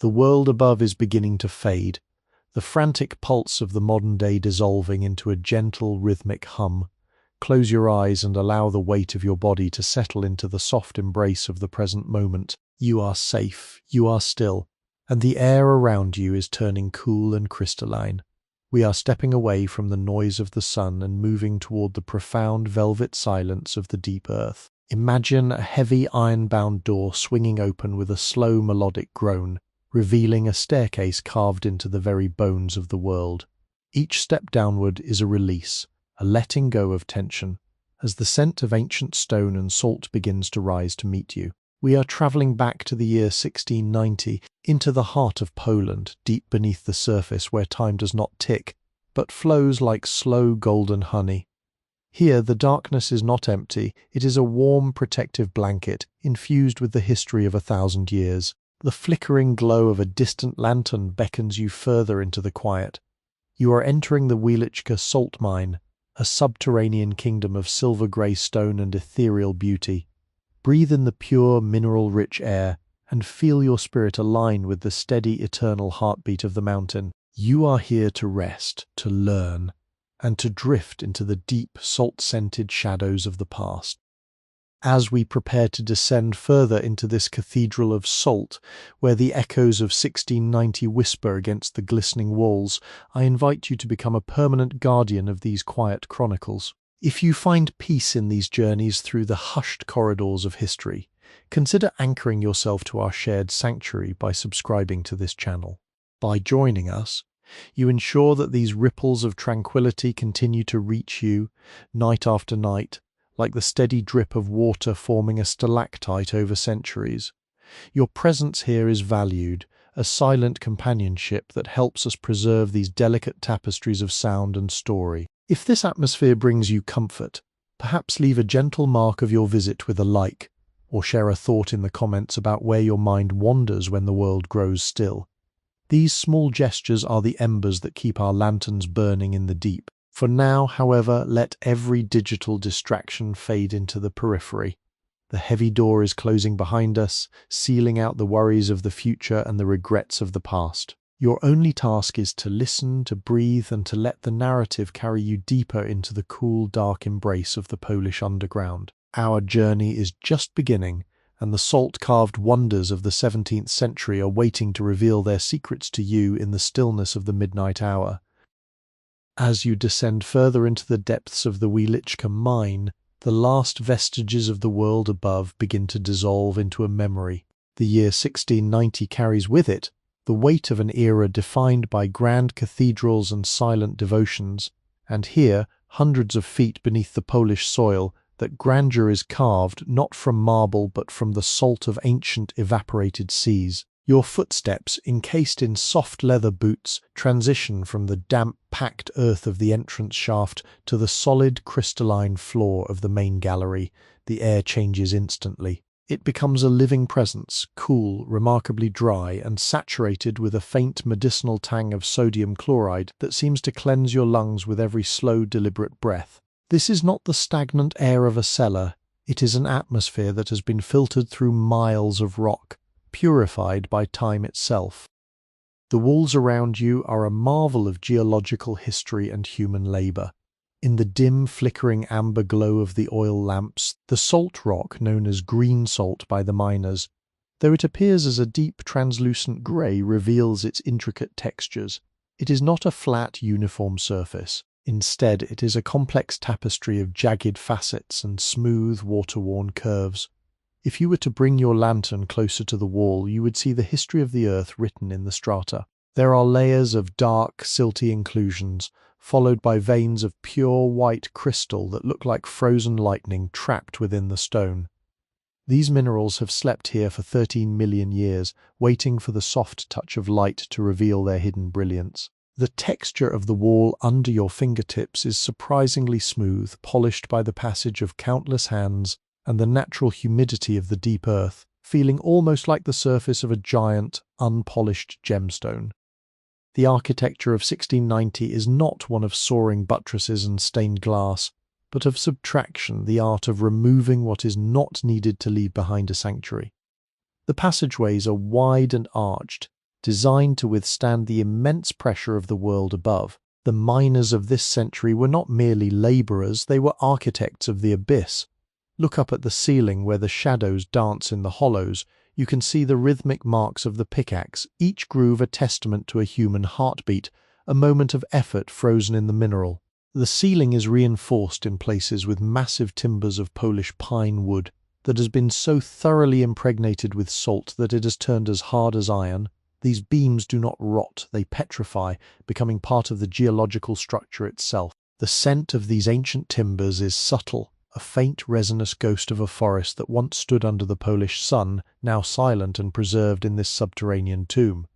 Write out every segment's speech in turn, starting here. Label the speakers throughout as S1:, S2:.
S1: The world above is beginning to fade, the frantic pulse of the modern day dissolving into a gentle, rhythmic hum. Close your eyes and allow the weight of your body to settle into the soft embrace of the present moment. You are safe, you are still, and the air around you is turning cool and crystalline. We are stepping away from the noise of the sun and moving toward the profound velvet silence of the deep earth. Imagine a heavy iron-bound door swinging open with a slow melodic groan, revealing a staircase carved into the very bones of the world. Each step downward is a release, a letting go of tension, as the scent of ancient stone and salt begins to rise to meet you. We are travelling back to the year 1690, into the heart of Poland, deep beneath the surface where time does not tick, but flows like slow golden honey. Here the darkness is not empty, it is a warm protective blanket infused with the history of 1,000 years. The flickering glow of a distant lantern beckons you further into the quiet. You are entering the Wieliczka Salt Mine, a subterranean kingdom of silver-grey stone and ethereal beauty. Breathe in the pure, mineral-rich air and feel your spirit align with the steady, eternal heartbeat of the mountain. You are here to rest, to learn, and to drift into the deep, salt-scented shadows of the past. As we prepare to descend further into this cathedral of salt, where the echoes of 1690 whisper against the glistening walls, I invite you to become a permanent guardian of these quiet chronicles. If you find peace in these journeys through the hushed corridors of history, consider anchoring yourself to our shared sanctuary by subscribing to this channel. By joining us, you ensure that these ripples of tranquility continue to reach you, night after night, like the steady drip of water forming a stalactite over centuries. Your presence here is valued, a silent companionship that helps us preserve these delicate tapestries of sound and story. If this atmosphere brings you comfort, perhaps leave a gentle mark of your visit with a like, or share a thought in the comments about where your mind wanders when the world grows still. These small gestures are the embers that keep our lanterns burning in the deep. For now, however, let every digital distraction fade into the periphery. The heavy door is closing behind us, sealing out the worries of the future and the regrets of the past. Your only task is to listen, to breathe, and to let the narrative carry you deeper into the cool, dark embrace of the Polish underground. Our journey is just beginning, and the salt-carved wonders of the 17th century are waiting to reveal their secrets to you in the stillness of the midnight hour. As you descend further into the depths of the Wieliczka mine, the last vestiges of the world above begin to dissolve into a memory. The year 1690 carries with it the weight of an era defined by grand cathedrals and silent devotions, and here, hundreds of feet beneath the Polish soil, that grandeur is carved not from marble but from the salt of ancient evaporated seas. Your footsteps, encased in soft leather boots, transition from the damp, packed earth of the entrance shaft to the solid, crystalline floor of the main gallery. The air changes instantly. It becomes a living presence, cool, remarkably dry, and saturated with a faint medicinal tang of sodium chloride that seems to cleanse your lungs with every slow, deliberate breath. This is not the stagnant air of a cellar. It is an atmosphere that has been filtered through miles of rock, purified by time itself. The walls around you are a marvel of geological history and human labour. In the dim, flickering amber glow of the oil lamps, the salt rock, known as green salt by the miners, though it appears as a deep, translucent grey, reveals its intricate textures. It is not a flat, uniform surface. Instead, it is a complex tapestry of jagged facets and smooth, water-worn curves. If you were to bring your lantern closer to the wall, you would see the history of the earth written in the strata. There are layers of dark, silty inclusions, followed by veins of pure white crystal that look like frozen lightning trapped within the stone. These minerals have slept here for 13 million years, waiting for the soft touch of light to reveal their hidden brilliance. The texture of the wall under your fingertips is surprisingly smooth, polished by the passage of countless hands and the natural humidity of the deep earth, feeling almost like the surface of a giant, unpolished gemstone. The architecture of 1690 is not one of soaring buttresses and stained glass, but of subtraction, the art of removing what is not needed to leave behind a sanctuary. The passageways are wide and arched, designed to withstand the immense pressure of the world above. The miners of this century were not merely laborers, they were architects of the abyss. Look up at the ceiling where the shadows dance in the hollows. You can see the rhythmic marks of the pickaxe, each groove a testament to a human heartbeat, a moment of effort frozen in the mineral. The ceiling is reinforced in places with massive timbers of Polish pine wood that has been so thoroughly impregnated with salt that it has turned as hard as iron. These beams do not rot, they petrify, becoming part of the geological structure itself. The scent of these ancient timbers is subtle, a faint resinous ghost of a forest that once stood under the Polish sun, now silent and preserved in this subterranean tomb.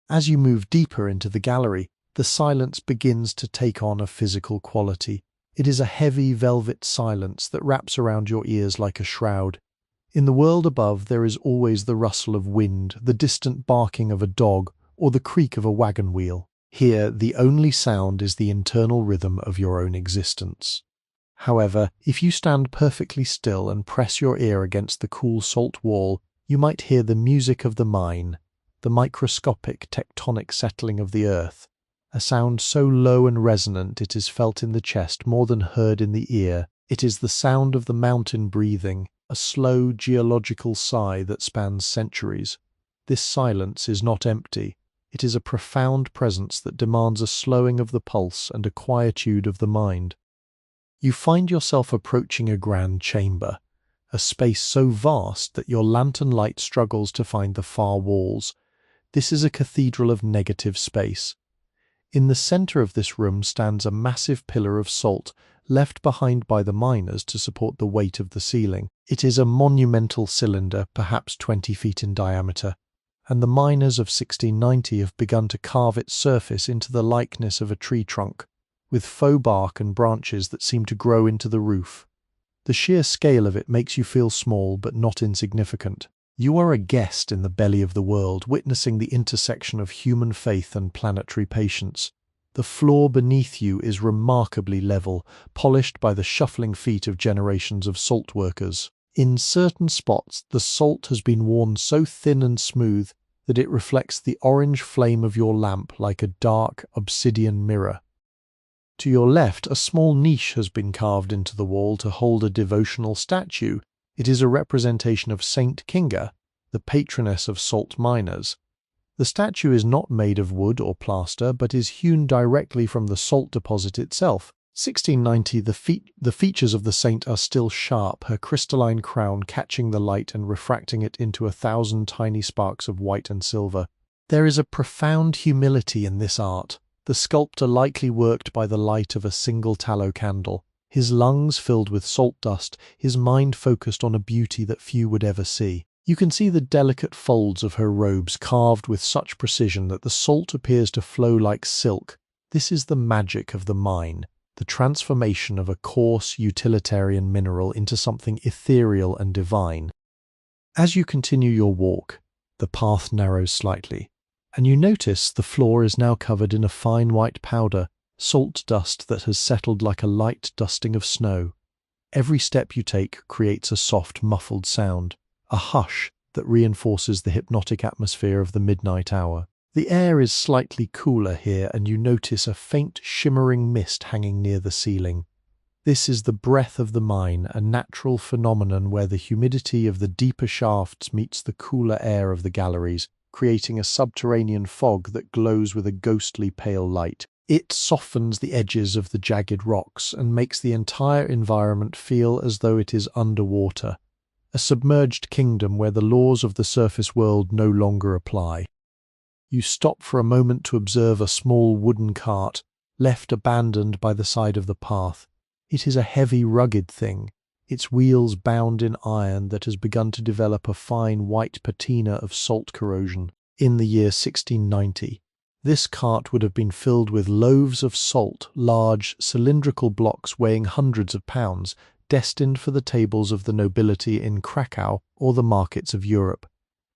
S1: As you move deeper into the gallery, the silence begins to take on a physical quality. It is a heavy velvet silence that wraps around your ears like a shroud. In the world above there is always the rustle of wind, the distant barking of a dog, or the creak of a wagon wheel. Here, the only sound is the internal rhythm of your own existence. However, if you stand perfectly still and press your ear against the cool salt wall, you might hear the music of the mine, the microscopic tectonic settling of the earth, a sound so low and resonant it is felt in the chest more than heard in the ear. It is the sound of the mountain breathing, a slow geological sigh that spans centuries. This silence is not empty. It is a profound presence that demands a slowing of the pulse and a quietude of the mind. You find yourself approaching a grand chamber, a space so vast that your lantern light struggles to find the far walls. This is a cathedral of negative space. In the center of this room stands a massive pillar of salt, left behind by the miners to support the weight of the ceiling. It is a monumental cylinder, perhaps 20 feet in diameter, and the miners of 1690 have begun to carve its surface into the likeness of a tree trunk, with faux bark and branches that seem to grow into the roof. The sheer scale of it makes you feel small but not insignificant. You are a guest in the belly of the world, witnessing the intersection of human faith and planetary patience. The floor beneath you is remarkably level, polished by the shuffling feet of generations of salt workers. In certain spots, the salt has been worn so thin and smooth that it reflects the orange flame of your lamp like a dark, obsidian mirror. To your left, a small niche has been carved into the wall to hold a devotional statue. It is a representation of Saint Kinga, the patroness of salt miners. The statue is not made of wood or plaster, but is hewn directly from the salt deposit itself. 1690, the features of the saint are still sharp, her crystalline crown catching the light and refracting it into 1,000 tiny sparks of white and silver. There is a profound humility in this art. The sculptor likely worked by the light of a single tallow candle, his lungs filled with salt dust, his mind focused on a beauty that few would ever see. You can see the delicate folds of her robes carved with such precision that the salt appears to flow like silk. This is the magic of the mine, the transformation of a coarse, utilitarian mineral into something ethereal and divine. As you continue your walk, the path narrows slightly, and you notice the floor is now covered in a fine white powder, salt dust that has settled like a light dusting of snow. Every step you take creates a soft, muffled sound, a hush that reinforces the hypnotic atmosphere of the midnight hour. The air is slightly cooler here, and you notice a faint shimmering mist hanging near the ceiling. This is the breath of the mine, a natural phenomenon where the humidity of the deeper shafts meets the cooler air of the galleries, creating a subterranean fog that glows with a ghostly pale light. It softens the edges of the jagged rocks and makes the entire environment feel as though it is underwater, a submerged kingdom where the laws of the surface world no longer apply. You stop for a moment to observe a small wooden cart, left abandoned by the side of the path. It is a heavy, rugged thing, its wheels bound in iron that has begun to develop a fine white patina of salt corrosion. In the year 1690, this cart would have been filled with loaves of salt, large, cylindrical blocks weighing hundreds of pounds, destined for the tables of the nobility in Krakow or the markets of Europe.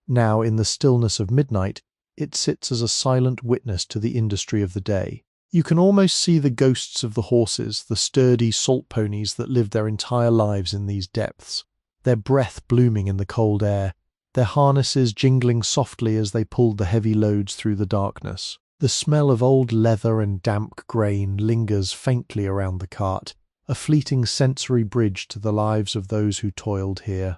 S1: Now, in the stillness of midnight, it sits as a silent witness to the industry of the day. You can almost see the ghosts of the horses, the sturdy salt ponies that lived their entire lives in these depths, their breath blooming in the cold air. their harnesses jingling softly as they pulled the heavy loads through the darkness. The smell of old leather and damp grain lingers faintly around the cart, a fleeting sensory bridge to the lives of those who toiled here.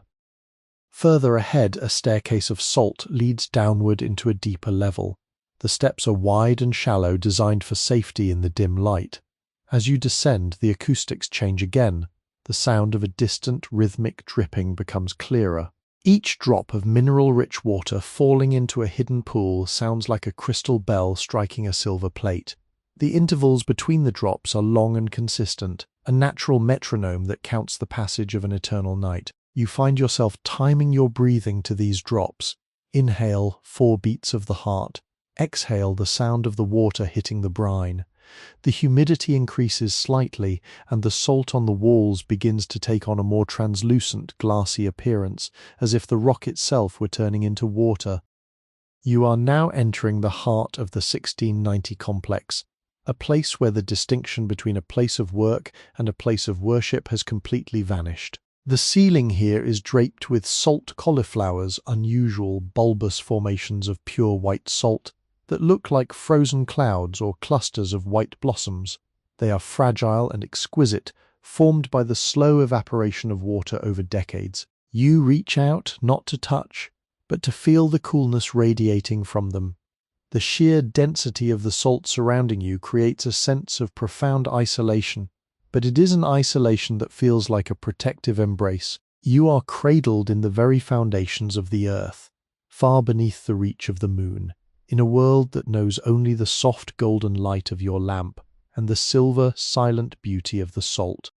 S1: Further ahead, a staircase of salt leads downward into a deeper level. The steps are wide and shallow, designed for safety in the dim light. As you descend, the acoustics change again. The sound of a distant, rhythmic dripping becomes clearer. Each drop of mineral-rich water falling into a hidden pool sounds like a crystal bell striking a silver plate. The intervals between the drops are long and consistent, a natural metronome that counts the passage of an eternal night. You find yourself timing your breathing to these drops. Inhale, 4 beats of the heart. Exhale, the sound of the water hitting the brine. The humidity increases slightly, and the salt on the walls begins to take on a more translucent, glassy appearance, as if the rock itself were turning into water. You are now entering the heart of the 1690 complex, a place where the distinction between a place of work and a place of worship has completely vanished. The ceiling here is draped with salt cauliflowers, unusual bulbous formations of pure white salt that look like frozen clouds or clusters of white blossoms. They are fragile and exquisite, formed by the slow evaporation of water over decades. You reach out, not to touch, but to feel the coolness radiating from them. The sheer density of the salt surrounding you creates a sense of profound isolation, but it is an isolation that feels like a protective embrace. You are cradled in the very foundations of the earth, far beneath the reach of the moon, in a world that knows only the soft golden light of your lamp and the silver, silent beauty of the salt.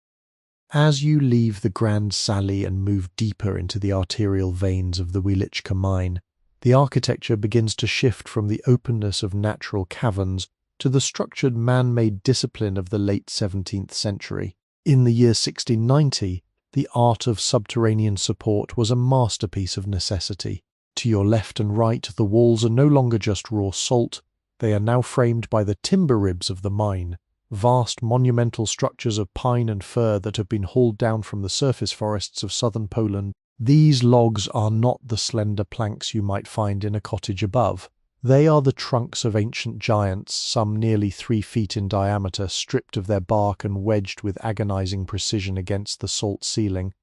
S1: As you leave the Grand Sally and move deeper into the arterial veins of the Wieliczka mine, the architecture begins to shift from the openness of natural caverns to the structured man-made discipline of the late 17th century. In the year 1690, the art of subterranean support was a masterpiece of necessity. To your left and right, the walls are no longer just raw salt, they are now framed by the timber ribs of the mine, vast monumental structures of pine and fir that have been hauled down from the surface forests of southern Poland. These logs are not the slender planks you might find in a cottage above. They are the trunks of ancient giants, some nearly 3 feet in diameter, stripped of their bark and wedged with agonizing precision against the salt ceiling.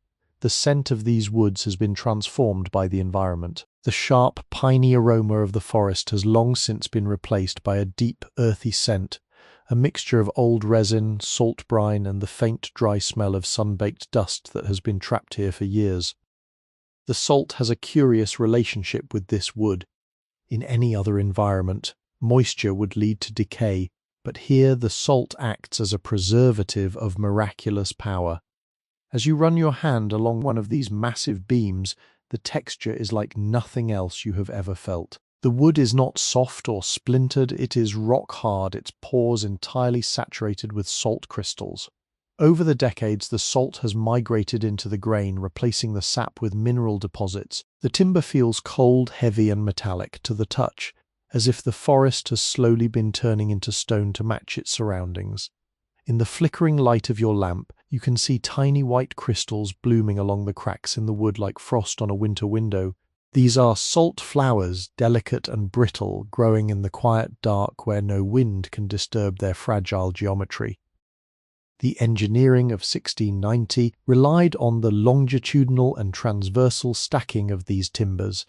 S1: The scent of these woods has been transformed by the environment. The sharp, piney aroma of the forest has long since been replaced by a deep, earthy scent, a mixture of old resin, salt brine, and the faint, dry smell of sun-baked dust that has been trapped here for years. The salt has a curious relationship with this wood. In any other environment, moisture would lead to decay, but here the salt acts as a preservative of miraculous power. As you run your hand along one of these massive beams, the texture is like nothing else you have ever felt. The wood is not soft or splintered, it is rock hard, its pores entirely saturated with salt crystals. Over the decades, the salt has migrated into the grain, replacing the sap with mineral deposits. The timber feels cold, heavy, and metallic to the touch, as if the forest has slowly been turning into stone to match its surroundings. In the flickering light of your lamp, you can see tiny white crystals blooming along the cracks in the wood like frost on a winter window. These are salt flowers, delicate and brittle, growing in the quiet dark where no wind can disturb their fragile geometry. The engineering of 1690 relied on the longitudinal and transversal stacking of these timbers.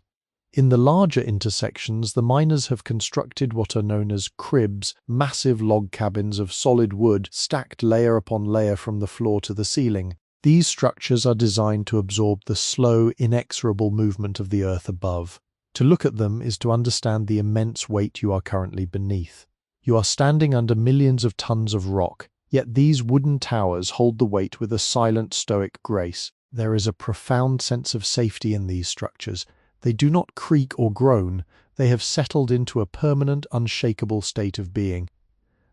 S1: In the larger intersections, the miners have constructed what are known as cribs, massive log cabins of solid wood stacked layer upon layer from the floor to the ceiling. These structures are designed to absorb the slow, inexorable movement of the earth above. To look at them is to understand the immense weight you are currently beneath. You are standing under millions of tons of rock, yet these wooden towers hold the weight with a silent, stoic grace. There is a profound sense of safety in these structures. They do not creak or groan, they have settled into a permanent, unshakable state of being.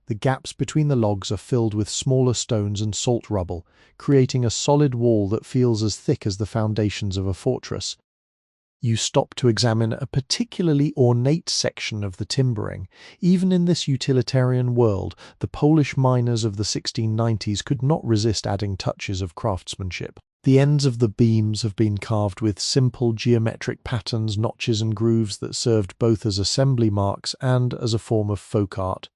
S1: The gaps between the logs are filled with smaller stones and salt rubble, creating a solid wall that feels as thick as the foundations of a fortress. You stop to examine a particularly ornate section of the timbering. Even in this utilitarian world, the Polish miners of the 1690s could not resist adding touches of craftsmanship. The ends of the beams have been carved with simple geometric patterns, notches and grooves that served both as assembly marks and as a form of folk art.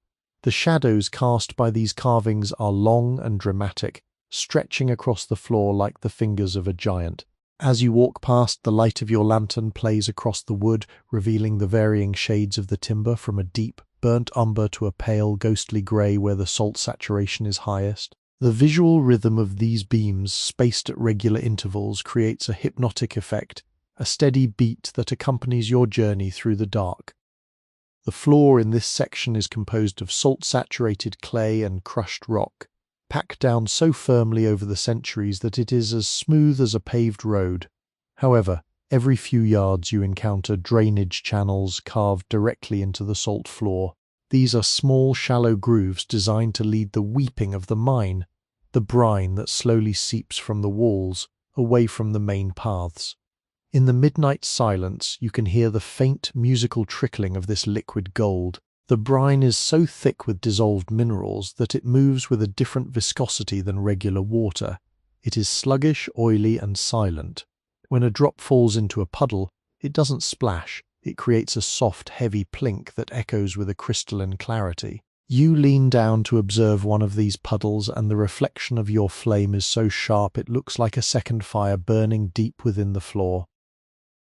S1: The shadows cast by these carvings are long and dramatic, stretching across the floor like the fingers of a giant. As you walk past, the light of your lantern plays across the wood, revealing the varying shades of the timber from a deep, burnt umber to a pale, ghostly grey where the salt saturation is highest. The visual rhythm of these beams, spaced at regular intervals, creates a hypnotic effect, a steady beat that accompanies your journey through the dark. The floor in this section is composed of salt-saturated clay and crushed rock, packed down so firmly over the centuries that it is as smooth as a paved road. However, every few yards you encounter drainage channels carved directly into the salt floor. These are small, shallow grooves designed to lead the weeping of the mine, the brine that slowly seeps from the walls, away from the main paths. In the midnight silence, you can hear the faint musical trickling of this liquid gold. The brine is so thick with dissolved minerals that it moves with a different viscosity than regular water. It is sluggish, oily, and silent. When a drop falls into a puddle, it doesn't splash. It creates a soft, heavy plink that echoes with a crystalline clarity. You lean down to observe one of these puddles, and the reflection of your flame is so sharp it looks like a second fire burning deep within the floor.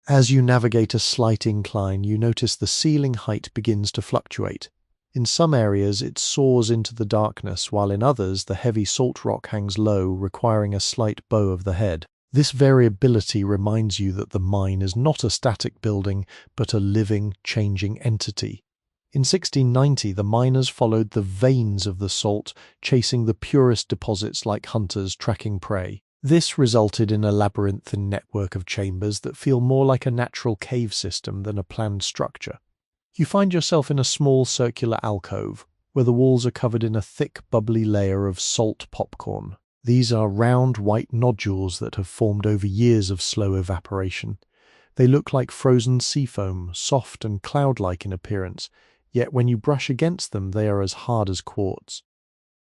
S1: As you navigate a slight incline, you notice the ceiling height begins to fluctuate. In some areas it soars into the darkness, while in others the heavy salt rock hangs low, requiring a slight bow of the head. This variability reminds you that the mine is not a static building, but a living, changing entity. In 1690, the miners followed the veins of the salt, chasing the purest deposits like hunters tracking prey. This resulted in a labyrinthine network of chambers that feel more like a natural cave system than a planned structure. You find yourself in a small circular alcove, where the walls are covered in a thick, bubbly layer of salt popcorn. These are round, white nodules that have formed over years of slow evaporation. They look like frozen sea foam, soft and cloud-like in appearance, yet when you brush against them they are as hard as quartz.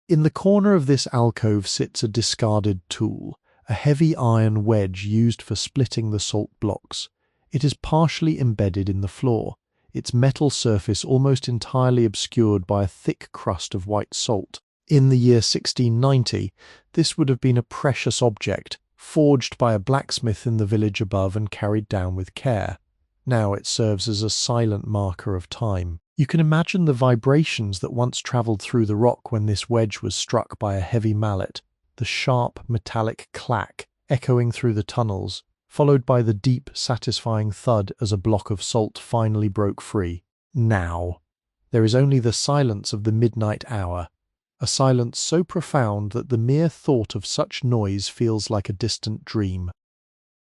S1: In the corner of this alcove sits a discarded tool, a heavy iron wedge used for splitting the salt blocks. It is partially embedded in the floor, its metal surface almost entirely obscured by a thick crust of white salt. In the year 1690, this would have been a precious object, forged by a blacksmith in the village above and carried down with care. Now it serves as a silent marker of time. You can imagine the vibrations that once travelled through the rock when this wedge was struck by a heavy mallet, the sharp metallic clack echoing through the tunnels, followed by the deep, satisfying thud as a block of salt finally broke free. Now, there is only the silence of the midnight hour, a silence so profound that the mere thought of such noise feels like a distant dream.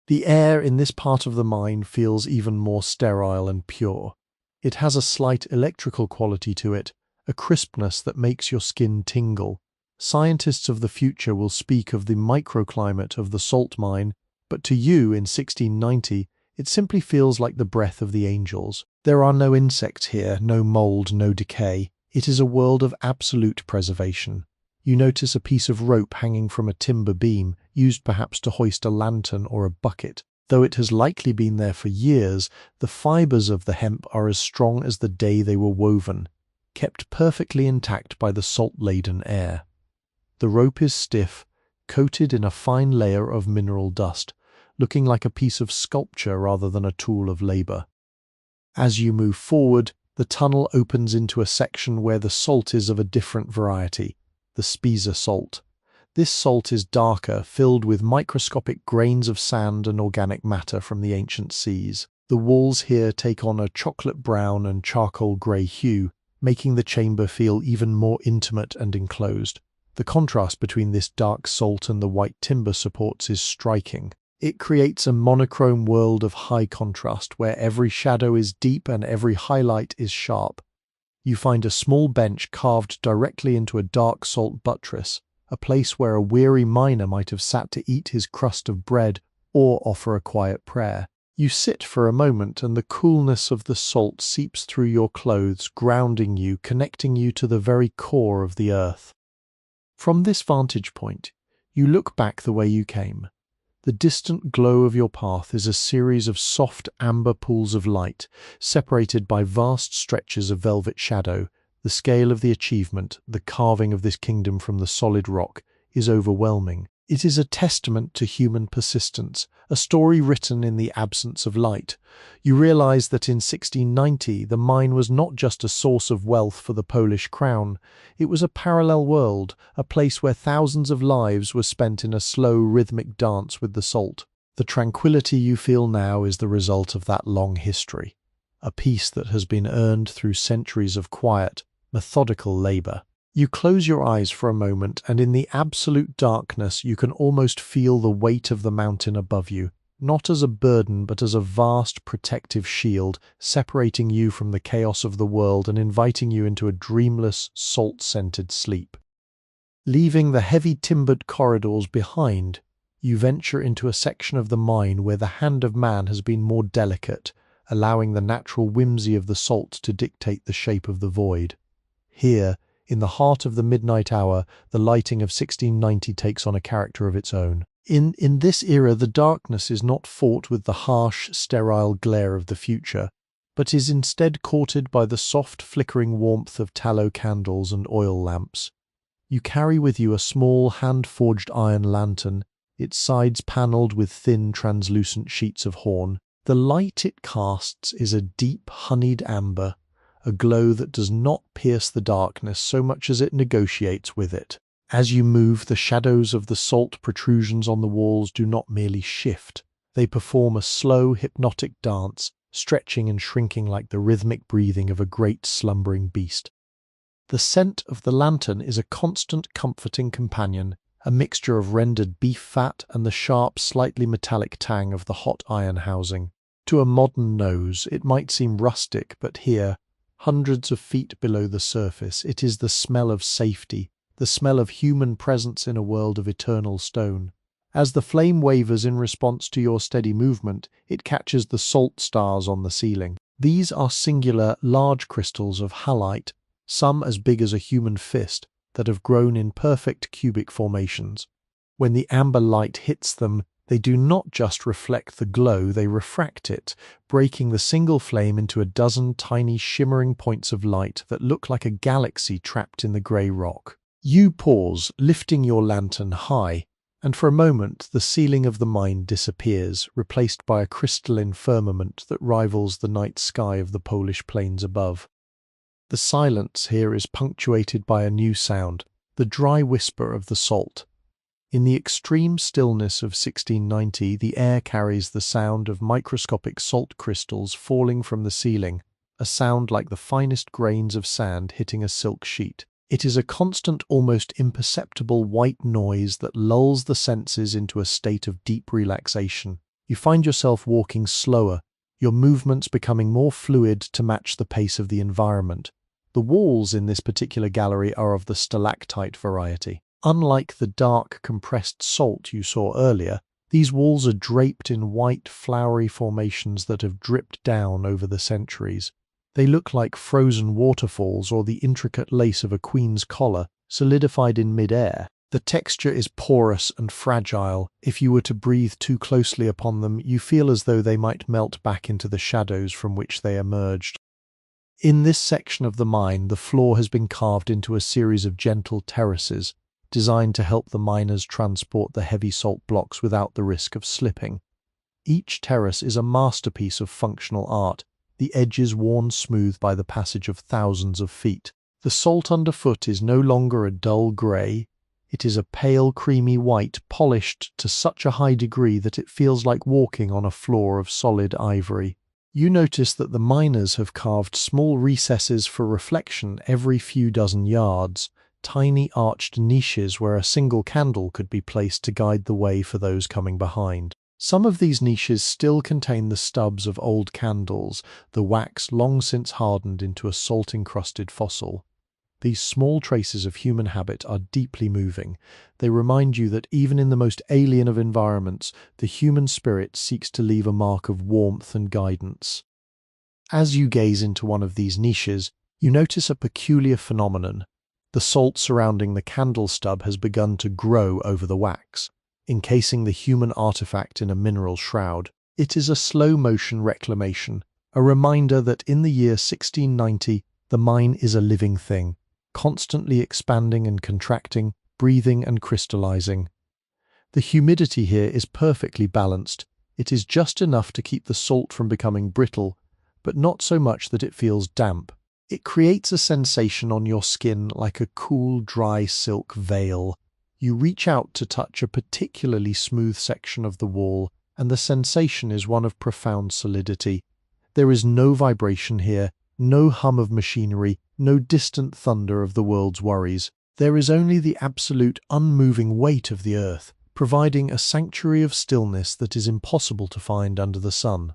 S1: The air in this part of the mine feels even more sterile and pure. It has a slight electrical quality to it, a crispness that makes your skin tingle. Scientists of the future will speak of the microclimate of the salt mine, but to you in 1690, it simply feels like the breath of the angels. There are no insects here, no mold, no decay. It is a world of absolute preservation. You notice a piece of rope hanging from a timber beam, used perhaps to hoist a lantern or a bucket. Though it has likely been there for years, the fibres of the hemp are as strong as the day they were woven, kept perfectly intact by the salt-laden air. The rope is stiff, coated in a fine layer of mineral dust, looking like a piece of sculpture rather than a tool of labour. As you move forward, the tunnel opens into a section where the salt is of a different variety, the Spiza salt. This salt is darker, filled with microscopic grains of sand and organic matter from the ancient seas. The walls here take on a chocolate brown and charcoal grey hue, making the chamber feel even more intimate and enclosed. The contrast between this dark salt and the white timber supports is striking. It creates a monochrome world of high contrast where every shadow is deep and every highlight is sharp. You find a small bench carved directly into a dark salt buttress, a place where a weary miner might have sat to eat his crust of bread or offer a quiet prayer. You sit for a moment and the coolness of the salt seeps through your clothes, grounding you, connecting you to the very core of the earth. From this vantage point, you look back the way you came. The distant glow of your path is a series of soft amber pools of light, separated by vast stretches of velvet shadow. The scale of the achievement, the carving of this kingdom from the solid rock, is overwhelming. It is a testament to human persistence, a story written in the absence of light. You realize that in 1690 the mine was not just a source of wealth for the Polish crown. It was a parallel world, a place where thousands of lives were spent in a slow, rhythmic dance with the salt. The tranquility you feel now is the result of that long history, a peace that has been earned through centuries of quiet, methodical labor. You close your eyes for a moment, and in the absolute darkness you can almost feel the weight of the mountain above you, not as a burden but as a vast protective shield, separating you from the chaos of the world and inviting you into a dreamless, salt-scented sleep. Leaving the heavy timbered corridors behind, you venture into a section of the mine where the hand of man has been more delicate, allowing the natural whimsy of the salt to dictate the shape of the void. Here, in the heart of the midnight hour, the lighting of 1690 takes on a character of its own. In this era, the darkness is not fought with the harsh, sterile glare of the future, but is instead courted by the soft, flickering warmth of tallow candles and oil lamps. You carry with you a small, hand-forged iron lantern, its sides panelled with thin, translucent sheets of horn. The light it casts is a deep, honeyed amber, a glow that does not pierce the darkness so much as it negotiates with it. As you move, the shadows of the salt protrusions on the walls do not merely shift. They perform a slow, hypnotic dance, stretching and shrinking like the rhythmic breathing of a great slumbering beast. The scent of the lantern is a constant, comforting companion, a mixture of rendered beef fat and the sharp, slightly metallic tang of the hot iron housing. To a modern nose, it might seem rustic, but here, hundreds of feet below the surface, it is the smell of safety, the smell of human presence in a world of eternal stone. As the flame wavers in response to your steady movement, it catches the salt stars on the ceiling. These are singular, large crystals of halite, some as big as a human fist, that have grown in perfect cubic formations. When the amber light hits them, they do not just reflect the glow, they refract it, breaking the single flame into a dozen tiny shimmering points of light that look like a galaxy trapped in the grey rock. You pause, lifting your lantern high, and for a moment the ceiling of the mine disappears, replaced by a crystalline firmament that rivals the night sky of the Polish plains above. The silence here is punctuated by a new sound, the dry whisper of the salt. In the extreme stillness of 1690, the air carries the sound of microscopic salt crystals falling from the ceiling, a sound like the finest grains of sand hitting a silk sheet. It is a constant, almost imperceptible white noise that lulls the senses into a state of deep relaxation. You find yourself walking slower, your movements becoming more fluid to match the pace of the environment. The walls in this particular gallery are of the stalactite variety. Unlike the dark, compressed salt you saw earlier, these walls are draped in white, flowery formations that have dripped down over the centuries. They look like frozen waterfalls or the intricate lace of a queen's collar, solidified in mid-air. The texture is porous and fragile. If you were to breathe too closely upon them, you feel as though they might melt back into the shadows from which they emerged. In this section of the mine, the floor has been carved into a series of gentle terraces, designed to help the miners transport the heavy salt blocks without the risk of slipping. Each terrace is a masterpiece of functional art, the edges worn smooth by the passage of thousands of feet. The salt underfoot is no longer a dull grey, it is a pale creamy white polished to such a high degree that it feels like walking on a floor of solid ivory. You notice that the miners have carved small recesses for reflection every few dozen yards, tiny arched niches where a single candle could be placed to guide the way for those coming behind. Some of these niches still contain the stubs of old candles, the wax long since hardened into a salt-encrusted fossil. These small traces of human habit are deeply moving. They remind you that even in the most alien of environments, the human spirit seeks to leave a mark of warmth and guidance. As you gaze into one of these niches, you notice a peculiar phenomenon. The salt surrounding the candle stub has begun to grow over the wax. encasing the human artifact in a mineral shroud. It is a slow-motion reclamation, a reminder that in the year 1690, the mine is a living thing, constantly expanding and contracting, breathing and crystallizing. The humidity here is perfectly balanced. It is just enough to keep the salt from becoming brittle, but not so much that it feels damp. It creates a sensation on your skin like a cool, dry silk veil. You reach out to touch a particularly smooth section of the wall, and the sensation is one of profound solidity. There is no vibration here, no hum of machinery, no distant thunder of the world's worries. There is only the absolute unmoving weight of the earth, providing a sanctuary of stillness that is impossible to find under the sun.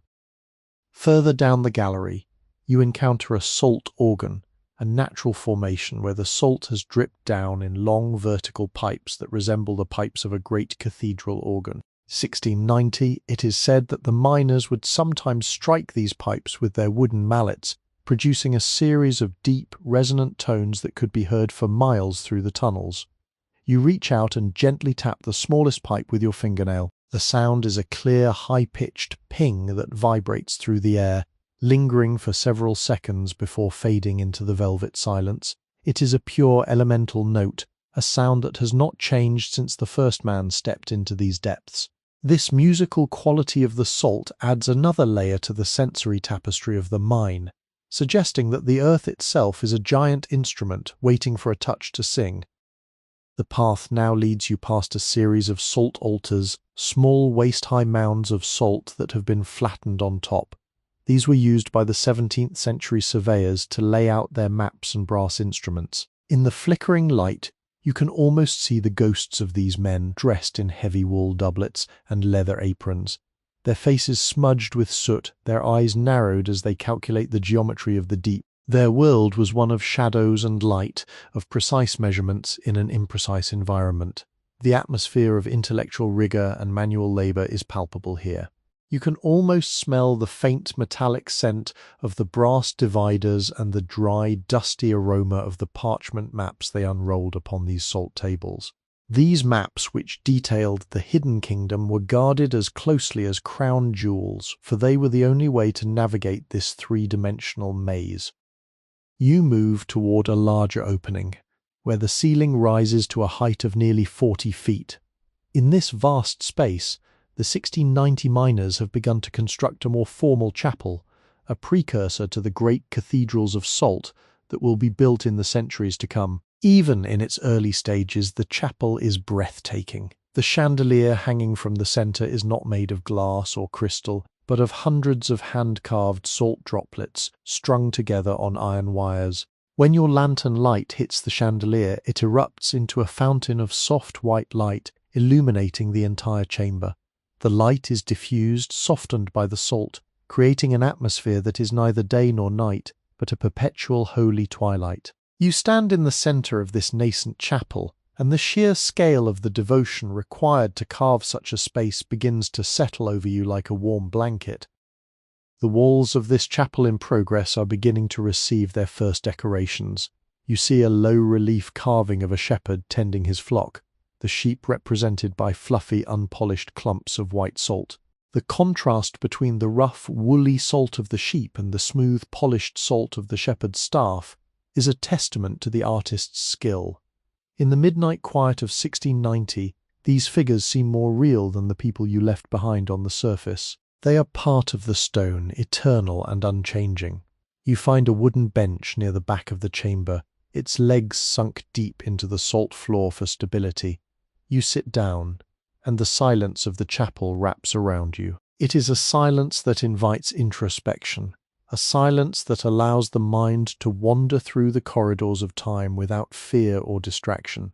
S1: Further down the gallery, you encounter a salt organ, a natural formation where the salt has dripped down in long vertical pipes that resemble the pipes of a great cathedral organ. 1690, it is said that the miners would sometimes strike these pipes with their wooden mallets, producing a series of deep, resonant tones that could be heard for miles through the tunnels. You reach out and gently tap the smallest pipe with your fingernail. The sound is a clear, high-pitched ping that vibrates through the air, lingering for several seconds before fading into the velvet silence. It is a pure elemental note, a sound that has not changed since the first man stepped into these depths. This musical quality of the salt adds another layer to the sensory tapestry of the mine, suggesting that the earth itself is a giant instrument waiting for a touch to sing. The path now leads you past a series of salt altars, small waist-high mounds of salt that have been flattened on top. These were used by the 17th century surveyors to lay out their maps and brass instruments. In the flickering light, you can almost see the ghosts of these men dressed in heavy wool doublets and leather aprons, their faces smudged with soot, their eyes narrowed as they calculate the geometry of the deep. Their world was one of shadows and light, of precise measurements in an imprecise environment. The atmosphere of intellectual rigor and manual labor is palpable here. You can almost smell the faint metallic scent of the brass dividers and the dry, dusty aroma of the parchment maps they unrolled upon these salt tables. These maps, which detailed the hidden kingdom, were guarded as closely as crown jewels, for they were the only way to navigate this three-dimensional maze. You move toward a larger opening, where the ceiling rises to a height of nearly 40 feet. In this vast space, the 1690 miners have begun to construct a more formal chapel, a precursor to the great cathedrals of salt that will be built in the centuries to come. Even in its early stages, the chapel is breathtaking. The chandelier hanging from the center is not made of glass or crystal, but of hundreds of hand-carved salt droplets strung together on iron wires. When your lantern light hits the chandelier, it erupts into a fountain of soft white light, illuminating the entire chamber. The light is diffused, softened by the salt, creating an atmosphere that is neither day nor night, but a perpetual holy twilight. You stand in the center of this nascent chapel, and the sheer scale of the devotion required to carve such a space begins to settle over you like a warm blanket. The walls of this chapel in progress are beginning to receive their first decorations. You see a low-relief carving of a shepherd tending his flock, the sheep represented by fluffy, unpolished clumps of white salt. The contrast between the rough, woolly salt of the sheep and the smooth, polished salt of the shepherd's staff is a testament to the artist's skill. In the midnight quiet of 1690, these figures seem more real than the people you left behind on the surface. They are part of the stone, eternal and unchanging. You find a wooden bench near the back of the chamber, its legs sunk deep into the salt floor for stability. You sit down, and the silence of the chapel wraps around you. It is a silence that invites introspection, a silence that allows the mind to wander through the corridors of time without fear or distraction.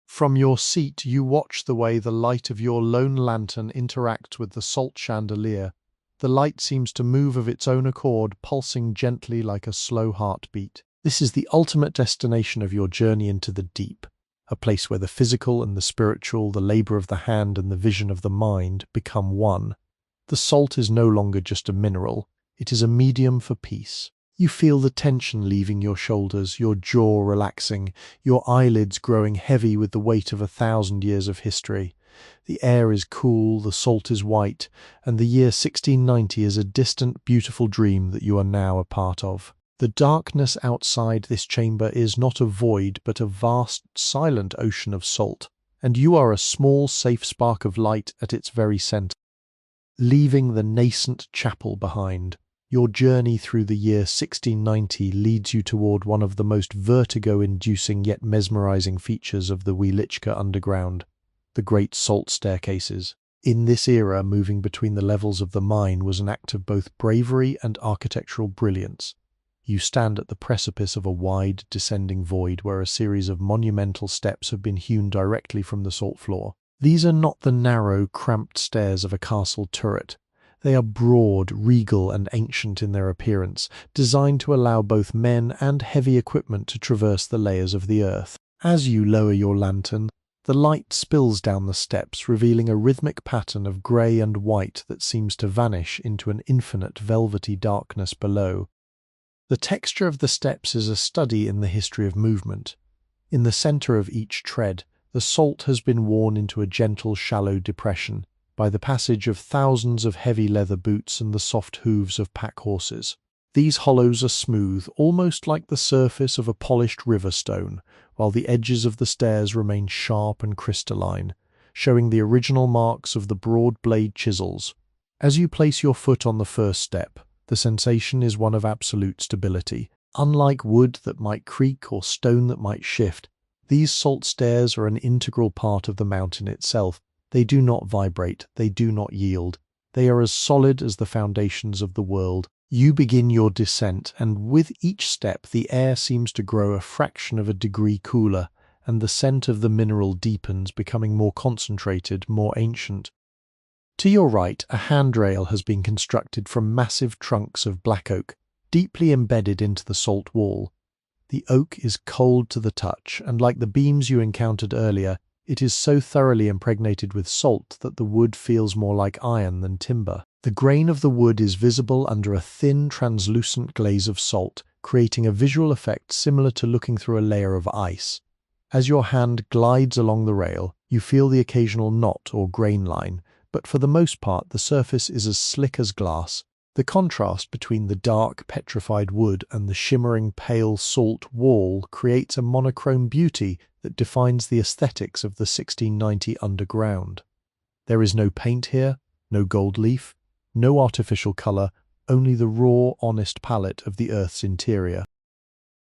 S1: From your seat, you watch the way the light of your lone lantern interacts with the salt chandelier. The light seems to move of its own accord, pulsing gently like a slow heartbeat. This is the ultimate destination of your journey into the deep, a place where the physical and the spiritual, the labor of the hand and the vision of the mind become one. The salt is no longer just a mineral, it is a medium for peace. You feel the tension leaving your shoulders, your jaw relaxing, your eyelids growing heavy with the weight of 1,000 years of history. The air is cool, the salt is white, and the year 1690 is a distant, beautiful dream that you are now a part of. The darkness outside this chamber is not a void, but a vast, silent ocean of salt, and you are a small, safe spark of light at its very center. Leaving the nascent chapel behind, your journey through the year 1690 leads you toward one of the most vertigo-inducing yet mesmerizing features of the Wieliczka underground, the great salt staircases. In this era, moving between the levels of the mine was an act of both bravery and architectural brilliance. You stand at the precipice of a wide, descending void where a series of monumental steps have been hewn directly from the salt floor. These are not the narrow, cramped stairs of a castle turret. They are broad, regal, and ancient in their appearance, designed to allow both men and heavy equipment to traverse the layers of the earth. As you lower your lantern, the light spills down the steps, revealing a rhythmic pattern of grey and white that seems to vanish into an infinite velvety darkness below. The texture of the steps is a study in the history of movement. In the centre of each tread, the salt has been worn into a gentle, shallow depression by the passage of thousands of heavy leather boots and the soft hooves of pack horses. These hollows are smooth, almost like the surface of a polished river stone, while the edges of the stairs remain sharp and crystalline, showing the original marks of the broad blade chisels. As you place your foot on the first step, the sensation is one of absolute stability. Unlike wood that might creak or stone that might shift, these salt stairs are an integral part of the mountain itself. They do not vibrate, they do not yield. They are as solid as the foundations of the world. You begin your descent, and with each step the air seems to grow a fraction of a degree cooler, and the scent of the mineral deepens, becoming more concentrated, more ancient. To your right, a handrail has been constructed from massive trunks of black oak, deeply embedded into the salt wall. The oak is cold to the touch, and like the beams you encountered earlier, it is so thoroughly impregnated with salt that the wood feels more like iron than timber. The grain of the wood is visible under a thin, translucent glaze of salt, creating a visual effect similar to looking through a layer of ice. As your hand glides along the rail, you feel the occasional knot or grain line, but for the most part the surface is as slick as glass. The contrast between the dark, petrified wood and the shimmering, pale salt wall creates a monochrome beauty that defines the aesthetics of the 1690 underground. There is no paint here, no gold leaf, no artificial colour, only the raw, honest palette of the earth's interior.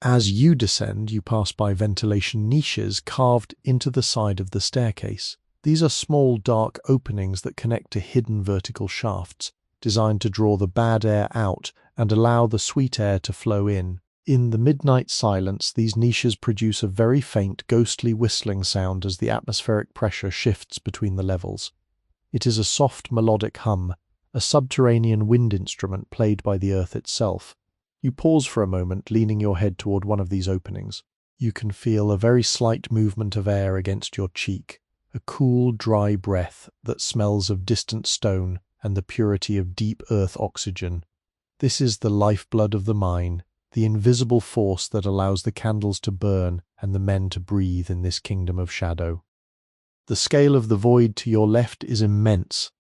S1: As you descend, you pass by ventilation niches carved into the side of the staircase. These are small, dark openings that connect to hidden vertical shafts, designed to draw the bad air out and allow the sweet air to flow in. In the midnight silence, these niches produce a very faint, ghostly whistling sound as the atmospheric pressure shifts between the levels. It is a soft, melodic hum, a subterranean wind instrument played by the earth itself. You pause for a moment, leaning your head toward one of these openings. You can feel a very slight movement of air against your cheek, a cool, dry breath that smells of distant stone and the purity of deep earth oxygen. This is the lifeblood of the mine, the invisible force that allows the candles to burn and the men to breathe in this kingdom of shadow. The scale of the void to your left is immense.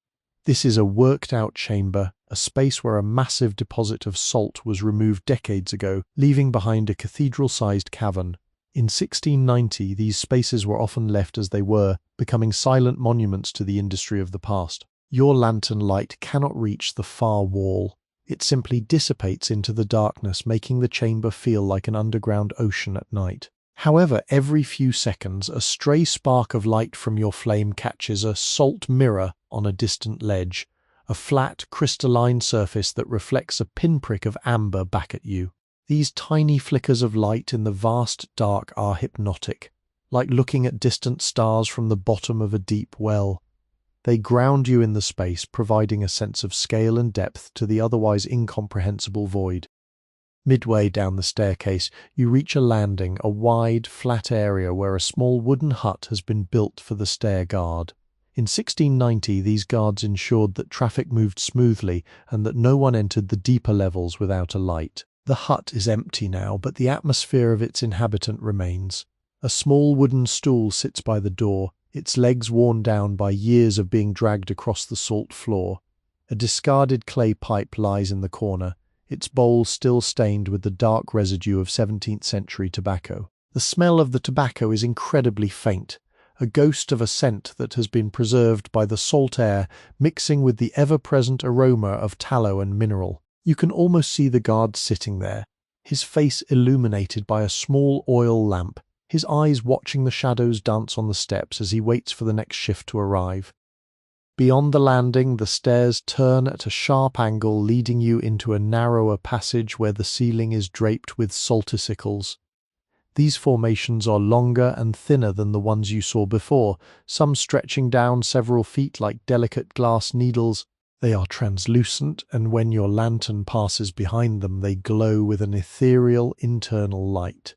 S1: This is a worked-out chamber, a space where a massive deposit of salt was removed decades ago, leaving behind a cathedral-sized cavern. In 1690, these spaces were often left as they were, becoming silent monuments to the industry of the past. Your lantern light cannot reach the far wall. It simply dissipates into the darkness, making the chamber feel like an underground ocean at night. However, every few seconds, a stray spark of light from your flame catches a salt mirror on a distant ledge, a flat, crystalline surface that reflects a pinprick of amber back at you. These tiny flickers of light in the vast dark are hypnotic, like looking at distant stars from the bottom of a deep well. They ground you in the space, providing a sense of scale and depth to the otherwise incomprehensible void. Midway down the staircase, you reach a landing, a wide, flat area where a small wooden hut has been built for the stair guard. In 1690, these guards ensured that traffic moved smoothly and that no one entered the deeper levels without a light. The hut is empty now, but the atmosphere of its inhabitant remains. A small wooden stool sits by the door, its legs worn down by years of being dragged across the salt floor. A discarded clay pipe lies in the corner, its bowl still stained with the dark residue of 17th century tobacco. The smell of the tobacco is incredibly faint, a ghost of a scent that has been preserved by the salt air mixing with the ever-present aroma of tallow and mineral. You can almost see the guard sitting there, his face illuminated by a small oil lamp, his eyes watching the shadows dance on the steps as he waits for the next shift to arrive. Beyond the landing, the stairs turn at a sharp angle, leading you into a narrower passage where the ceiling is draped with salticicles. These formations are longer and thinner than the ones you saw before, some stretching down several feet like delicate glass needles. They are translucent, and when your lantern passes behind them, they glow with an ethereal internal light.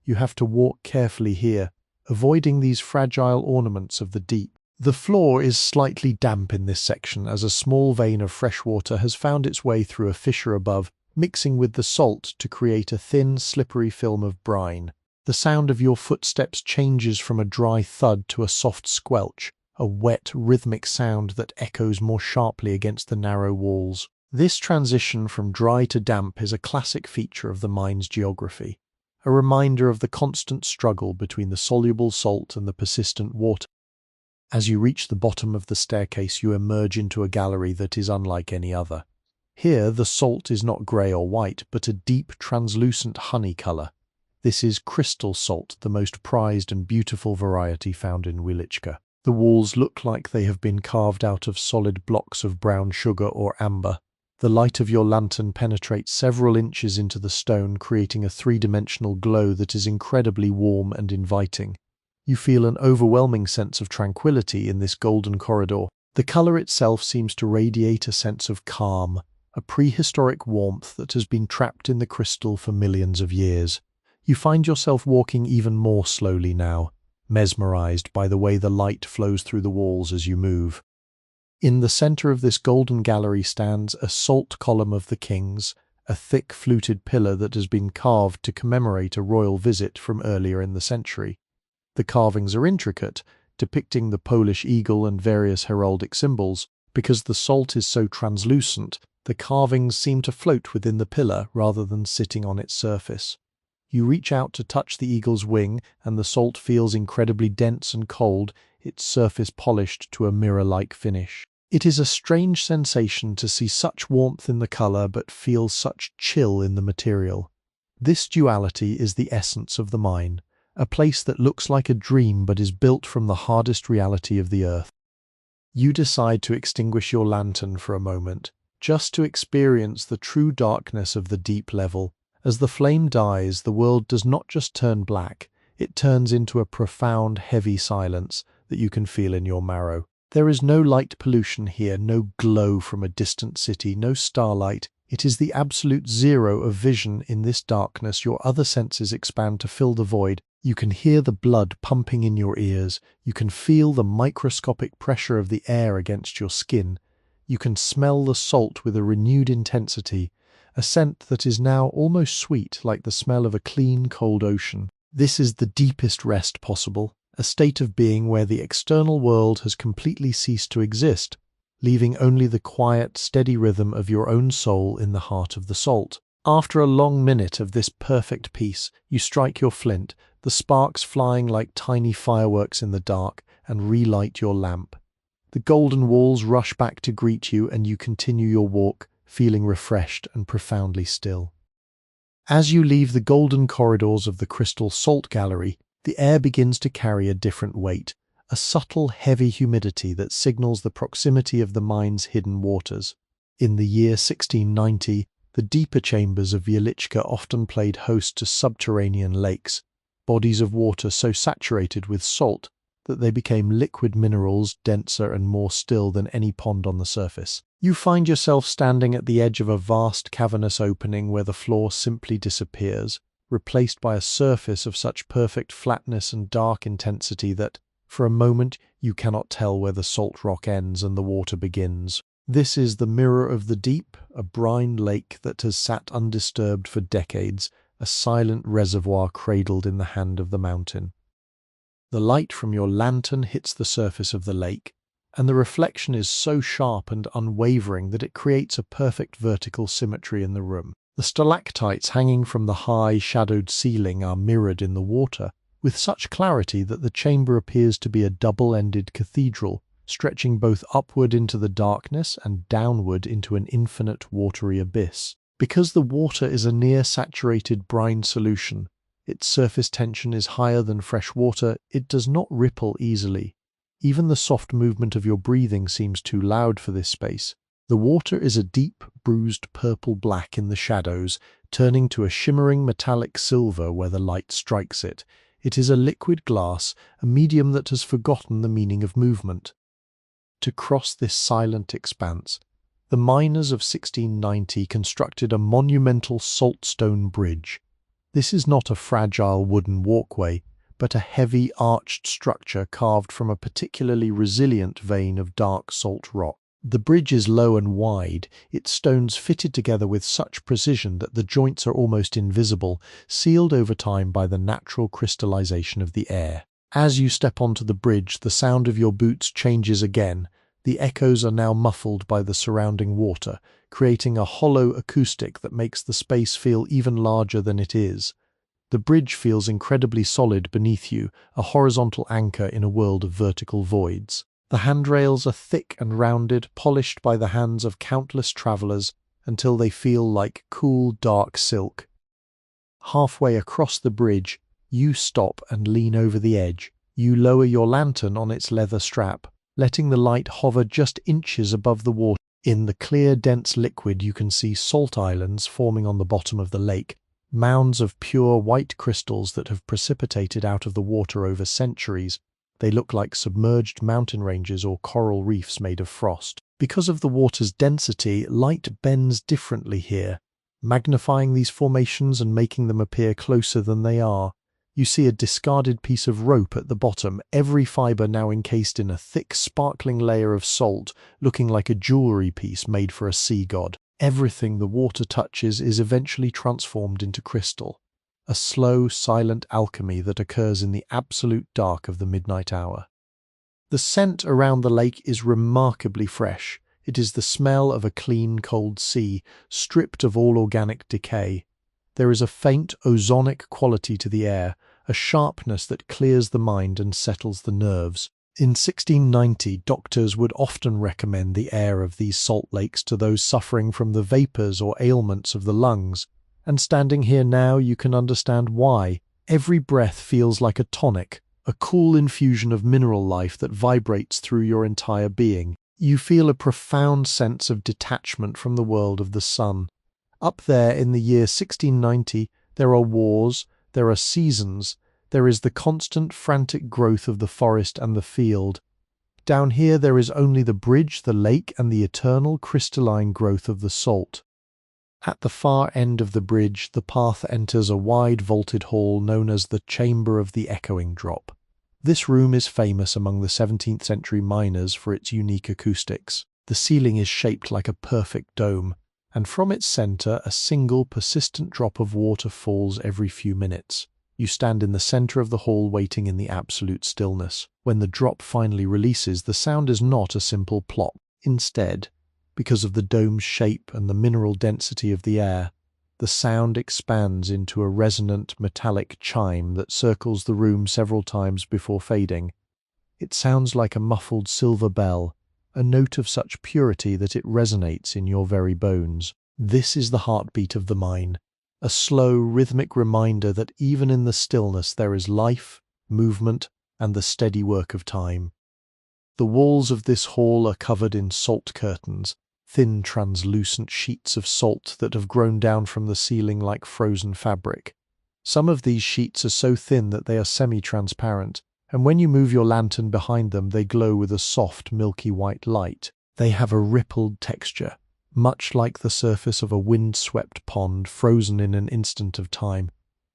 S1: You have to walk carefully here, avoiding these fragile ornaments of the deep. The floor is slightly damp in this section as a small vein of fresh water has found its way through a fissure above, mixing with the salt to create a thin, slippery film of brine. The sound of your footsteps changes from a dry thud to a soft squelch, a wet, rhythmic sound that echoes more sharply against the narrow walls. This transition from dry to damp is a classic feature of the mine's geography, a reminder of the constant struggle between the soluble salt and the persistent water. As you reach the bottom of the staircase, you emerge into a gallery that is unlike any other. Here, the salt is not grey or white, but a deep, translucent honey colour. This is crystal salt, the most prized and beautiful variety found in Wieliczka. The walls look like they have been carved out of solid blocks of brown sugar or amber. The light of your lantern penetrates several inches into the stone, creating a three-dimensional glow that is incredibly warm and inviting. You feel an overwhelming sense of tranquility in this golden corridor. The colour itself seems to radiate a sense of calm, a prehistoric warmth that has been trapped in the crystal for millions of years. You find yourself walking even more slowly now, mesmerized by the way the light flows through the walls as you move. In the center of this golden gallery stands a salt column of the kings, a thick fluted pillar that has been carved to commemorate a royal visit from earlier in the century. The carvings are intricate, depicting the Polish eagle and various heraldic symbols. Because the salt is so translucent, the carvings seem to float within the pillar rather than sitting on its surface. You reach out to touch the eagle's wing, and the salt feels incredibly dense and cold, its surface polished to a mirror-like finish. It is a strange sensation to see such warmth in the color but feel such chill in the material. This duality is the essence of the mine, a place that looks like a dream but is built from the hardest reality of the earth. You decide to extinguish your lantern for a moment, just to experience the true darkness of the deep level. As the flame dies, the world does not just turn black, it turns into a profound, heavy silence that you can feel in your marrow. There is no light pollution here, no glow from a distant city, no starlight. It is the absolute zero of vision in this darkness. Your other senses expand to fill the void. You can hear the blood pumping in your ears. You can feel the microscopic pressure of the air against your skin. You can smell the salt with a renewed intensity, a scent that is now almost sweet, like the smell of a clean, cold ocean. This is the deepest rest possible, a state of being where the external world has completely ceased to exist, leaving only the quiet, steady rhythm of your own soul in the heart of the salt. After a long minute of this perfect peace, you strike your flint, the sparks flying like tiny fireworks in the dark, and relight your lamp. The golden walls rush back to greet you, and you continue your walk, feeling refreshed and profoundly still. As you leave the golden corridors of the Crystal Salt Gallery, the air begins to carry a different weight, a subtle, heavy humidity that signals the proximity of the mine's hidden waters. In the year 1690, the deeper chambers of Wieliczka often played host to subterranean lakes, bodies of water so saturated with salt that they became liquid minerals, denser and more still than any pond on the surface. You find yourself standing at the edge of a vast cavernous opening where the floor simply disappears, replaced by a surface of such perfect flatness and dark intensity that, for a moment, you cannot tell where the salt rock ends and the water begins. This is the mirror of the deep, a brine lake that has sat undisturbed for decades, a silent reservoir cradled in the hand of the mountain. The light from your lantern hits the surface of the lake, and the reflection is so sharp and unwavering that it creates a perfect vertical symmetry in the room. The stalactites hanging from the high, shadowed ceiling are mirrored in the water, with such clarity that the chamber appears to be a double-ended cathedral, stretching both upward into the darkness and downward into an infinite watery abyss. Because the water is a near-saturated brine solution, its surface tension is higher than fresh water, it does not ripple easily. Even the soft movement of your breathing seems too loud for this space. The water is a deep, bruised purple-black in the shadows, turning to a shimmering metallic silver where the light strikes it. It is a liquid glass, a medium that has forgotten the meaning of movement. To cross this silent expanse, the miners of 1690 constructed a monumental saltstone bridge. This is not a fragile wooden walkway, but a heavy arched structure carved from a particularly resilient vein of dark salt rock. The bridge is low and wide, its stones fitted together with such precision that the joints are almost invisible, sealed over time by the natural crystallization of the air. As you step onto the bridge, the sound of your boots changes again. The echoes are now muffled by the surrounding water, creating a hollow acoustic that makes the space feel even larger than it is. The bridge feels incredibly solid beneath you, a horizontal anchor in a world of vertical voids. The handrails are thick and rounded, polished by the hands of countless travelers until they feel like cool, dark silk. Halfway across the bridge, you stop and lean over the edge. You lower your lantern on its leather strap, letting the light hover just inches above the water. In the clear, dense liquid, you can see salt islands forming on the bottom of the lake, mounds of pure white crystals that have precipitated out of the water over centuries. They look like submerged mountain ranges or coral reefs made of frost. Because of the water's density, light bends differently here, magnifying these formations and making them appear closer than they are. You see a discarded piece of rope at the bottom, every fiber now encased in a thick, sparkling layer of salt, looking like a jewelry piece made for a sea god. Everything the water touches is eventually transformed into crystal, a slow, silent alchemy that occurs in the absolute dark of the midnight hour. The scent around the lake is remarkably fresh. It is the smell of a clean, cold sea, stripped of all organic decay. There is a faint, ozonic quality to the air, a sharpness that clears the mind and settles the nerves. In 1690, doctors would often recommend the air of these salt lakes to those suffering from the vapors or ailments of the lungs. And standing here now, you can understand why. Every breath feels like a tonic, a cool infusion of mineral life that vibrates through your entire being. You feel a profound sense of detachment from the world of the sun. Up there in the year 1690, there are wars, there are seasons, there is the constant frantic growth of the forest and the field. Down here there is only the bridge, the lake, and the eternal crystalline growth of the salt. At the far end of the bridge, the path enters a wide vaulted hall known as the Chamber of the Echoing Drop. This room is famous among the 17th century miners for its unique acoustics. The ceiling is shaped like a perfect dome, and from its center a single persistent drop of water falls every few minutes. You stand in the center of the hall waiting in the absolute stillness. When the drop finally releases, the sound is not a simple plop. Instead, because of the dome's shape and the mineral density of the air, the sound expands into a resonant metallic chime that circles the room several times before fading. It sounds like a muffled silver bell, a note of such purity that it resonates in your very bones. This is the heartbeat of the mine, a slow, rhythmic reminder that even in the stillness there is life, movement, and the steady work of time. The walls of this hall are covered in salt curtains, thin translucent sheets of salt that have grown down from the ceiling like frozen fabric. Some of these sheets are so thin that they are semi-transparent, and when you move your lantern behind them they glow with a soft, milky white light. They have a rippled texture, much like the surface of a wind-swept pond frozen in an instant of time.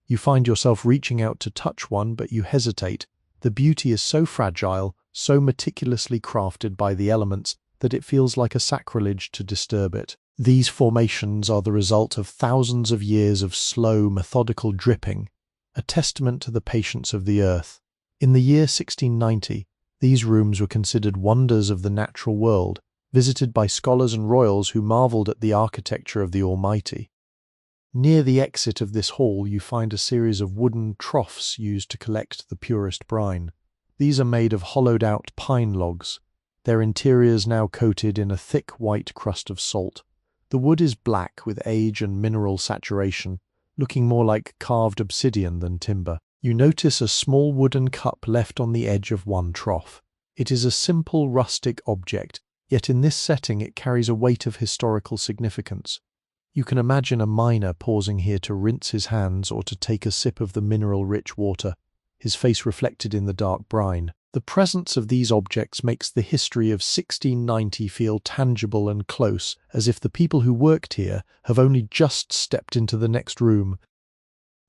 S1: You find yourself reaching out to touch one, but you hesitate. The beauty is so fragile, so meticulously crafted by the elements, that it feels like a sacrilege to disturb it. These formations are the result of thousands of years of slow, methodical dripping, a testament to the patience of the earth. In the year 1690, these rooms were considered wonders of the natural world, visited by scholars and royals who marveled at the architecture of the Almighty. Near the exit of this hall you find a series of wooden troughs used to collect the purest brine. These are made of hollowed-out pine logs, their interiors now coated in a thick white crust of salt. The wood is black with age and mineral saturation, looking more like carved obsidian than timber. You notice a small wooden cup left on the edge of one trough. It is a simple rustic object, yet in this setting it carries a weight of historical significance. You can imagine a miner pausing here to rinse his hands or to take a sip of the mineral-rich water, his face reflected in the dark brine. The presence of these objects makes the history of 1690 feel tangible and close, as if the people who worked here have only just stepped into the next room.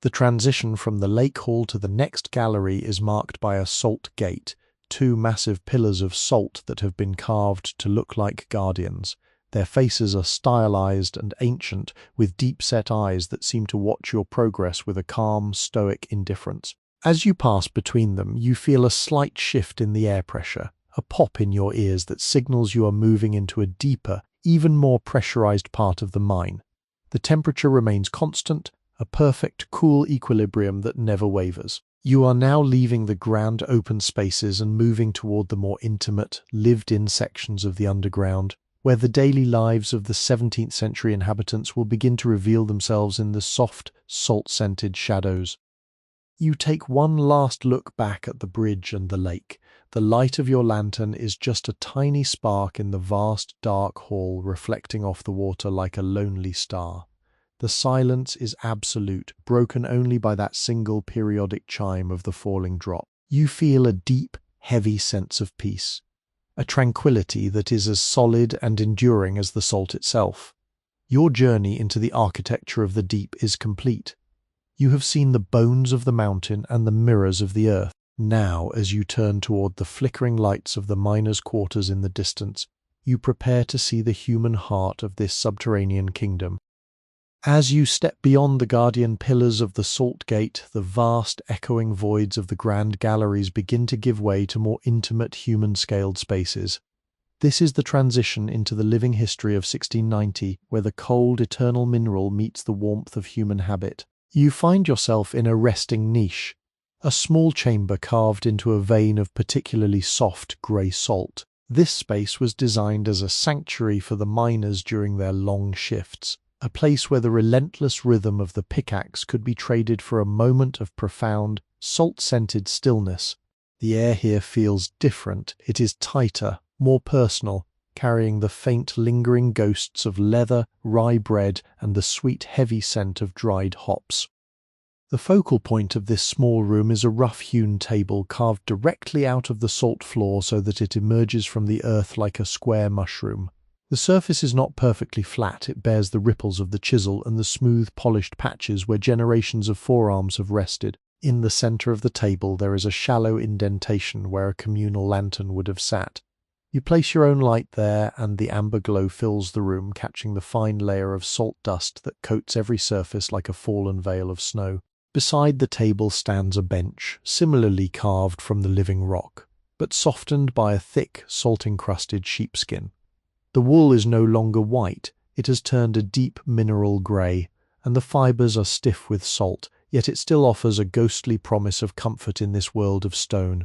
S1: The transition from the lake hall to the next gallery is marked by a salt gate, two massive pillars of salt that have been carved to look like guardians. Their faces are stylized and ancient, with deep-set eyes that seem to watch your progress with a calm, stoic indifference. As you pass between them, you feel a slight shift in the air pressure, a pop in your ears that signals you are moving into a deeper, even more pressurized part of the mine. The temperature remains constant, a perfect, cool equilibrium that never wavers. You are now leaving the grand open spaces and moving toward the more intimate, lived-in sections of the underground, where the daily lives of the 17th century inhabitants will begin to reveal themselves in the soft, salt-scented shadows. You take one last look back at the bridge and the lake. The light of your lantern is just a tiny spark in the vast, dark hall, reflecting off the water like a lonely star. The silence is absolute, broken only by that single periodic chime of the falling drop. You feel a deep, heavy sense of peace, a tranquility that is as solid and enduring as the salt itself. Your journey into the architecture of the deep is complete. You have seen the bones of the mountain and the mirrors of the earth. Now, as you turn toward the flickering lights of the miners' quarters in the distance, you prepare to see the human heart of this subterranean kingdom. As you step beyond the guardian pillars of the salt gate, the vast, echoing voids of the grand galleries begin to give way to more intimate, human-scaled spaces. This is the transition into the living history of 1690, where the cold, eternal mineral meets the warmth of human habit. You find yourself in a resting niche, a small chamber carved into a vein of particularly soft, grey salt. This space was designed as a sanctuary for the miners during their long shifts, a place where the relentless rhythm of the pickaxe could be traded for a moment of profound, salt-scented stillness. The air here feels different. It is tighter, more personal, carrying the faint, lingering ghosts of leather, rye bread, and the sweet, heavy scent of dried hops. The focal point of this small room is a rough-hewn table carved directly out of the salt floor so that it emerges from the earth like a square mushroom. The surface is not perfectly flat, it bears the ripples of the chisel and the smooth, polished patches where generations of forearms have rested. In the center of the table there is a shallow indentation where a communal lantern would have sat. You place your own light there, and the amber glow fills the room, catching the fine layer of salt dust that coats every surface like a fallen veil of snow. Beside the table stands a bench, similarly carved from the living rock, but softened by a thick, salt-encrusted sheepskin. The wool is no longer white, it has turned a deep mineral grey, and the fibres are stiff with salt, yet it still offers a ghostly promise of comfort in this world of stone.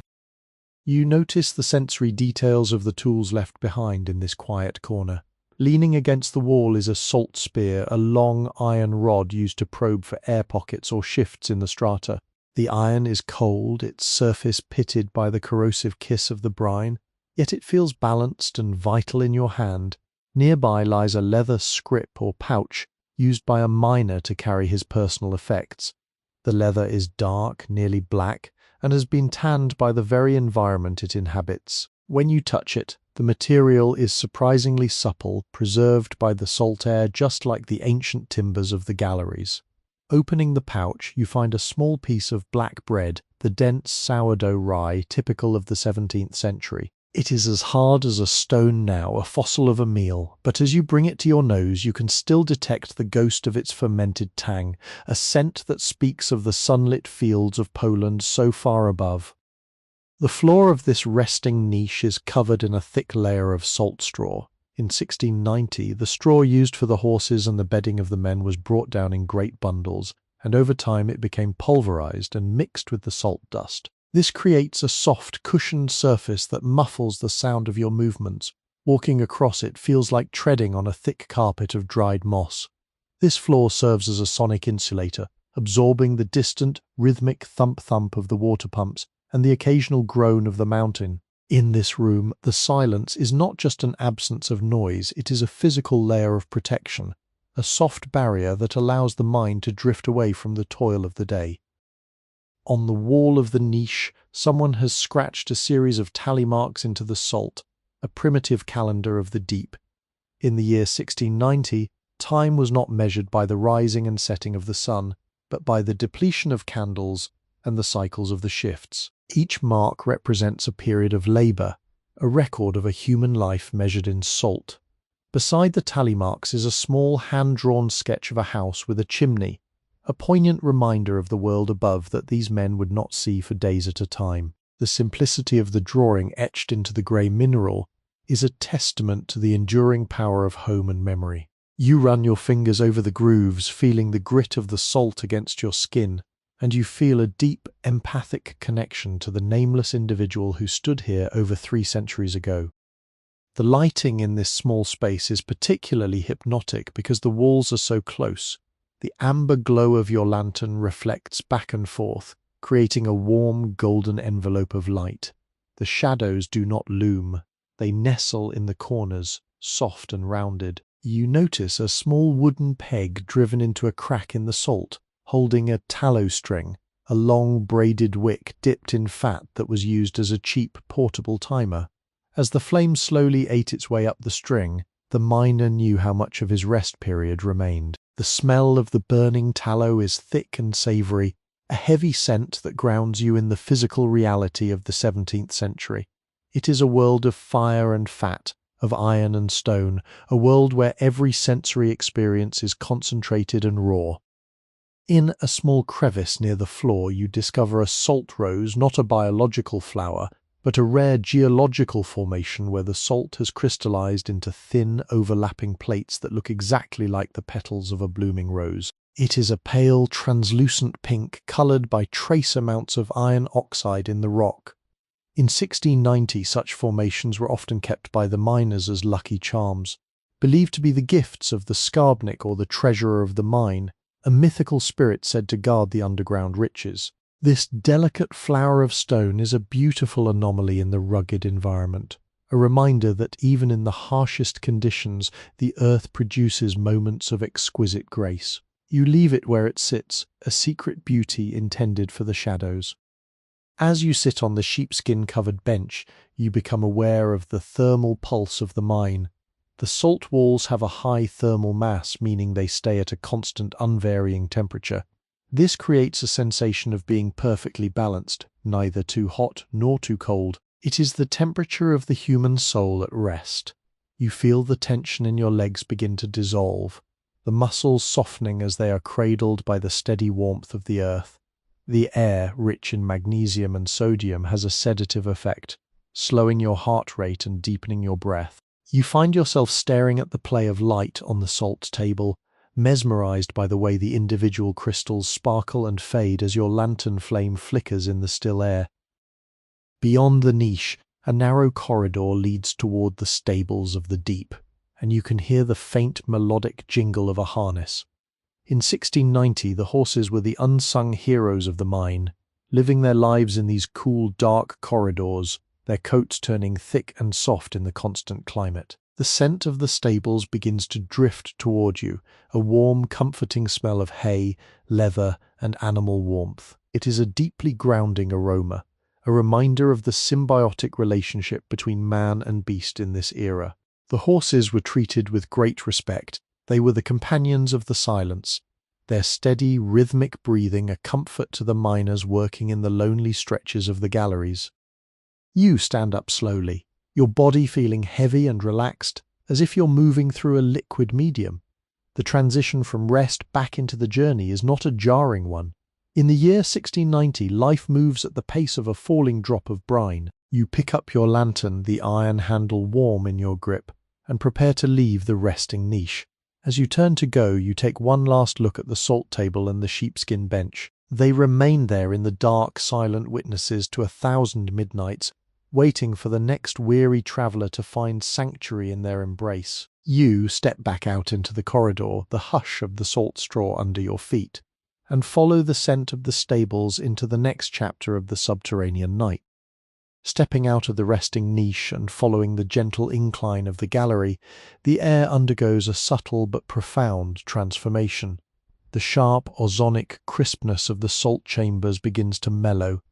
S1: You notice the sensory details of the tools left behind in this quiet corner. Leaning against the wall is a salt spear, a long iron rod used to probe for air pockets or shifts in the strata. The iron is cold, its surface pitted by the corrosive kiss of the brine, yet it feels balanced and vital in your hand. Nearby lies a leather scrip or pouch used by a miner to carry his personal effects. The leather is dark, nearly black, and has been tanned by the very environment it inhabits. When you touch it, the material is surprisingly supple, preserved by the salt air just like the ancient timbers of the galleries. Opening the pouch, you find a small piece of black bread, the dense sourdough rye typical of the 17th century. It is as hard as a stone now, a fossil of a meal, but as you bring it to your nose you can still detect the ghost of its fermented tang, a scent that speaks of the sunlit fields of Poland so far above. The floor of this resting niche is covered in a thick layer of salt straw. In 1690, the straw used for the horses and the bedding of the men was brought down in great bundles, and over time it became pulverized and mixed with the salt dust. This creates a soft, cushioned surface that muffles the sound of your movements. Walking across it feels like treading on a thick carpet of dried moss. This floor serves as a sonic insulator, absorbing the distant, rhythmic thump-thump of the water pumps and the occasional groan of the mountain. In this room, the silence is not just an absence of noise, it is a physical layer of protection, a soft barrier that allows the mind to drift away from the toil of the day. On the wall of the niche, someone has scratched a series of tally marks into the salt, a primitive calendar of the deep. In the year 1690, time was not measured by the rising and setting of the sun, but by the depletion of candles and the cycles of the shifts. Each mark represents a period of labor, a record of a human life measured in salt. Beside the tally marks is a small hand-drawn sketch of a house with a chimney, a poignant reminder of the world above that these men would not see for days at a time. The simplicity of the drawing etched into the grey mineral is a testament to the enduring power of home and memory. You run your fingers over the grooves, feeling the grit of the salt against your skin, and you feel a deep, empathic connection to the nameless individual who stood here over 3 centuries ago. The lighting in this small space is particularly hypnotic because the walls are so close. The amber glow of your lantern reflects back and forth, creating a warm, golden envelope of light. The shadows do not loom. They nestle in the corners, soft and rounded. You notice a small wooden peg driven into a crack in the salt, holding a tallow string, a long braided wick dipped in fat that was used as a cheap portable timer. As the flame slowly ate its way up the string, the miner knew how much of his rest period remained. The smell of the burning tallow is thick and savoury, a heavy scent that grounds you in the physical reality of the 17th century. It is a world of fire and fat, of iron and stone, a world where every sensory experience is concentrated and raw. In a small crevice near the floor, you discover a salt rose, not a biological flower, but a rare geological formation where the salt has crystallized into thin, overlapping plates that look exactly like the petals of a blooming rose. It is a pale, translucent pink colored by trace amounts of iron oxide in the rock. In 1690, such formations were often kept by the miners as lucky charms. Believed to be the gifts of the skarbnik or the treasurer of the mine, a mythical spirit said to guard the underground riches. This delicate flower of stone is a beautiful anomaly in the rugged environment, a reminder that even in the harshest conditions, the earth produces moments of exquisite grace. You leave it where it sits, a secret beauty intended for the shadows. As you sit on the sheepskin-covered bench, you become aware of the thermal pulse of the mine. The salt walls have a high thermal mass, meaning they stay at a constant, unvarying temperature. This creates a sensation of being perfectly balanced, neither too hot nor too cold. It is the temperature of the human soul at rest. You feel the tension in your legs begin to dissolve, the muscles softening as they are cradled by the steady warmth of the earth. The air, rich in magnesium and sodium, has a sedative effect, slowing your heart rate and deepening your breath. You find yourself staring at the play of light on the salt table, mesmerized by the way the individual crystals sparkle and fade as your lantern flame flickers in the still air. Beyond the niche, a narrow corridor leads toward the stables of the deep, and you can hear the faint melodic jingle of a harness. In 1690, the horses were the unsung heroes of the mine, living their lives in these cool, dark corridors, their coats turning thick and soft in the constant climate. The scent of the stables begins to drift toward you, a warm, comforting smell of hay, leather, and animal warmth. It is a deeply grounding aroma, a reminder of the symbiotic relationship between man and beast in this era. The horses were treated with great respect. They were the companions of the silence, their steady, rhythmic breathing a comfort to the miners working in the lonely stretches of the galleries. You stand up slowly, your body feeling heavy and relaxed, as if you're moving through a liquid medium. The transition from rest back into the journey is not a jarring one. In the year 1690, life moves at the pace of a falling drop of brine. You pick up your lantern, the iron handle warm in your grip, and prepare to leave the resting niche. As you turn to go, you take one last look at the salt table and the sheepskin bench. They remain there in the dark, silent witnesses to 1,000 midnights, waiting for the next weary traveller to find sanctuary in their embrace. You step back out into the corridor, the hush of the salt straw under your feet, and follow the scent of the stables into the next chapter of the subterranean night. Stepping out of the resting niche and following the gentle incline of the gallery, the air undergoes a subtle but profound transformation. The sharp, ozonic crispness of the salt chambers begins to mellow,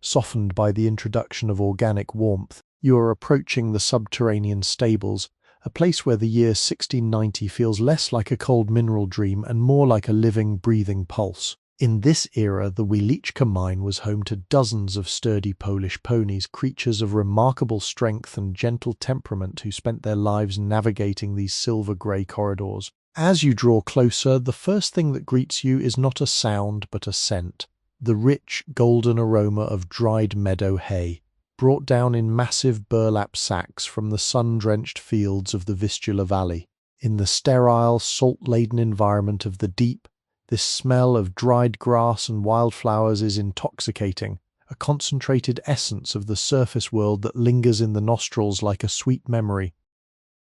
S1: softened by the introduction of organic warmth. You are approaching the subterranean stables, a place where the year 1690 feels less like a cold mineral dream and more like a living, breathing pulse. In this era, the Wieliczka mine was home to dozens of sturdy Polish ponies, creatures of remarkable strength and gentle temperament who spent their lives navigating these silver-grey corridors. As you draw closer, the first thing that greets you is not a sound but a scent. The rich, golden aroma of dried meadow hay, brought down in massive burlap sacks from the sun-drenched fields of the Vistula Valley. In the sterile, salt-laden environment of the deep, this smell of dried grass and wildflowers is intoxicating, a concentrated essence of the surface world that lingers in the nostrils like a sweet memory.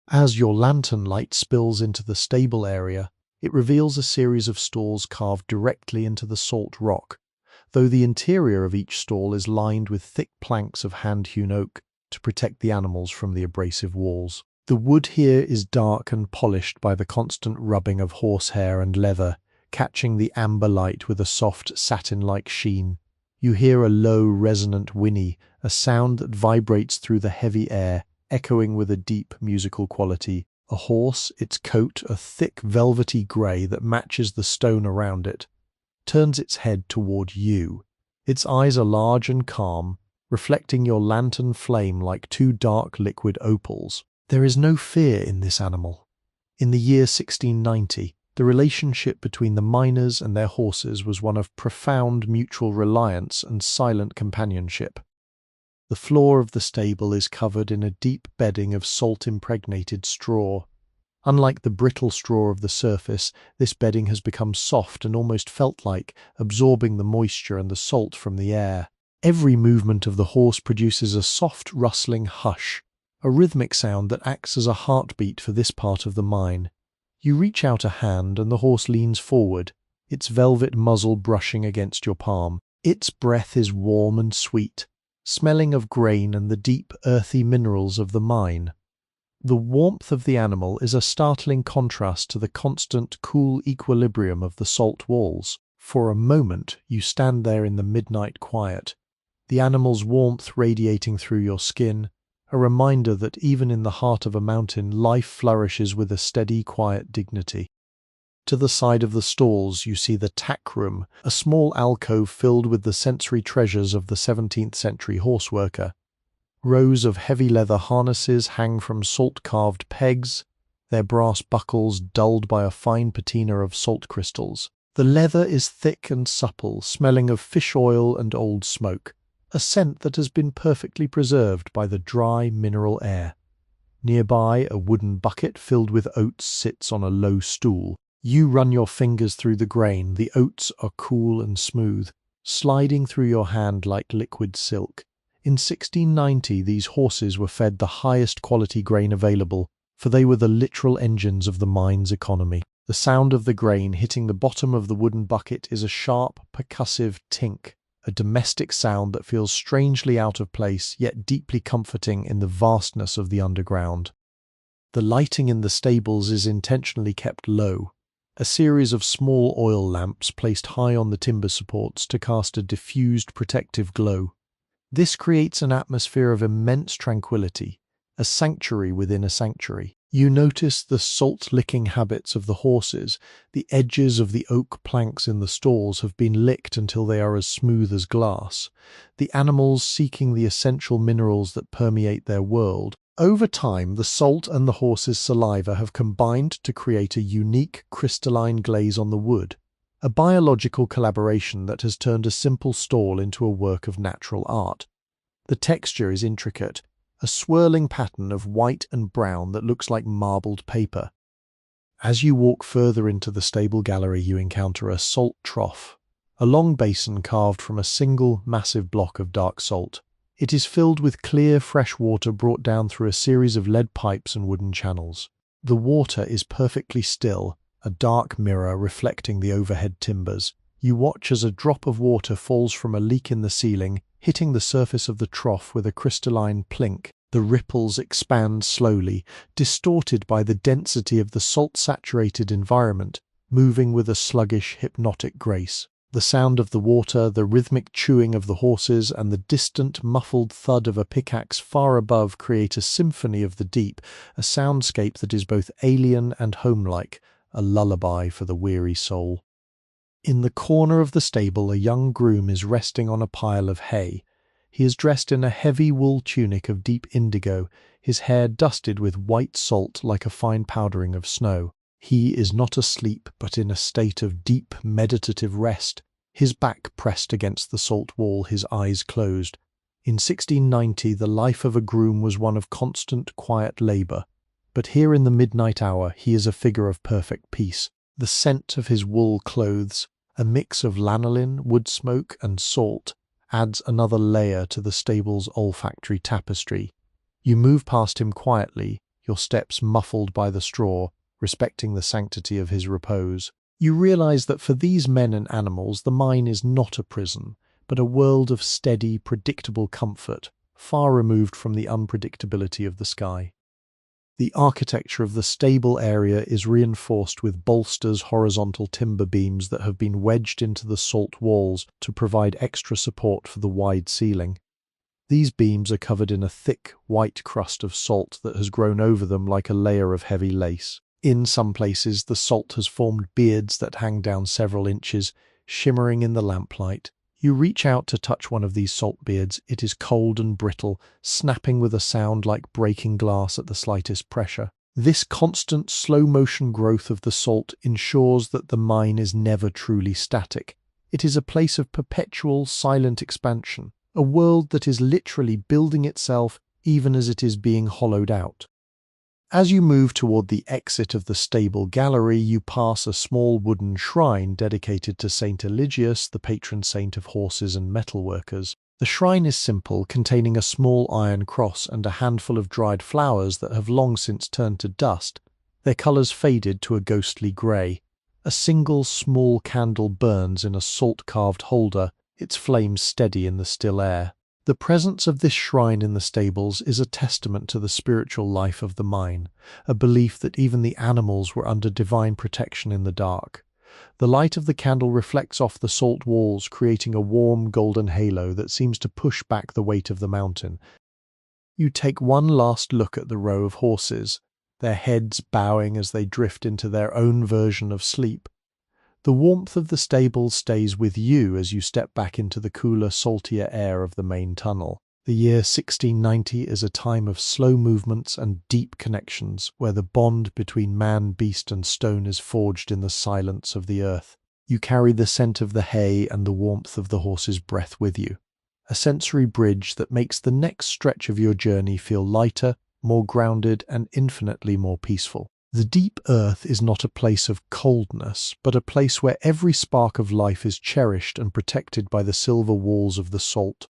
S1: As your lantern light spills into the stable area, it reveals a series of stalls carved directly into the salt rock, though the interior of each stall is lined with thick planks of hand-hewn oak to protect the animals from the abrasive walls. The wood here is dark and polished by the constant rubbing of horsehair and leather, catching the amber light with a soft, satin-like sheen. You hear a low, resonant whinny, a sound that vibrates through the heavy air, echoing with a deep, musical quality. A horse, its coat a thick, velvety grey that matches the stone around it, turns its head toward you. Its eyes are large and calm, reflecting your lantern flame like two dark liquid opals. There is no fear in this animal. In the year 1690, the relationship between the miners and their horses was one of profound mutual reliance and silent companionship. The floor of the stable is covered in a deep bedding of salt-impregnated straw. Unlike the brittle straw of the surface, this bedding has become soft and almost felt-like, absorbing the moisture and the salt from the air. Every movement of the horse produces a soft, rustling hush, a rhythmic sound that acts as a heartbeat for this part of the mine. You reach out a hand and the horse leans forward, its velvet muzzle brushing against your palm. Its breath is warm and sweet, smelling of grain and the deep, earthy minerals of the mine. The warmth of the animal is a startling contrast to the constant, cool equilibrium of the salt walls. For a moment, you stand there in the midnight quiet, the animal's warmth radiating through your skin, a reminder that even in the heart of a mountain, life flourishes with a steady, quiet dignity. To the side of the stalls, you see the tack room, a small alcove filled with the sensory treasures of the 17th century horseworker. Rows of heavy leather harnesses hang from salt-carved pegs, their brass buckles dulled by a fine patina of salt crystals. The leather is thick and supple, smelling of fish oil and old smoke, a scent that has been perfectly preserved by the dry mineral air. Nearby, a wooden bucket filled with oats sits on a low stool. You run your fingers through the grain. The oats are cool and smooth, sliding through your hand like liquid silk. In 1690, these horses were fed the highest quality grain available, for they were the literal engines of the mine's economy. The sound of the grain hitting the bottom of the wooden bucket is a sharp, percussive tink, a domestic sound that feels strangely out of place, yet deeply comforting in the vastness of the underground. The lighting in the stables is intentionally kept low, a series of small oil lamps placed high on the timber supports to cast a diffused protective glow. This creates an atmosphere of immense tranquility, a sanctuary within a sanctuary. You notice the salt-licking habits of the horses. The edges of the oak planks in the stalls have been licked until they are as smooth as glass, the animals seeking the essential minerals that permeate their world. Over time, the salt and the horse's saliva have combined to create a unique crystalline glaze on the wood, a biological collaboration that has turned a simple stall into a work of natural art. The texture is intricate, a swirling pattern of white and brown that looks like marbled paper. As you walk further into the stable gallery, you encounter a salt trough, a long basin carved from a single massive block of dark salt. It is filled with clear, fresh water brought down through a series of lead pipes and wooden channels. The water is perfectly still, a dark mirror reflecting the overhead timbers. You watch as a drop of water falls from a leak in the ceiling, hitting the surface of the trough with a crystalline plink. The ripples expand slowly, distorted by the density of the salt-saturated environment, moving with a sluggish, hypnotic grace. The sound of the water, the rhythmic chewing of the horses, and the distant, muffled thud of a pickaxe far above create a symphony of the deep, a soundscape that is both alien and homelike, a lullaby for the weary soul. In the corner of the stable, a young groom is resting on a pile of hay. He is dressed in a heavy wool tunic of deep indigo, his hair dusted with white salt like a fine powdering of snow. He is not asleep, but in a state of deep, meditative rest, his back pressed against the salt wall, his eyes closed. In 1690, the life of a groom was one of constant, quiet labour. But here in the midnight hour, he is a figure of perfect peace. The scent of his wool clothes, a mix of lanolin, wood smoke, and salt, adds another layer to the stable's olfactory tapestry. You move past him quietly, your steps muffled by the straw, respecting the sanctity of his repose. You realize that for these men and animals, the mine is not a prison, but a world of steady, predictable comfort, far removed from the unpredictability of the sky. The architecture of the stable area is reinforced with bolsters, horizontal timber beams that have been wedged into the salt walls to provide extra support for the wide ceiling. These beams are covered in a thick, white crust of salt that has grown over them like a layer of heavy lace. In some places, the salt has formed beards that hang down several inches, shimmering in the lamplight. You reach out to touch one of these salt beards. It is cold and brittle, snapping with a sound like breaking glass at the slightest pressure. This constant, slow-motion growth of the salt ensures that the mine is never truly static. It is a place of perpetual, silent expansion, a world that is literally building itself even as it is being hollowed out. As you move toward the exit of the stable gallery, you pass a small wooden shrine dedicated to Saint Eligius, the patron saint of horses and metalworkers. The shrine is simple, containing a small iron cross and a handful of dried flowers that have long since turned to dust, their colours faded to a ghostly grey. A single small candle burns in a salt-carved holder, its flames steady in the still air. The presence of this shrine in the stables is a testament to the spiritual life of the mine, a belief that even the animals were under divine protection in the dark. The light of the candle reflects off the salt walls, creating a warm golden halo that seems to push back the weight of the mountain. You take one last look at the row of horses, their heads bowing as they drift into their own version of sleep. The warmth of the stable stays with you as you step back into the cooler, saltier air of the main tunnel. The year 1690 is a time of slow movements and deep connections, where the bond between man, beast, and stone is forged in the silence of the earth. You carry the scent of the hay and the warmth of the horse's breath with you, a sensory bridge that makes the next stretch of your journey feel lighter, more grounded, and infinitely more peaceful. The deep earth is not a place of coldness, but a place where every spark of life is cherished and protected by the silver walls of the salt.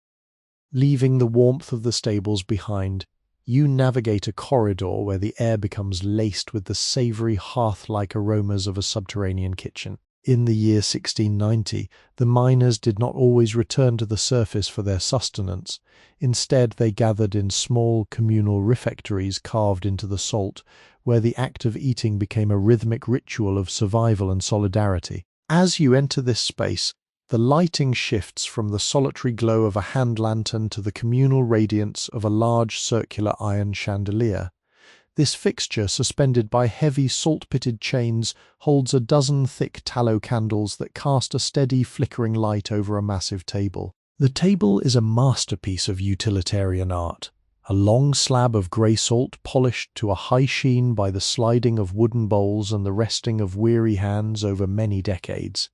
S1: Leaving the warmth of the stables behind, you navigate a corridor where the air becomes laced with the savoury hearth-like aromas of a subterranean kitchen. In the year 1690, the miners did not always return to the surface for their sustenance. Instead, they gathered in small communal refectories carved into the salt, where the act of eating became a rhythmic ritual of survival and solidarity. As you enter this space, the lighting shifts from the solitary glow of a hand lantern to the communal radiance of a large circular iron chandelier. This fixture, suspended by heavy salt-pitted chains, holds a dozen thick tallow candles that cast a steady flickering light over a massive table. The table is a masterpiece of utilitarian art, a long slab of grey salt polished to a high sheen by the sliding of wooden bowls and the resting of weary hands over many decades.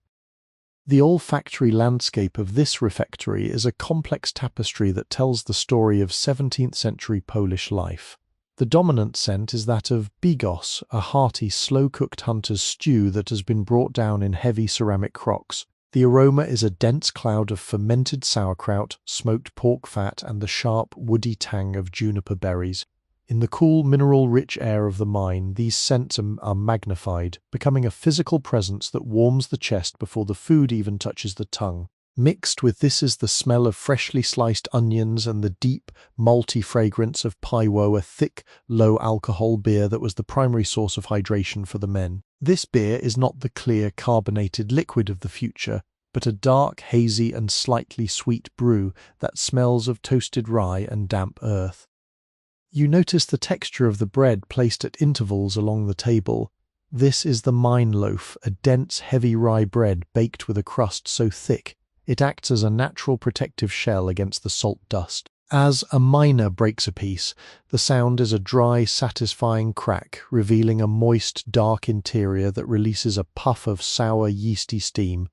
S1: The olfactory landscape of this refectory is a complex tapestry that tells the story of 17th century Polish life. The dominant scent is that of bigos, a hearty, slow-cooked hunter's stew that has been brought down in heavy ceramic crocks. The aroma is a dense cloud of fermented sauerkraut, smoked pork fat, and the sharp, woody tang of juniper berries. In the cool, mineral-rich air of the mine, these scents are magnified, becoming a physical presence that warms the chest before the food even touches the tongue. Mixed with this is the smell of freshly sliced onions and the deep, malty fragrance of paiwo, a thick, low-alcohol beer that was the primary source of hydration for the men. This beer is not the clear, carbonated liquid of the future, but a dark, hazy, and slightly sweet brew that smells of toasted rye and damp earth. You notice the texture of the bread placed at intervals along the table. This is the mine loaf, a dense, heavy rye bread baked with a crust so thick it acts as a natural protective shell against the salt dust. As a miner breaks a piece, the sound is a dry, satisfying crack, revealing a moist, dark interior that releases a puff of sour, yeasty steam.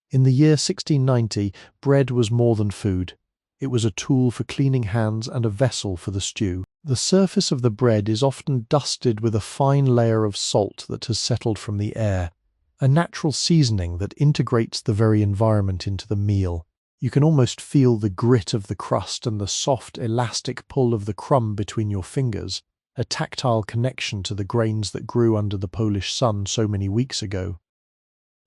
S1: In the year 1690, bread was more than food. It was a tool for cleaning hands and a vessel for the stew. The surface of the bread is often dusted with a fine layer of salt that has settled from the air, a natural seasoning that integrates the very environment into the meal. You can almost feel the grit of the crust and the soft, elastic pull of the crumb between your fingers, a tactile connection to the grains that grew under the Polish sun so many weeks ago.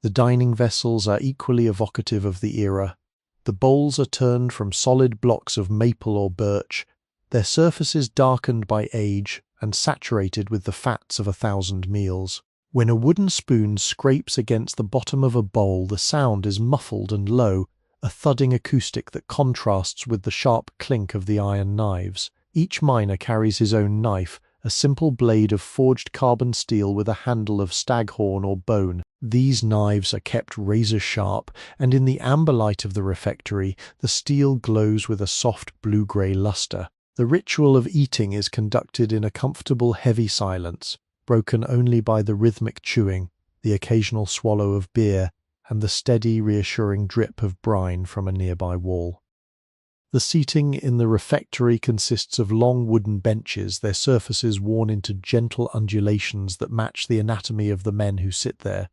S1: The dining vessels are equally evocative of the era. The bowls are turned from solid blocks of maple or birch, their surfaces darkened by age and saturated with the fats of 1,000 meals. When a wooden spoon scrapes against the bottom of a bowl, the sound is muffled and low, a thudding acoustic that contrasts with the sharp clink of the iron knives. Each miner carries his own knife, a simple blade of forged carbon steel with a handle of staghorn or bone. These knives are kept razor-sharp, and in the amber light of the refectory, the steel glows with a soft blue-grey luster. The ritual of eating is conducted in a comfortable, heavy silence, broken only by the rhythmic chewing, the occasional swallow of beer, and the steady, reassuring drip of brine from a nearby wall. The seating in the refectory consists of long wooden benches, their surfaces worn into gentle undulations that match the anatomy of the men who sit there.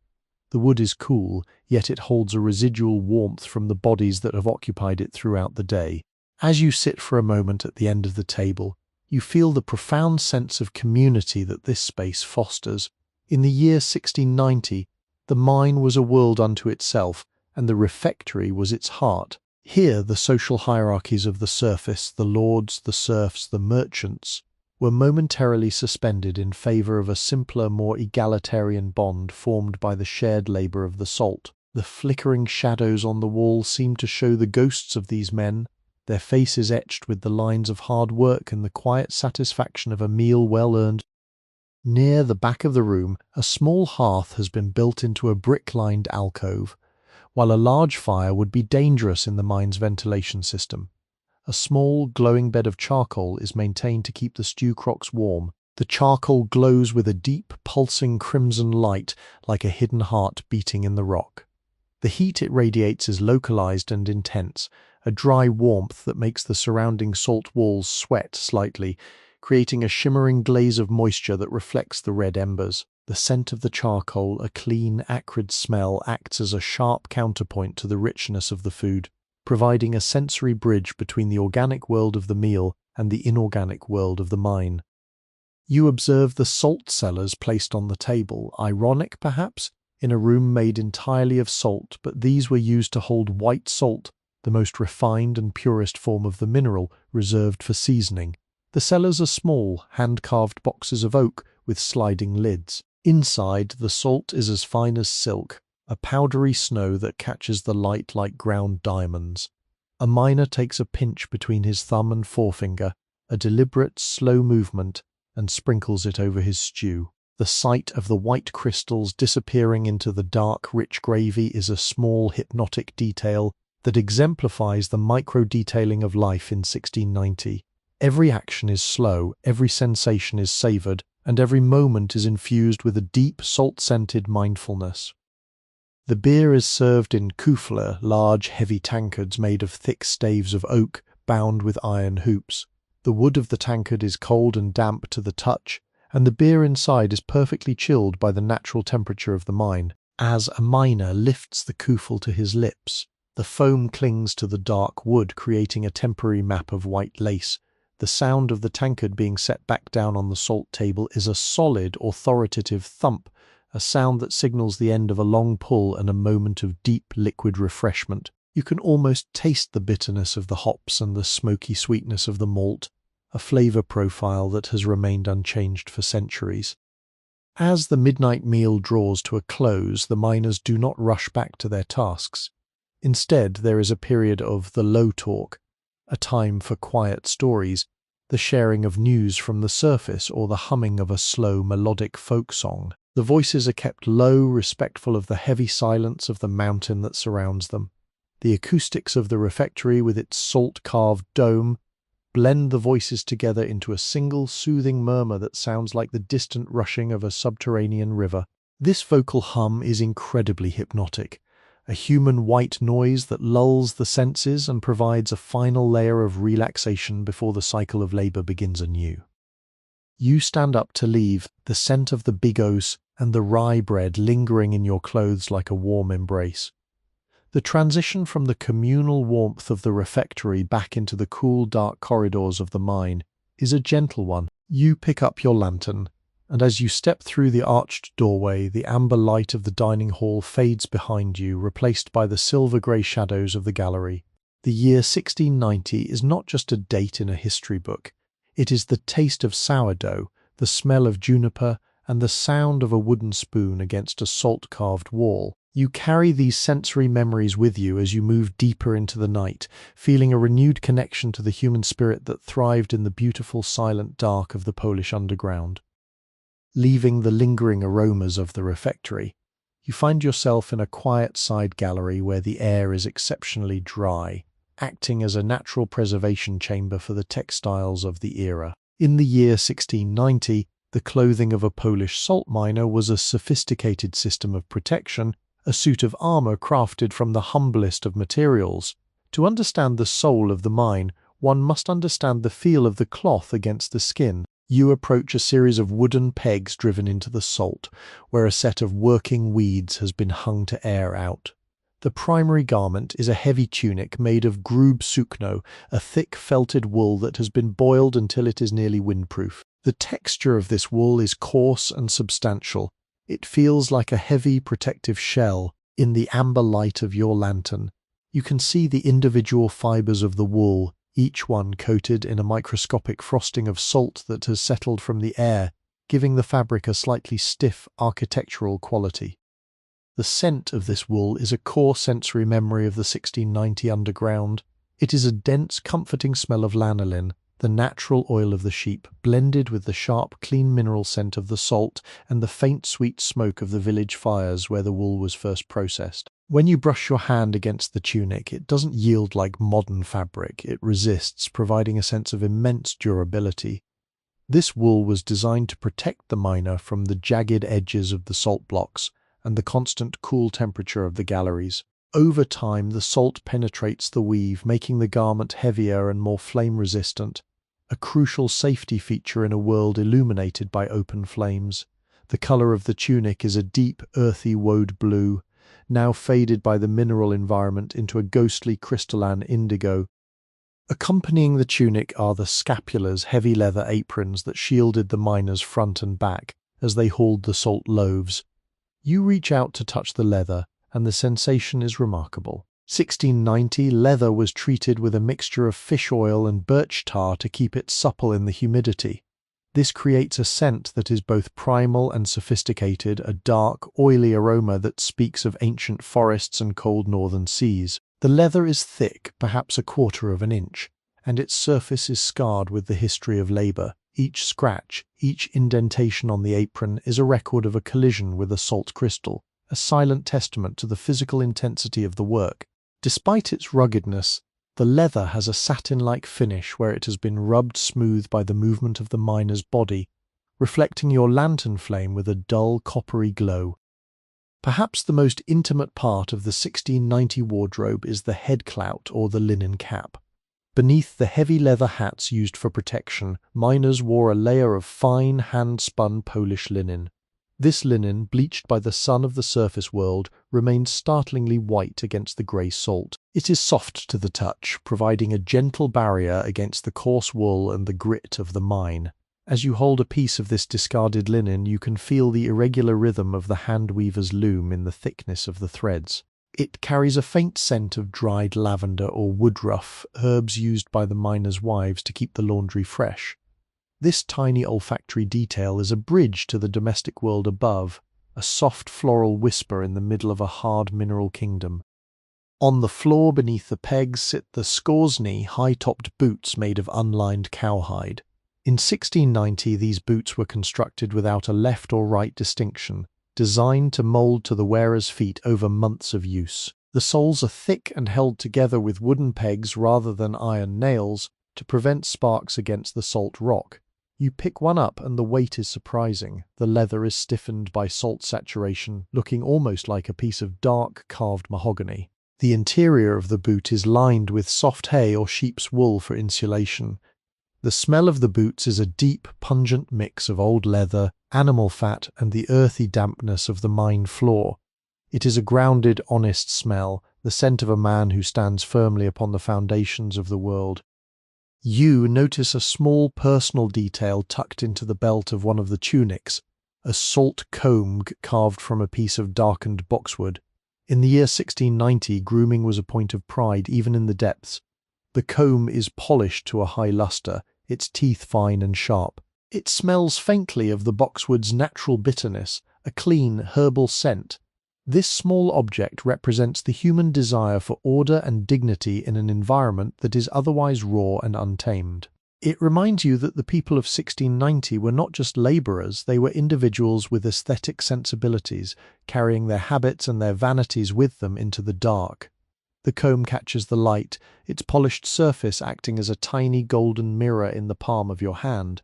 S1: The wood is cool, yet it holds a residual warmth from the bodies that have occupied it throughout the day. As you sit for a moment at the end of the table, you feel the profound sense of community that this space fosters. In the year 1690, the mine was a world unto itself, and the refectory was its heart. Here the social hierarchies of the surface, the lords, the serfs, the merchants, were momentarily suspended in favour of a simpler, more egalitarian bond formed by the shared labour of the salt. The flickering shadows on the wall seemed to show the ghosts of these men, their faces etched with the lines of hard work and the quiet satisfaction of a meal well earned. Near the back of the room, a small hearth has been built into a brick-lined alcove, while a large fire would be dangerous in the mine's ventilation system. A small, glowing bed of charcoal is maintained to keep the stew crocks warm. The charcoal glows with a deep, pulsing crimson light like a hidden heart beating in the rock. The heat it radiates is localized and intense, a dry warmth that makes the surrounding salt walls sweat slightly, creating a shimmering glaze of moisture that reflects the red embers. The scent of the charcoal, a clean, acrid smell, acts as a sharp counterpoint to the richness of the food, providing a sensory bridge between the organic world of the meal and the inorganic world of the mine. You observe the salt cellars placed on the table, ironic perhaps, in a room made entirely of salt, but these were used to hold white salt, the most refined and purest form of the mineral, reserved for seasoning. The cellars are small, hand-carved boxes of oak with sliding lids. Inside, the salt is as fine as silk, a powdery snow that catches the light like ground diamonds. A miner takes a pinch between his thumb and forefinger, a deliberate, slow movement, and sprinkles it over his stew. The sight of the white crystals disappearing into the dark, rich gravy is a small, hypnotic detail that exemplifies the micro-detailing of life in 1690. Every action is slow, every sensation is savoured, and every moment is infused with a deep, salt-scented mindfulness. The beer is served in kufler, large, heavy tankards made of thick staves of oak bound with iron hoops. The wood of the tankard is cold and damp to the touch, and the beer inside is perfectly chilled by the natural temperature of the mine. As a miner lifts the kufel to his lips, the foam clings to the dark wood, creating a temporary map of white lace. The sound of the tankard being set back down on the salt table is a solid, authoritative thump, a sound that signals the end of a long pull and a moment of deep liquid refreshment. You can almost taste the bitterness of the hops and the smoky sweetness of the malt, a flavor profile that has remained unchanged for centuries. As the midnight meal draws to a close, the miners do not rush back to their tasks. Instead, there is a period of the low talk, a time for quiet stories, the sharing of news from the surface or the humming of a slow melodic folk song. The voices are kept low, respectful of the heavy silence of the mountain that surrounds them. The acoustics of the refectory with its salt-carved dome blend the voices together into a single soothing murmur that sounds like the distant rushing of a subterranean river. This vocal hum is incredibly hypnotic, a human white noise that lulls the senses and provides a final layer of relaxation before the cycle of labor begins anew. You stand up to leave, the scent of the bigos and the rye bread lingering in your clothes like a warm embrace. The transition from the communal warmth of the refectory back into the cool, dark corridors of the mine is a gentle one. You pick up your lantern, and as you step through the arched doorway, the amber light of the dining hall fades behind you, replaced by the silver-grey shadows of the gallery. The year 1690 is not just a date in a history book. It is the taste of sourdough, the smell of juniper, and the sound of a wooden spoon against a salt-carved wall. You carry these sensory memories with you as you move deeper into the night, feeling a renewed connection to the human spirit that thrived in the beautiful silent dark of the Polish underground. Leaving the lingering aromas of the refectory, you find yourself in a quiet side gallery where the air is exceptionally dry, acting as a natural preservation chamber for the textiles of the era. In the year 1690, the clothing of a Polish salt miner was a sophisticated system of protection, a suit of armor crafted from the humblest of materials. To understand the soul of the mine, one must understand the feel of the cloth against the skin. You approach a series of wooden pegs driven into the salt, where a set of working weeds has been hung to air out. The primary garment is a heavy tunic made of grub sukno, a thick felted wool that has been boiled until it is nearly windproof. The texture of this wool is coarse and substantial. It feels like a heavy protective shell. In the amber light of your lantern, you can see the individual fibers of the wool, each one coated in a microscopic frosting of salt that has settled from the air, giving the fabric a slightly stiff architectural quality. The scent of this wool is a core sensory memory of the 1690 underground. It is a dense, comforting smell of lanolin, the natural oil of the sheep, blended with the sharp, clean mineral scent of the salt and the faint, sweet smoke of the village fires where the wool was first processed. When you brush your hand against the tunic, it doesn't yield like modern fabric. It resists, providing a sense of immense durability. This wool was designed to protect the miner from the jagged edges of the salt blocks and the constant cool temperature of the galleries. Over time, the salt penetrates the weave, making the garment heavier and more flame-resistant, a crucial safety feature in a world illuminated by open flames. The color of the tunic is a deep, earthy woad blue, now faded by the mineral environment into a ghostly crystalline indigo. Accompanying the tunic are the scapulas, heavy leather aprons that shielded the miners' front and back as they hauled the salt loaves. You reach out to touch the leather, and the sensation is remarkable. 1690, leather was treated with a mixture of fish oil and birch tar to keep it supple in the humidity. This creates a scent that is both primal and sophisticated, a dark, oily aroma that speaks of ancient forests and cold northern seas. The leather is thick, perhaps 1/4 of an inch, and its surface is scarred with the history of labor. Each scratch, each indentation on the apron is a record of a collision with a salt crystal, a silent testament to the physical intensity of the work. Despite its ruggedness, the leather has a satin-like finish where it has been rubbed smooth by the movement of the miner's body, reflecting your lantern flame with a dull, coppery glow. Perhaps the most intimate part of the 1690 wardrobe is the head clout or the linen cap. Beneath the heavy leather hats used for protection, miners wore a layer of fine hand-spun Polish linen. This linen, bleached by the sun of the surface world, remains startlingly white against the grey salt. It is soft to the touch, providing a gentle barrier against the coarse wool and the grit of the mine. As you hold a piece of this discarded linen, you can feel the irregular rhythm of the hand-weaver's loom in the thickness of the threads. It carries a faint scent of dried lavender or woodruff, herbs used by the miners' wives to keep the laundry fresh. This tiny olfactory detail is a bridge to the domestic world above, a soft floral whisper in the middle of a hard mineral kingdom. On the floor beneath the pegs sit the skorzeny high-topped boots made of unlined cowhide. In 1690 these boots were constructed without a left or right distinction, designed to mould to the wearer's feet over months of use. The soles are thick and held together with wooden pegs rather than iron nails to prevent sparks against the salt rock. You pick one up and the weight is surprising. The leather is stiffened by salt saturation, looking almost like a piece of dark carved mahogany. The interior of the boot is lined with soft hay or sheep's wool for insulation. The smell of the boots is a deep, pungent mix of old leather, animal fat, and the earthy dampness of the mine floor. It is a grounded, honest smell, the scent of a man who stands firmly upon the foundations of the world. You notice a small personal detail tucked into the belt of one of the tunics, a salt comb carved from a piece of darkened boxwood. In the year 1690, grooming was a point of pride even in the depths. The comb is polished to a high luster, its teeth fine and sharp. It smells faintly of the boxwood's natural bitterness, a clean, herbal scent. This small object represents the human desire for order and dignity in an environment that is otherwise raw and untamed. It reminds you that the people of 1690 were not just labourers, they were individuals with aesthetic sensibilities, carrying their habits and their vanities with them into the dark. The comb catches the light, its polished surface acting as a tiny golden mirror in the palm of your hand.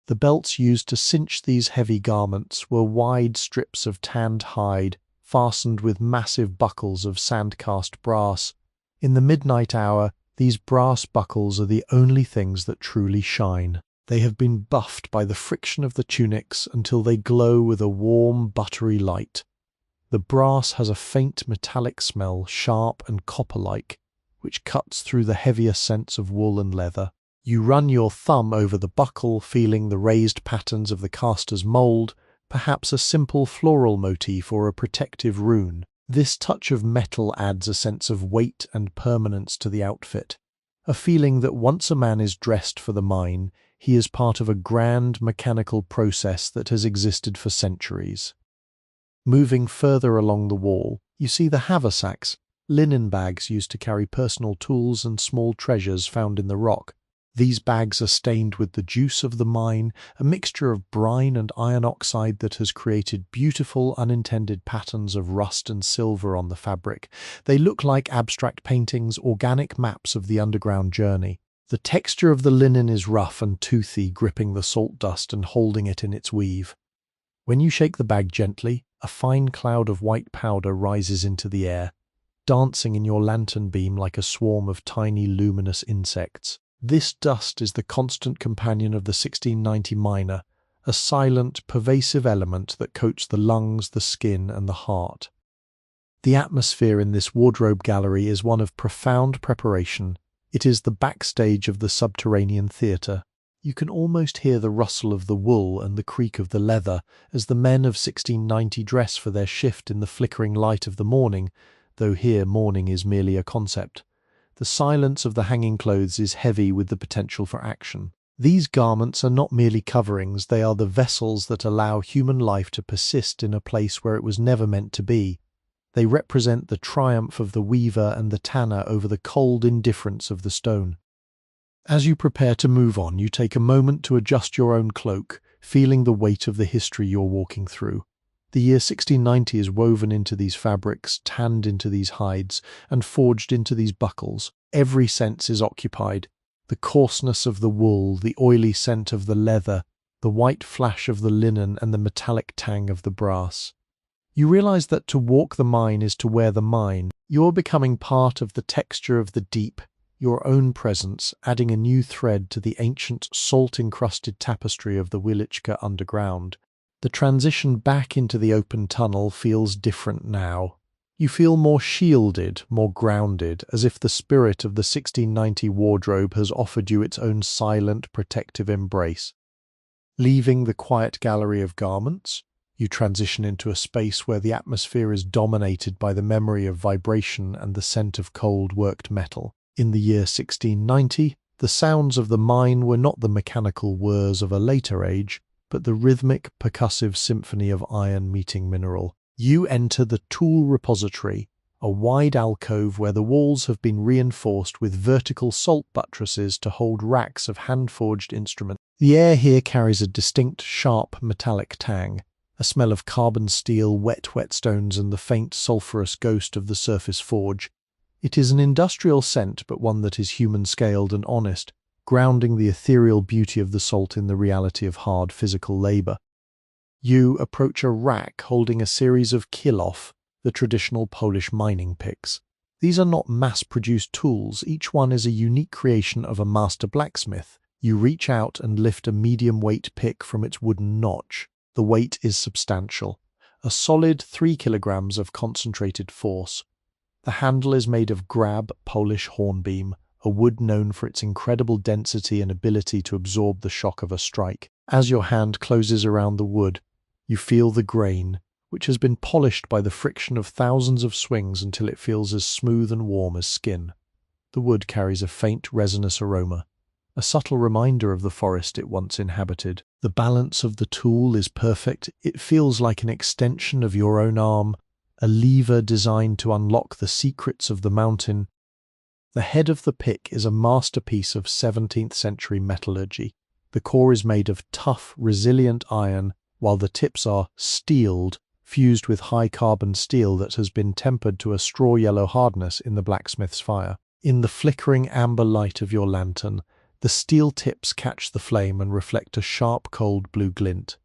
S1: The belts used to cinch these heavy garments were wide strips of tanned hide, fastened with massive buckles of sand-cast brass. In the midnight hour, these brass buckles are the only things that truly shine. They have been buffed by the friction of the tunics until they glow with a warm, buttery light. The brass has a faint metallic smell, sharp and copper-like, which cuts through the heavier scents of wool and leather. You run your thumb over the buckle, feeling the raised patterns of the caster's mould, perhaps a simple floral motif or a protective rune. This touch of metal adds a sense of weight and permanence to the outfit, a feeling that once a man is dressed for the mine, he is part of a grand mechanical process that has existed for centuries. Moving further along the wall, you see the haversacks, linen bags used to carry personal tools and small treasures found in the rock. These bags are stained with the juice of the mine, a mixture of brine and iron oxide that has created beautiful unintended patterns of rust and silver on the fabric. They look like abstract paintings, organic maps of the underground journey. The texture of the linen is rough and toothy, gripping the salt dust and holding it in its weave. When you shake the bag gently, a fine cloud of white powder rises into the air, dancing in your lantern beam like a swarm of tiny luminous insects. This dust is the constant companion of the 1690 miner, a silent, pervasive element that coats the lungs, the skin, and the heart. The atmosphere in this wardrobe gallery is one of profound preparation. It is the backstage of the subterranean theatre. You can almost hear the rustle of the wool and the creak of the leather as the men of 1690 dress for their shift in the flickering light of the morning, though here morning is merely a concept. The silence of the hanging clothes is heavy with the potential for action. These garments are not merely coverings, they are the vessels that allow human life to persist in a place where it was never meant to be. They represent the triumph of the weaver and the tanner over the cold indifference of the stone. As you prepare to move on, you take a moment to adjust your own cloak, feeling the weight of the history you're walking through. The year 1690 is woven into these fabrics, tanned into these hides, and forged into these buckles. Every sense is occupied. The coarseness of the wool, the oily scent of the leather, the white flash of the linen, and the metallic tang of the brass. You realize that to walk the mine is to wear the mine. You're becoming part of the texture of the deep, your own presence, adding a new thread to the ancient salt-encrusted tapestry of the Wieliczka underground. The transition back into the open tunnel feels different now. You feel more shielded, more grounded, as if the spirit of the 1690 wardrobe has offered you its own silent, protective embrace. Leaving the quiet gallery of garments, you transition into a space where the atmosphere is dominated by the memory of vibration and the scent of cold worked metal. In the year 1690, the sounds of the mine were not the mechanical whirs of a later age, but the rhythmic, percussive symphony of iron meeting mineral. You enter the tool repository, a wide alcove where the walls have been reinforced with vertical salt buttresses to hold racks of hand-forged instruments. The air here carries a distinct, sharp, metallic tang, a smell of carbon steel, wet whetstones, and the faint, sulphurous ghost of the surface forge. It is an industrial scent, but one that is human-scaled and honest, grounding the ethereal beauty of the salt in the reality of hard physical labor. You approach a rack holding a series of kilof, the traditional Polish mining picks. These are not mass-produced tools, each one is a unique creation of a master blacksmith. You reach out and lift a medium-weight pick from its wooden notch. The weight is substantial, a solid 3 kilograms of concentrated force. The handle is made of grab Polish hornbeam, a wood known for its incredible density and ability to absorb the shock of a strike. As your hand closes around the wood, you feel the grain, which has been polished by the friction of thousands of swings until it feels as smooth and warm as skin. The wood carries a faint resinous aroma, a subtle reminder of the forest it once inhabited. The balance of the tool is perfect. It feels like an extension of your own arm, a lever designed to unlock the secrets of the mountain. The head of the pick is a masterpiece of 17th century metallurgy. The core is made of tough, resilient iron, while the tips are steeled, fused with high-carbon steel that has been tempered to a straw-yellow hardness in the blacksmith's fire. In the flickering amber light of your lantern, the steel tips catch the flame and reflect a sharp, cold blue glint.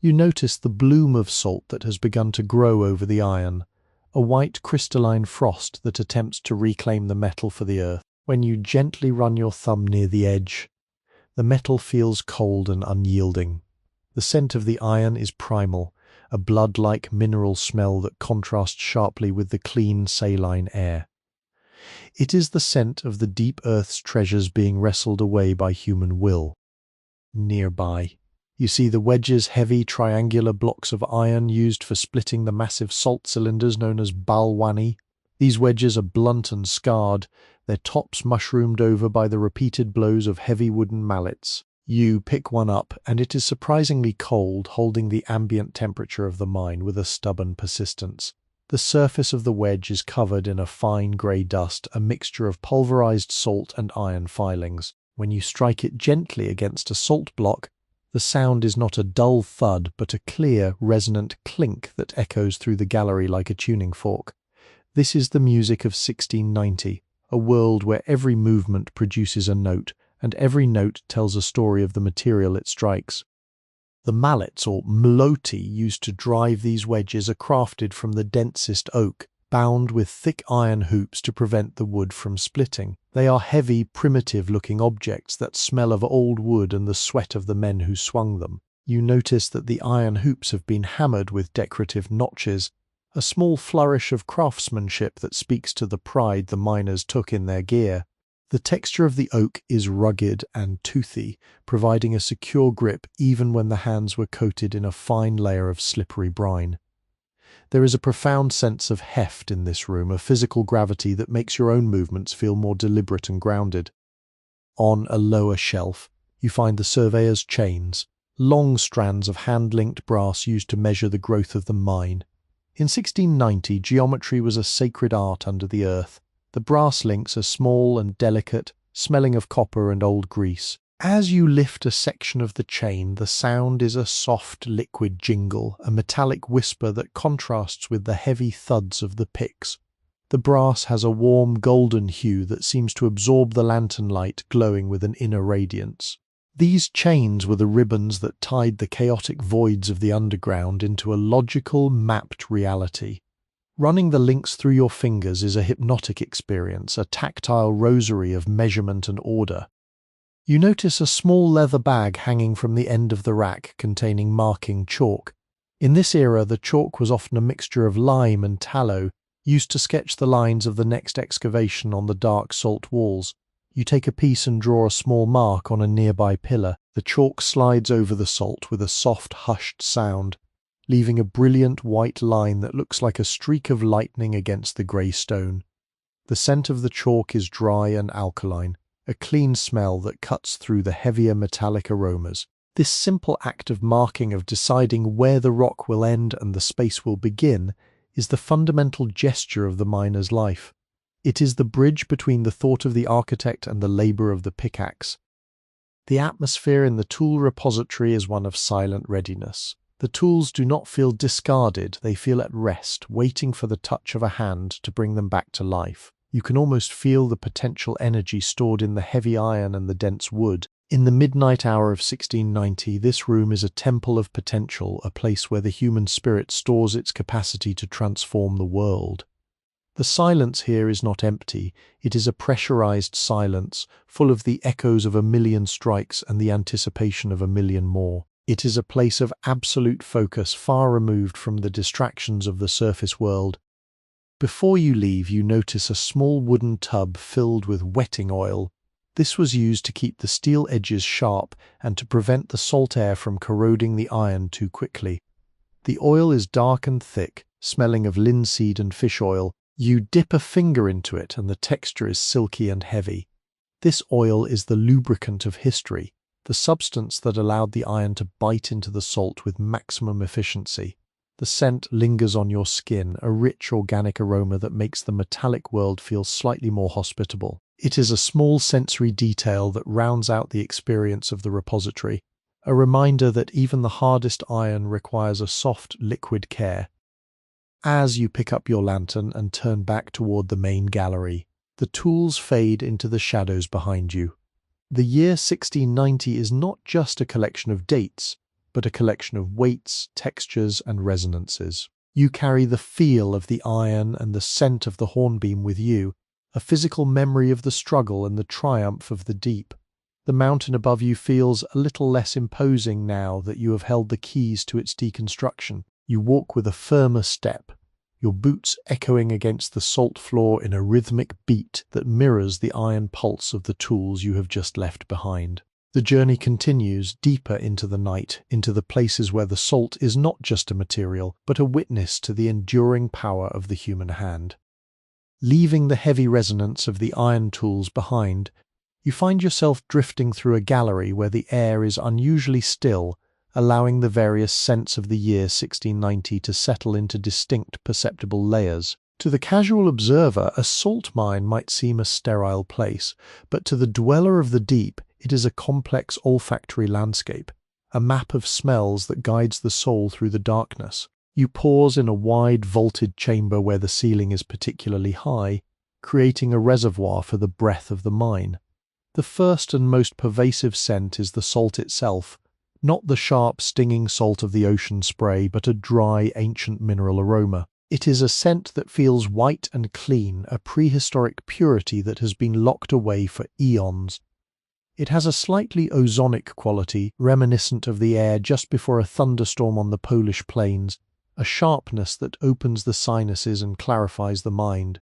S1: You notice the bloom of salt that has begun to grow over the iron, a white crystalline frost that attempts to reclaim the metal for the earth. When you gently run your thumb near the edge, the metal feels cold and unyielding. The scent of the iron is primal, a blood-like mineral smell that contrasts sharply with the clean, saline air. It is the scent of the deep earth's treasures being wrestled away by human will. Nearby, you see the wedges, heavy triangular blocks of iron used for splitting the massive salt cylinders known as balwani. These wedges are blunt and scarred, their tops mushroomed over by the repeated blows of heavy wooden mallets. You pick one up, and it is surprisingly cold, holding the ambient temperature of the mine with a stubborn persistence. The surface of the wedge is covered in a fine grey dust, a mixture of pulverized salt and iron filings. When you strike it gently against a salt block, the sound is not a dull thud, but a clear, resonant clink that echoes through the gallery like a tuning fork. This is the music of 1690, a world where every movement produces a note, and every note tells a story of the material it strikes. The mallets, or mloti, used to drive these wedges are crafted from the densest oak, bound with thick iron hoops to prevent the wood from splitting. They are heavy, primitive-looking objects that smell of old wood and the sweat of the men who swung them. You notice that the iron hoops have been hammered with decorative notches, a small flourish of craftsmanship that speaks to the pride the miners took in their gear. The texture of the oak is rugged and toothy, providing a secure grip even when the hands were coated in a fine layer of slippery brine. There is a profound sense of heft in this room, a physical gravity that makes your own movements feel more deliberate and grounded. On a lower shelf, you find the surveyor's chains, long strands of hand-linked brass used to measure the growth of the mine. In 1690, geometry was a sacred art under the earth. The brass links are small and delicate, smelling of copper and old grease. As you lift a section of the chain, the sound is a soft, liquid jingle, a metallic whisper that contrasts with the heavy thuds of the picks. The brass has a warm golden hue that seems to absorb the lantern light, glowing with an inner radiance. These chains were the ribbons that tied the chaotic voids of the underground into a logical, mapped reality. Running the links through your fingers is a hypnotic experience, a tactile rosary of measurement and order. You notice a small leather bag hanging from the end of the rack containing marking chalk. In this era, the chalk was often a mixture of lime and tallow, used to sketch the lines of the next excavation on the dark salt walls. You take a piece and draw a small mark on a nearby pillar. The chalk slides over the salt with a soft, hushed sound, leaving a brilliant white line that looks like a streak of lightning against the grey stone. The scent of the chalk is dry and alkaline, a clean smell that cuts through the heavier metallic aromas. This simple act of marking, of deciding where the rock will end and the space will begin, is the fundamental gesture of the miner's life. It is the bridge between the thought of the architect and the labour of the pickaxe. The atmosphere in the tool repository is one of silent readiness. The tools do not feel discarded, they feel at rest, waiting for the touch of a hand to bring them back to life. You can almost feel the potential energy stored in the heavy iron and the dense wood. In the midnight hour of 1690, this room is a temple of potential, a place where the human spirit stores its capacity to transform the world. The silence here is not empty, it is a pressurized silence, full of the echoes of a million strikes and the anticipation of a million more. It is a place of absolute focus, far removed from the distractions of the surface world. Before you leave, you notice a small wooden tub filled with wetting oil. This was used to keep the steel edges sharp and to prevent the salt air from corroding the iron too quickly. The oil is dark and thick, smelling of linseed and fish oil. You dip a finger into it and the texture is silky and heavy. This oil is the lubricant of history, the substance that allowed the iron to bite into the salt with maximum efficiency. The scent lingers on your skin, a rich organic aroma that makes the metallic world feel slightly more hospitable. It is a small sensory detail that rounds out the experience of the repository, a reminder that even the hardest iron requires a soft, liquid care. As you pick up your lantern and turn back toward the main gallery, the tools fade into the shadows behind you. The year 1690 is not just a collection of dates, but a collection of weights, textures, and resonances. You carry the feel of the iron and the scent of the hornbeam with you, a physical memory of the struggle and the triumph of the deep. The mountain above you feels a little less imposing now that you have held the keys to its deconstruction. You walk with a firmer step, your boots echoing against the salt floor in a rhythmic beat that mirrors the iron pulse of the tools you have just left behind. The journey continues deeper into the night, into the places where the salt is not just a material, but a witness to the enduring power of the human hand. Leaving the heavy resonance of the iron tools behind, you find yourself drifting through a gallery where the air is unusually still, allowing the various scents of the year 1690 to settle into distinct perceptible layers. To the casual observer, a salt mine might seem a sterile place, but to the dweller of the deep, it is a complex olfactory landscape, a map of smells that guides the soul through the darkness. You pause in a wide, vaulted chamber where the ceiling is particularly high, creating a reservoir for the breath of the mine. The first and most pervasive scent is the salt itself, not the sharp, stinging salt of the ocean spray, but a dry, ancient mineral aroma. It is a scent that feels white and clean, a prehistoric purity that has been locked away for eons. It has a slightly ozonic quality, reminiscent of the air just before a thunderstorm on the Polish plains, a sharpness that opens the sinuses and clarifies the mind.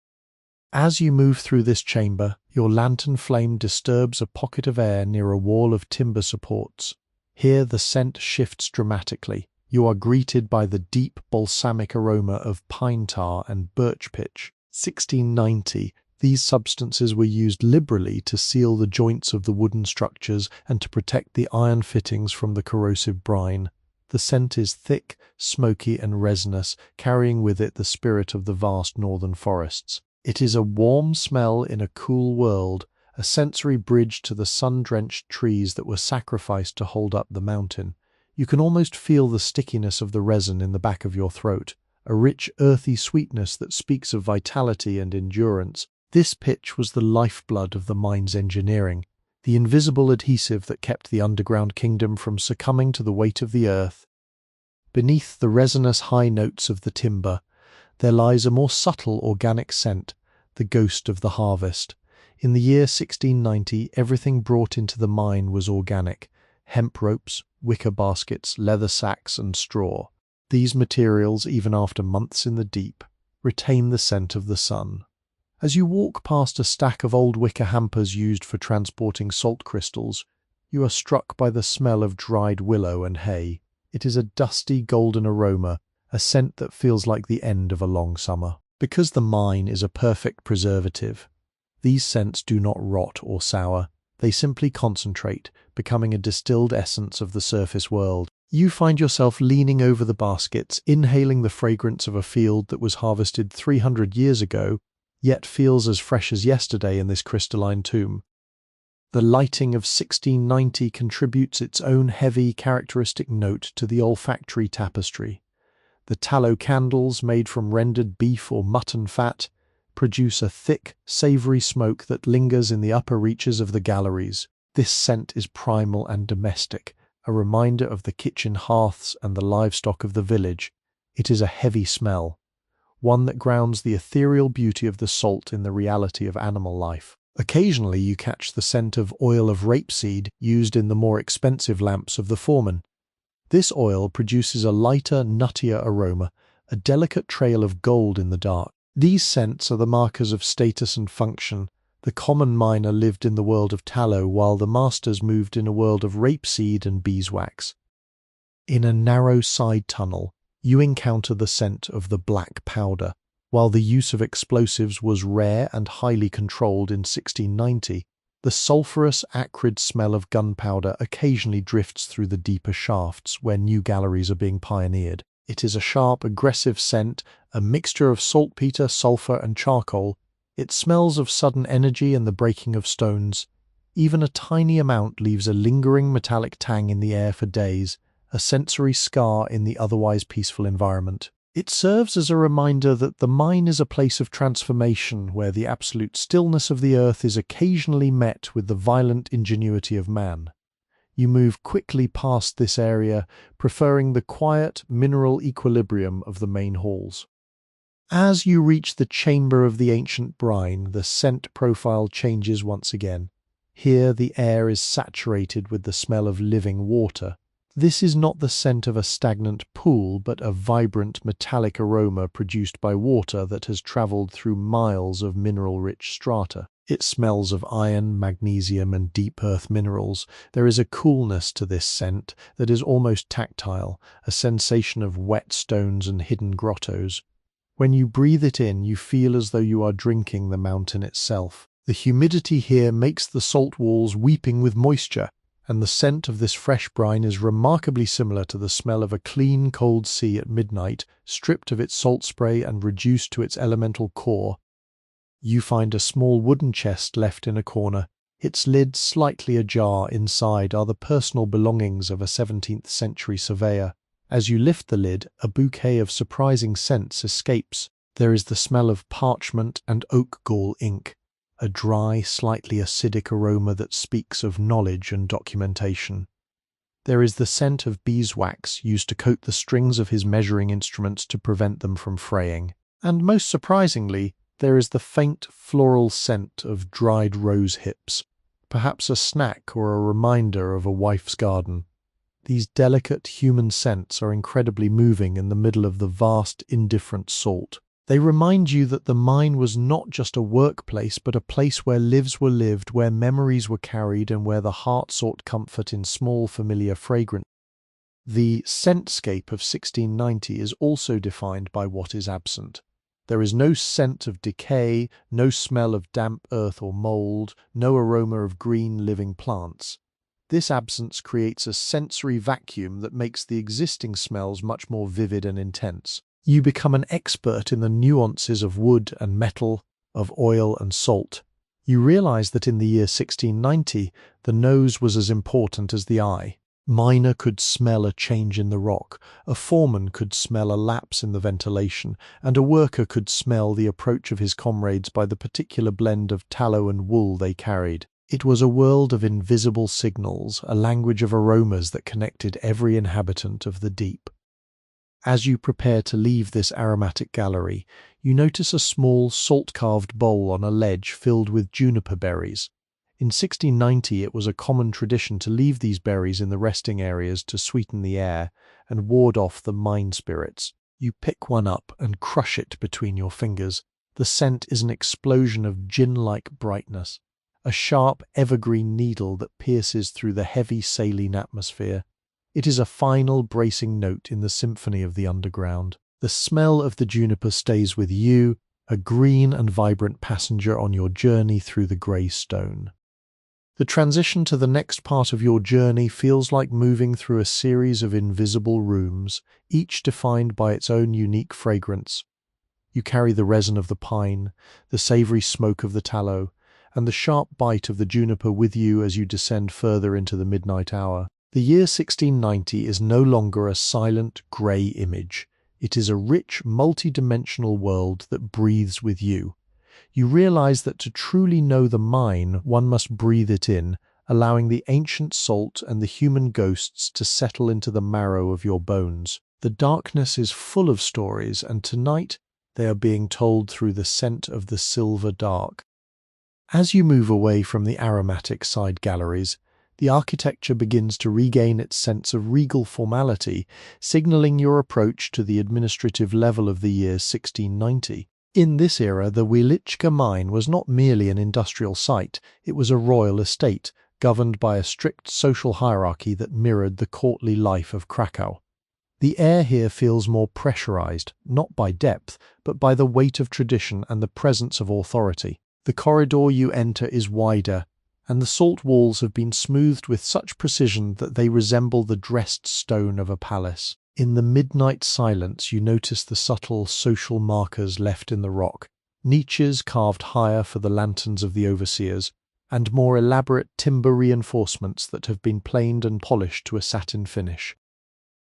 S1: As you move through this chamber, your lantern flame disturbs a pocket of air near a wall of timber supports. Here the scent shifts dramatically. You are greeted by the deep balsamic aroma of pine tar and birch pitch. 1690. These substances were used liberally to seal the joints of the wooden structures and to protect the iron fittings from the corrosive brine. The scent is thick, smoky, and resinous, carrying with it the spirit of the vast northern forests. It is a warm smell in a cool world, a sensory bridge to the sun-drenched trees that were sacrificed to hold up the mountain. You can almost feel the stickiness of the resin in the back of your throat, a rich, earthy sweetness that speaks of vitality and endurance. This pitch was the lifeblood of the mine's engineering. the invisible adhesive that kept the underground kingdom from succumbing to the weight of the earth. Beneath the resinous high notes of the timber, there lies a more subtle organic scent, the ghost of the harvest. In the year 1690, everything brought into the mine was organic: hemp ropes, wicker baskets, leather sacks, and straw. These materials, even after months in the deep, retain the scent of the sun. As you walk past a stack of old wicker hampers used for transporting salt crystals, you are struck by the smell of dried willow and hay. It is a dusty golden aroma, a scent that feels like the end of a long summer. Because the mine is a perfect preservative, these scents do not rot or sour. They simply concentrate, becoming a distilled essence of the surface world. You find yourself leaning over the baskets, inhaling the fragrance of a field that was harvested 300 years ago, yet feels as fresh as yesterday in this crystalline tomb. The lighting of 1690 contributes its own heavy, characteristic note to the olfactory tapestry. The tallow candles, made from rendered beef or mutton fat, produce a thick, savoury smoke that lingers in the upper reaches of the galleries. This scent is primal and domestic, a reminder of the kitchen hearths and the livestock of the village. It is a heavy smell, one that grounds the ethereal beauty of the salt in the reality of animal life. Occasionally you catch the scent of oil of rapeseed used in the more expensive lamps of the foreman. This oil produces a lighter, nuttier aroma, a delicate trail of gold in the dark. These scents are the markers of status and function. The common miner lived in the world of tallow, while the masters moved in a world of rapeseed and beeswax. In a narrow side tunnel, you encounter the scent of the black powder. While the use of explosives was rare and highly controlled in 1690, the sulphurous, acrid smell of gunpowder occasionally drifts through the deeper shafts where new galleries are being pioneered. It is a sharp, aggressive scent, a mixture of saltpeter, sulphur, and charcoal. It smells of sudden energy and the breaking of stones. Even a tiny amount leaves a lingering metallic tang in the air for days, a sensory scar in the otherwise peaceful environment. It serves as a reminder that the mine is a place of transformation where the absolute stillness of the earth is occasionally met with the violent ingenuity of man. You move quickly past this area, preferring the quiet, mineral equilibrium of the main halls. As you reach the chamber of the ancient brine, the scent profile changes once again. Here the air is saturated with the smell of living water. This is not the scent of a stagnant pool, but a vibrant metallic aroma produced by water that has travelled through miles of mineral-rich strata. It smells of iron, magnesium, and deep earth minerals. There is a coolness to this scent that is almost tactile, a sensation of wet stones and hidden grottos. When you breathe it in, you feel as though you are drinking the mountain itself. The humidity here makes the salt walls weeping with moisture, and the scent of this fresh brine is remarkably similar to the smell of a clean, cold sea at midnight, stripped of its salt spray and reduced to its elemental core. You find a small wooden chest left in a corner, its lid slightly ajar. Inside are the personal belongings of a 17th century surveyor. As you lift the lid, a bouquet of surprising scents escapes. There is the smell of parchment and oak gall ink, a dry, slightly acidic aroma that speaks of knowledge and documentation. There is the scent of beeswax used to coat the strings of his measuring instruments to prevent them from fraying. And most surprisingly, there is the faint floral scent of dried rose hips, perhaps a snack or a reminder of a wife's garden. These delicate human scents are incredibly moving in the middle of the vast, indifferent salt. They remind you that the mine was not just a workplace, but a place where lives were lived, where memories were carried, and where the heart sought comfort in small, familiar fragrance. The scentscape of 1690 is also defined by what is absent. There is no scent of decay, no smell of damp earth or mold, no aroma of green, living plants. This absence creates a sensory vacuum that makes the existing smells much more vivid and intense. You become an expert in the nuances of wood and metal, of oil and salt. You realize that in the year 1690, the nose was as important as the eye. Miner could smell a change in the rock, a foreman could smell a lapse in the ventilation, and a worker could smell the approach of his comrades by the particular blend of tallow and wool they carried. It was a world of invisible signals, a language of aromas that connected every inhabitant of the deep. As you prepare to leave this aromatic gallery, you notice a small salt-carved bowl on a ledge filled with juniper berries. In 1690, it was a common tradition to leave these berries in the resting areas to sweeten the air and ward off the mine spirits. You pick one up and crush it between your fingers. The scent is an explosion of gin-like brightness, a sharp evergreen needle that pierces through the heavy saline atmosphere. It is a final bracing note in the symphony of the underground. The smell of the juniper stays with you, a green and vibrant passenger on your journey through the grey stone. The transition to the next part of your journey feels like moving through a series of invisible rooms, each defined by its own unique fragrance. You carry the resin of the pine, the savoury smoke of the tallow, and the sharp bite of the juniper with you as you descend further into the midnight hour. The year 1690 is no longer a silent, grey image. It is a rich, multi-dimensional world that breathes with you. You realize that to truly know the mine, one must breathe it in, allowing the ancient salt and the human ghosts to settle into the marrow of your bones. The darkness is full of stories, and tonight they are being told through the scent of the silver dark. As you move away from the aromatic side galleries, the architecture begins to regain its sense of regal formality, signaling your approach to the administrative level of the year 1690. In this era, the Wieliczka mine was not merely an industrial site, it was a royal estate, governed by a strict social hierarchy that mirrored the courtly life of Krakow. The air here feels more pressurized, not by depth, but by the weight of tradition and the presence of authority. The corridor you enter is wider, and the salt walls have been smoothed with such precision that they resemble the dressed stone of a palace. In the midnight silence, you notice the subtle social markers left in the rock, niches carved higher for the lanterns of the overseers, and more elaborate timber reinforcements that have been planed and polished to a satin finish.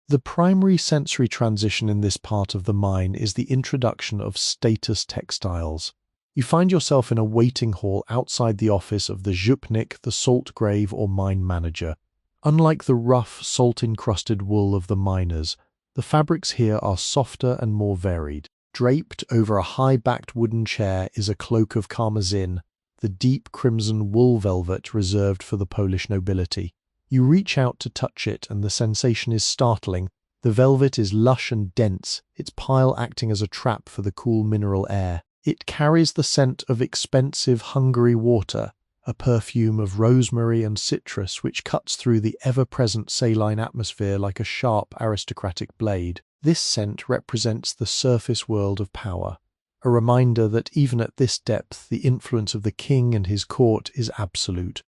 S1: The primary sensory transition in this part of the mine is the introduction of status textiles. You find yourself in a waiting hall outside the office of the zhupnik, the salt grave or mine manager. Unlike the rough, salt-encrusted wool of the miners, the fabrics here are softer and more varied. Draped over a high-backed wooden chair is a cloak of carmesin, the deep crimson wool velvet reserved for the Polish nobility. You reach out to touch it and the sensation is startling. The velvet is lush and dense, its pile acting as a trap for the cool mineral air. It carries the scent of expensive Hungary water, a perfume of rosemary and citrus which cuts through the ever-present saline atmosphere like a sharp aristocratic blade. This scent represents the surface world of power, a reminder that even at this depth the influence of the king and his court is absolute.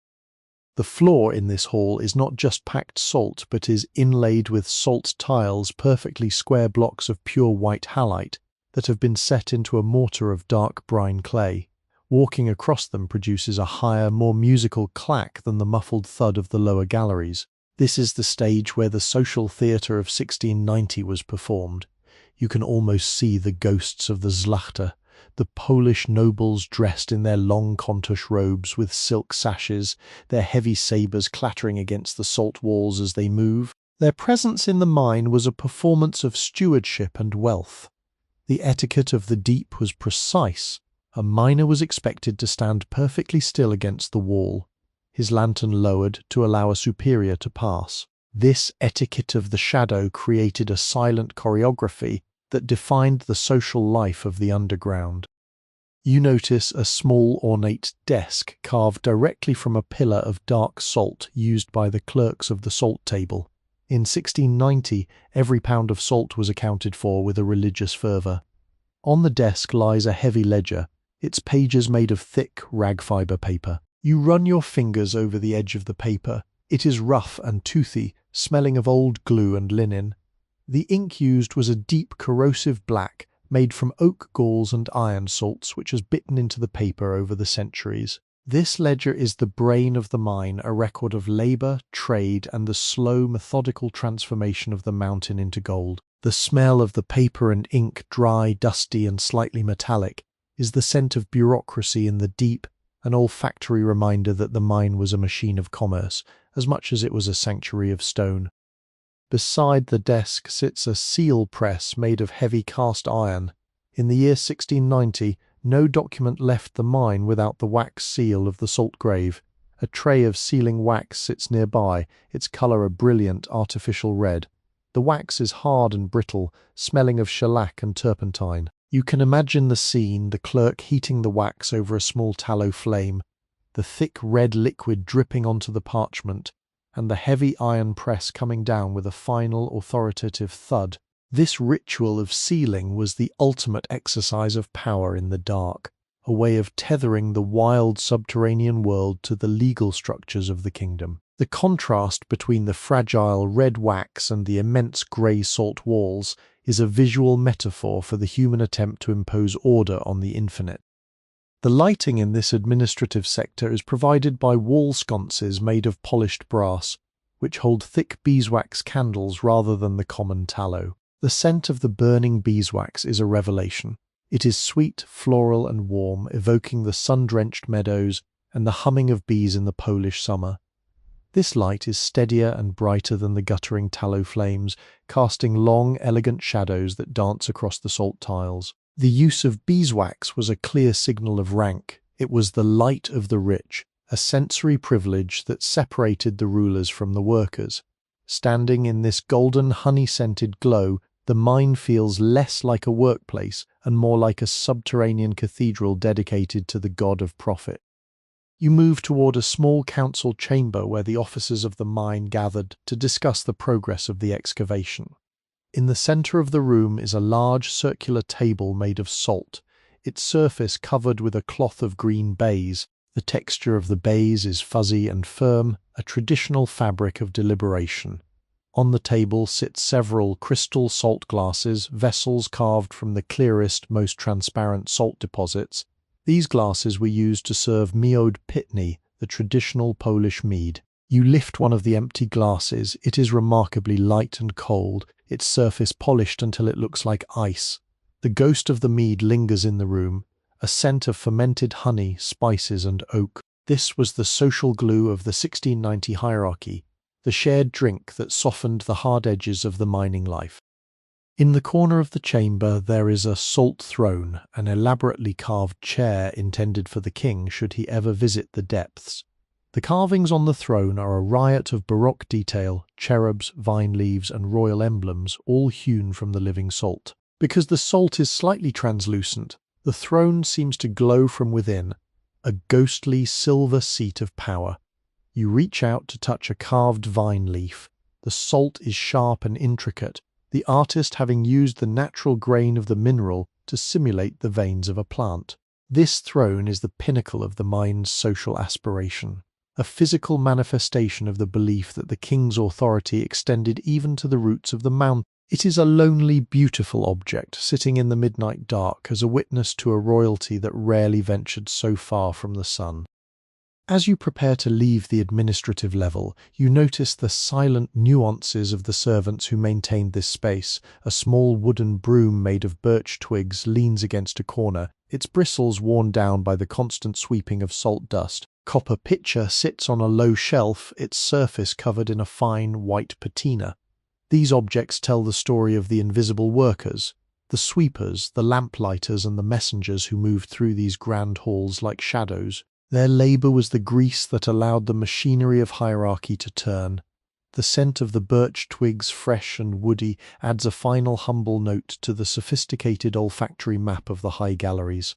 S1: The floor in this hall is not just packed salt but is inlaid with salt tiles, perfectly square blocks of pure white halite that have been set into a mortar of dark brine clay. Walking across them produces a higher, more musical clack than the muffled thud of the lower galleries. This is the stage where the social theatre of 1690 was performed. You can almost see the ghosts of the Szlachta, the Polish nobles dressed in their long contush robes with silk sashes, their heavy sabres clattering against the salt walls as they move. Their presence in the mine was a performance of stewardship and wealth. The etiquette of the deep was precise. A miner was expected to stand perfectly still against the wall, his lantern lowered to allow a superior to pass. This etiquette of the shadow created a silent choreography that defined the social life of the underground. You notice a small ornate desk carved directly from a pillar of dark salt used by the clerks of the salt table. In 1690, every pound of salt was accounted for with a religious fervour. On the desk lies a heavy ledger, its pages made of thick rag fibre paper. You run your fingers over the edge of the paper. It is rough and toothy, smelling of old glue and linen. The ink used was a deep corrosive black, made from oak galls and iron salts, which has bitten into the paper over the centuries. This ledger is the brain of the mine, a record of labour, trade, and the slow, methodical transformation of the mountain into gold. The smell of the paper and ink, dry, dusty, and slightly metallic, is the scent of bureaucracy in the deep an olfactory reminder that the mine was a machine of commerce, as much as it was a sanctuary of stone. Beside the desk sits a seal press made of heavy cast iron. In the year 1690, no document left the mine without the wax seal of the salt grave. A tray of sealing wax sits nearby, its colour a brilliant artificial red. The wax is hard and brittle, smelling of shellac and turpentine. You can imagine the scene, the clerk heating the wax over a small tallow flame, the thick red liquid dripping onto the parchment, and the heavy iron press coming down with a final authoritative thud. This ritual of sealing was the ultimate exercise of power in the dark, a way of tethering the wild subterranean world to the legal structures of the kingdom. The contrast between the fragile red wax and the immense grey salt walls is a visual metaphor for the human attempt to impose order on the infinite. The lighting in this administrative sector is provided by wall sconces made of polished brass, which hold thick beeswax candles rather than the common tallow. The scent of the burning beeswax is a revelation. It is sweet, floral and warm, evoking the sun-drenched meadows and the humming of bees in the Polish summer. This light is steadier and brighter than the guttering tallow flames, casting long, elegant shadows that dance across the salt tiles. The use of beeswax was a clear signal of rank. It was the light of the rich, a sensory privilege that separated the rulers from the workers. Standing in this golden, honey-scented glow, the mine feels less like a workplace and more like a subterranean cathedral dedicated to the god of profit. You move toward a small council chamber where the officers of the mine gathered to discuss the progress of the excavation. In the center of the room is a large circular table made of salt, its surface covered with a cloth of green baize. The texture of the baize is fuzzy and firm, a traditional fabric of deliberation. On the table sit several crystal salt glasses, vessels carved from the clearest, most transparent salt deposits. These glasses were used to serve miod pitny, the traditional Polish mead. You lift one of the empty glasses. It is remarkably light and cold, its surface polished until it looks like ice. The ghost of the mead lingers in the room, a scent of fermented honey, spices and oak. This was the social glue of the 1690 hierarchy, the shared drink that softened the hard edges of the mining life. In the corner of the chamber there is a salt throne, an elaborately carved chair intended for the king should he ever visit the depths. The carvings on the throne are a riot of Baroque detail, cherubs, vine leaves and royal emblems, all hewn from the living salt. Because the salt is slightly translucent, the throne seems to glow from within, a ghostly silver seat of power. You reach out to touch a carved vine leaf. The salt is sharp and intricate, the artist having used the natural grain of the mineral to simulate the veins of a plant. This throne is the pinnacle of the mine's social aspiration, a physical manifestation of the belief that the king's authority extended even to the roots of the mountain. It is a lonely, beautiful object, sitting in the midnight dark as a witness to a royalty that rarely ventured so far from the sun. As you prepare to leave the administrative level, you notice the silent nuances of the servants who maintained this space. A small wooden broom made of birch twigs leans against a corner, its bristles worn down by the constant sweeping of salt dust. Copper pitcher sits on a low shelf, its surface covered in a fine white patina. These objects tell the story of the invisible workers, the sweepers, the lamplighters and the messengers who moved through these grand halls like shadows. Their labour was the grease that allowed the machinery of hierarchy to turn. The scent of the birch twigs, fresh and woody, adds a final humble note to the sophisticated olfactory map of the high galleries.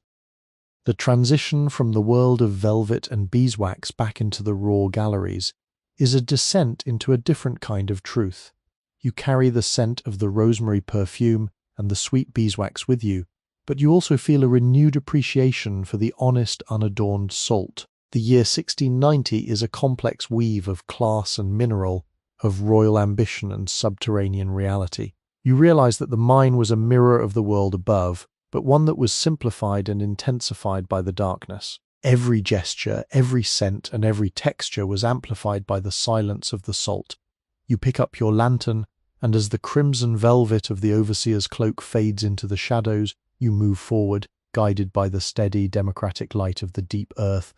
S1: The transition from the world of velvet and beeswax back into the raw galleries is a descent into a different kind of truth. You carry the scent of the rosemary perfume and the sweet beeswax with you, but you also feel a renewed appreciation for the honest, unadorned salt. The year 1690 is a complex weave of class and mineral, of royal ambition and subterranean reality. You realize that the mine was a mirror of the world above, but one that was simplified and intensified by the darkness. Every gesture, every scent, and every texture was amplified by the silence of the salt. You pick up your lantern, and as the crimson velvet of the overseer's cloak fades into the shadows, you move forward, guided by the steady, democratic light of the deep earth.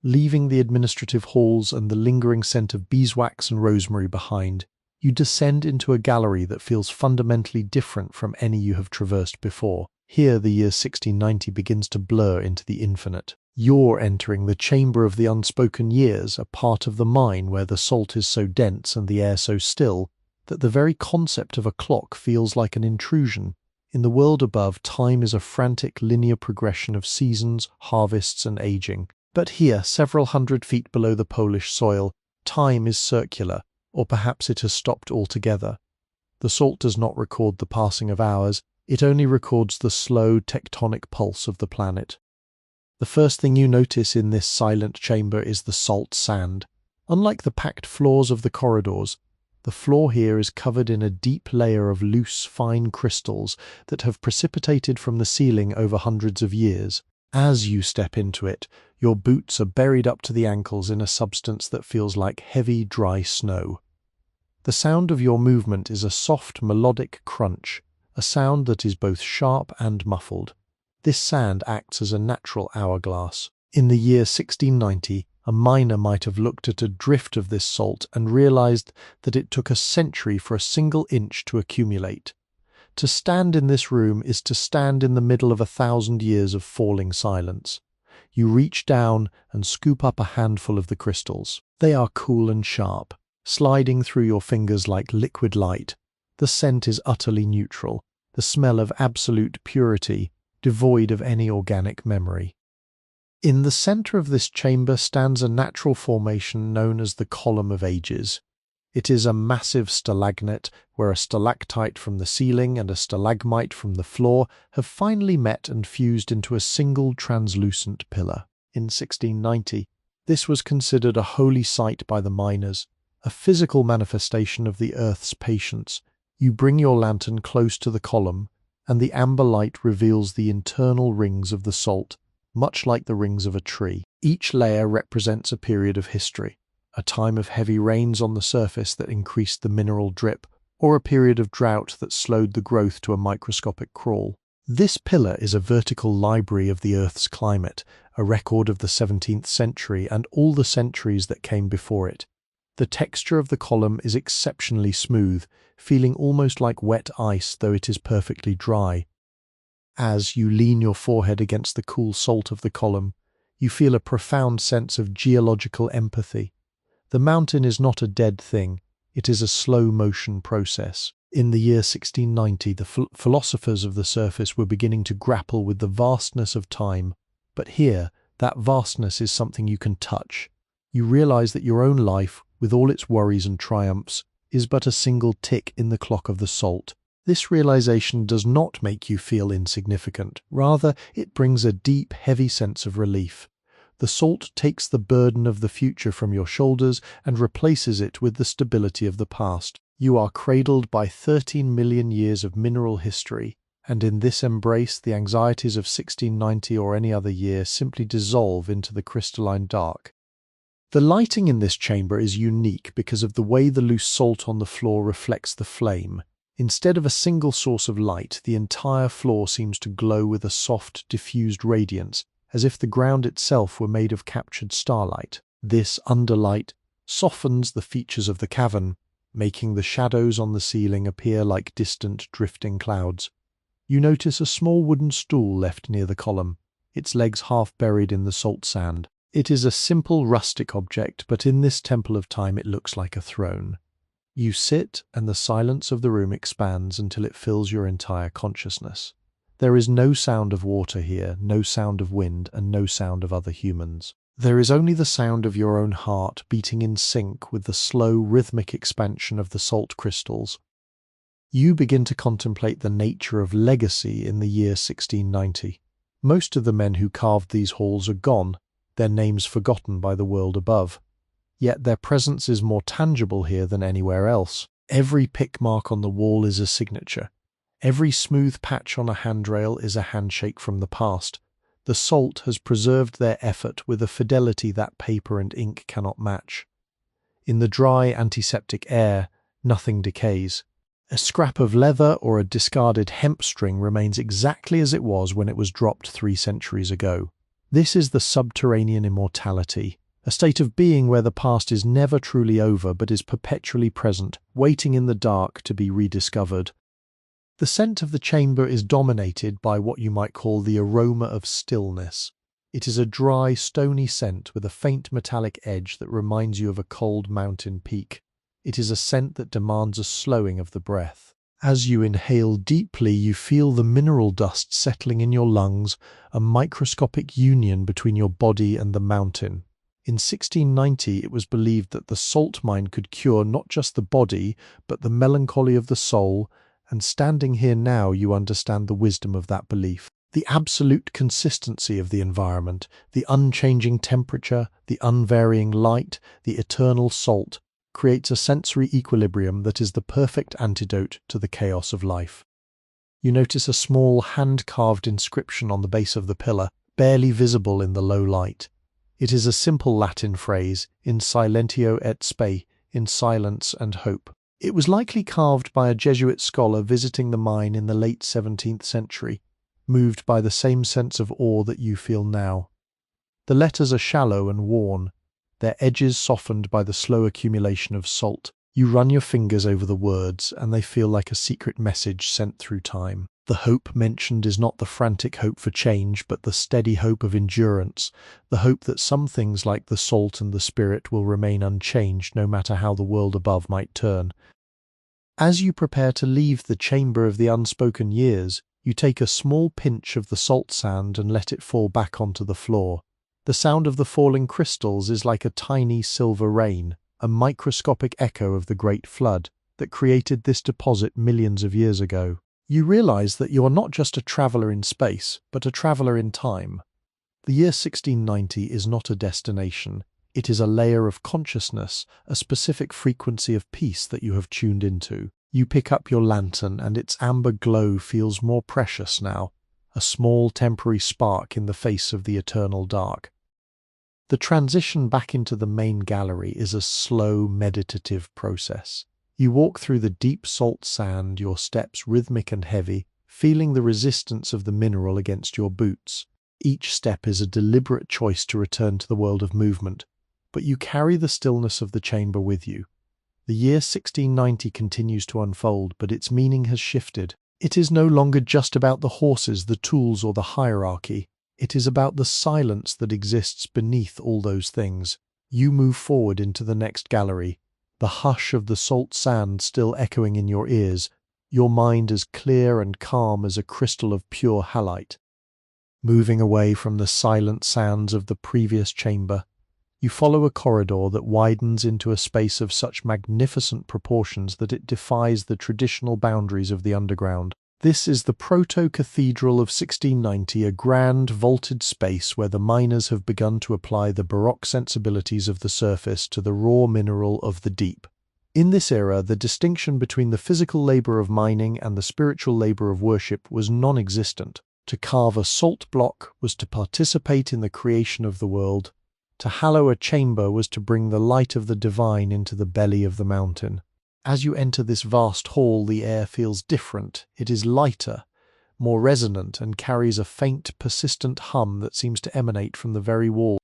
S1: Leaving the administrative halls and the lingering scent of beeswax and rosemary behind, you descend into a gallery that feels fundamentally different from any you have traversed before. Here the year 1690 begins to blur into the infinite. You're entering the chamber of the unspoken years, a part of the mine where the salt is so dense and the air so still that the very concept of a clock feels like an intrusion. In the world above, time is a frantic linear progression of seasons, harvests and aging. But here, several hundred feet below the Polish soil, time is circular, or perhaps it has stopped altogether. The salt does not record the passing of hours, it only records the slow tectonic pulse of the planet. The first thing you notice in this silent chamber is the salt sand. Unlike the packed floors of the corridors, the floor here is covered in a deep layer of loose, fine crystals that have precipitated from the ceiling over hundreds of years. As you step into it, your boots are buried up to the ankles in a substance that feels like heavy, dry snow. The sound of your movement is a soft, melodic crunch, a sound that is both sharp and muffled. This sand acts as a natural hourglass. In the year 1690, a miner might have looked at a drift of this salt and realized that it took a century for a single inch to accumulate. To stand in this room is to stand in the middle of 1,000 years of falling silence. You reach down and scoop up a handful of the crystals. They are cool and sharp, sliding through your fingers like liquid light. The scent is utterly neutral, the smell of absolute purity, devoid of any organic memory. In the center of this chamber stands a natural formation known as the Column of Ages. It is a massive stalagmite where a stalactite from the ceiling and a stalagmite from the floor have finally met and fused into a single translucent pillar. In 1690, this was considered a holy site by the miners, a physical manifestation of the earth's patience. You bring your lantern close to the column, and the amber light reveals the internal rings of the salt, much like the rings of a tree. Each layer represents a period of history, a time of heavy rains on the surface that increased the mineral drip, or a period of drought that slowed the growth to a microscopic crawl. This pillar is a vertical library of the Earth's climate, a record of the 17th century and all the centuries that came before it. The texture of the column is exceptionally smooth, feeling almost like wet ice, though it is perfectly dry. As you lean your forehead against the cool salt of the column, you feel a profound sense of geological empathy. The mountain is not a dead thing, it is a slow-motion process. In the year 1690, the philosophers of the surface were beginning to grapple with the vastness of time, but here, that vastness is something you can touch. You realize that your own life, with all its worries and triumphs, is but a single tick in the clock of the salt. This realization does not make you feel insignificant. Rather, it brings a deep, heavy sense of relief. The salt takes the burden of the future from your shoulders and replaces it with the stability of the past. You are cradled by 13 million years of mineral history, and in this embrace the anxieties of 1690 or any other year simply dissolve into the crystalline dark. The lighting in this chamber is unique because of the way the loose salt on the floor reflects the flame. Instead of a single source of light, the entire floor seems to glow with a soft, diffused radiance, as if the ground itself were made of captured starlight. This underlight softens the features of the cavern, making the shadows on the ceiling appear like distant, drifting clouds. You notice a small wooden stool left near the column, its legs half buried in the salt sand. It is a simple, rustic object, but in this temple of time it looks like a throne. You sit, and the silence of the room expands until it fills your entire consciousness. There is no sound of water here, no sound of wind, and no sound of other humans. There is only the sound of your own heart beating in sync with the slow, rhythmic expansion of the salt crystals. You begin to contemplate the nature of legacy in the year 1690. Most of the men who carved these halls are gone, their names forgotten by the world above. Yet their presence is more tangible here than anywhere else. Every pick mark on the wall is a signature. Every smooth patch on a handrail is a handshake from the past. The salt has preserved their effort with a fidelity that paper and ink cannot match. In the dry, antiseptic air, nothing decays. A scrap of leather or a discarded hemp string remains exactly as it was when it was dropped 3 centuries ago. This is the subterranean immortality, a state of being where the past is never truly over but is perpetually present, waiting in the dark to be rediscovered. The scent of the chamber is dominated by what you might call the aroma of stillness. It is a dry, stony scent with a faint metallic edge that reminds you of a cold mountain peak. It is a scent that demands a slowing of the breath. As you inhale deeply, you feel the mineral dust settling in your lungs, a microscopic union between your body and the mountain. In 1690, it was believed that the salt mine could cure not just the body, but the melancholy of the soul, and standing here now, you understand the wisdom of that belief. The absolute consistency of the environment, the unchanging temperature, the unvarying light, the eternal salt, creates a sensory equilibrium that is the perfect antidote to the chaos of life. You notice a small hand-carved inscription on the base of the pillar, barely visible in the low light. It is a simple Latin phrase, in silentio et spe, in silence and hope. It was likely carved by a Jesuit scholar visiting the mine in the late 17th century, moved by the same sense of awe that you feel now. The letters are shallow and worn, their edges softened by the slow accumulation of salt. You run your fingers over the words, and they feel like a secret message sent through time. The hope mentioned is not the frantic hope for change, but the steady hope of endurance, the hope that some things like the salt and the spirit will remain unchanged no matter how the world above might turn. As you prepare to leave the chamber of the unspoken years, you take a small pinch of the salt sand and let it fall back onto the floor. The sound of the falling crystals is like a tiny silver rain, a microscopic echo of the Great Flood that created this deposit millions of years ago. You realize that you are not just a traveler in space, but a traveler in time. The year 1690 is not a destination. It is a layer of consciousness, a specific frequency of peace that you have tuned into. You pick up your lantern, and its amber glow feels more precious now, a small temporary spark in the face of the eternal dark. The transition back into the main gallery is a slow, meditative process. You walk through the deep salt sand, your steps rhythmic and heavy, feeling the resistance of the mineral against your boots. Each step is a deliberate choice to return to the world of movement, but you carry the stillness of the chamber with you. The year 1690 continues to unfold, but its meaning has shifted. It is no longer just about the horses, the tools, or the hierarchy. It is about the silence that exists beneath all those things. You move forward into the next gallery, the hush of the salt sand still echoing in your ears, your mind as clear and calm as a crystal of pure halite. Moving away from the silent sands of the previous chamber, you follow a corridor that widens into a space of such magnificent proportions that it defies the traditional boundaries of the underground. This is the proto-cathedral of 1690, a grand, vaulted space where the miners have begun to apply the Baroque sensibilities of the surface to the raw mineral of the deep. In this era, the distinction between the physical labor of mining and the spiritual labor of worship was non-existent. To carve a salt block was to participate in the creation of the world. To hallow a chamber was to bring the light of the divine into the belly of the mountain. As you enter this vast hall, the air feels different. It is lighter, more resonant, and carries a faint, persistent hum that seems to emanate from the very wall.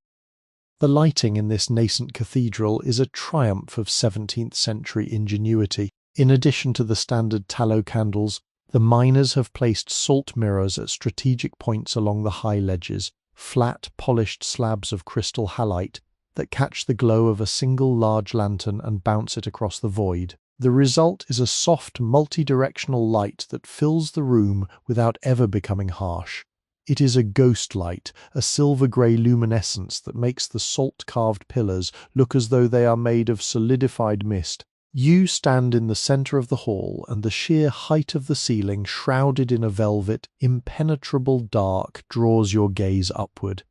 S1: The lighting in this nascent cathedral is a triumph of 17th century ingenuity. In addition to the standard tallow candles, the miners have placed salt mirrors at strategic points along the high ledges, flat, polished slabs of crystal halite that catch the glow of a single large lantern and bounce it across the void. The result is a soft, multi-directional light that fills the room without ever becoming harsh. It is a ghost light, a silver-grey luminescence that makes the salt-carved pillars look as though they are made of solidified mist. You stand in the center of the hall, and the sheer height of the ceiling, shrouded in a velvet, impenetrable dark, draws your gaze upward.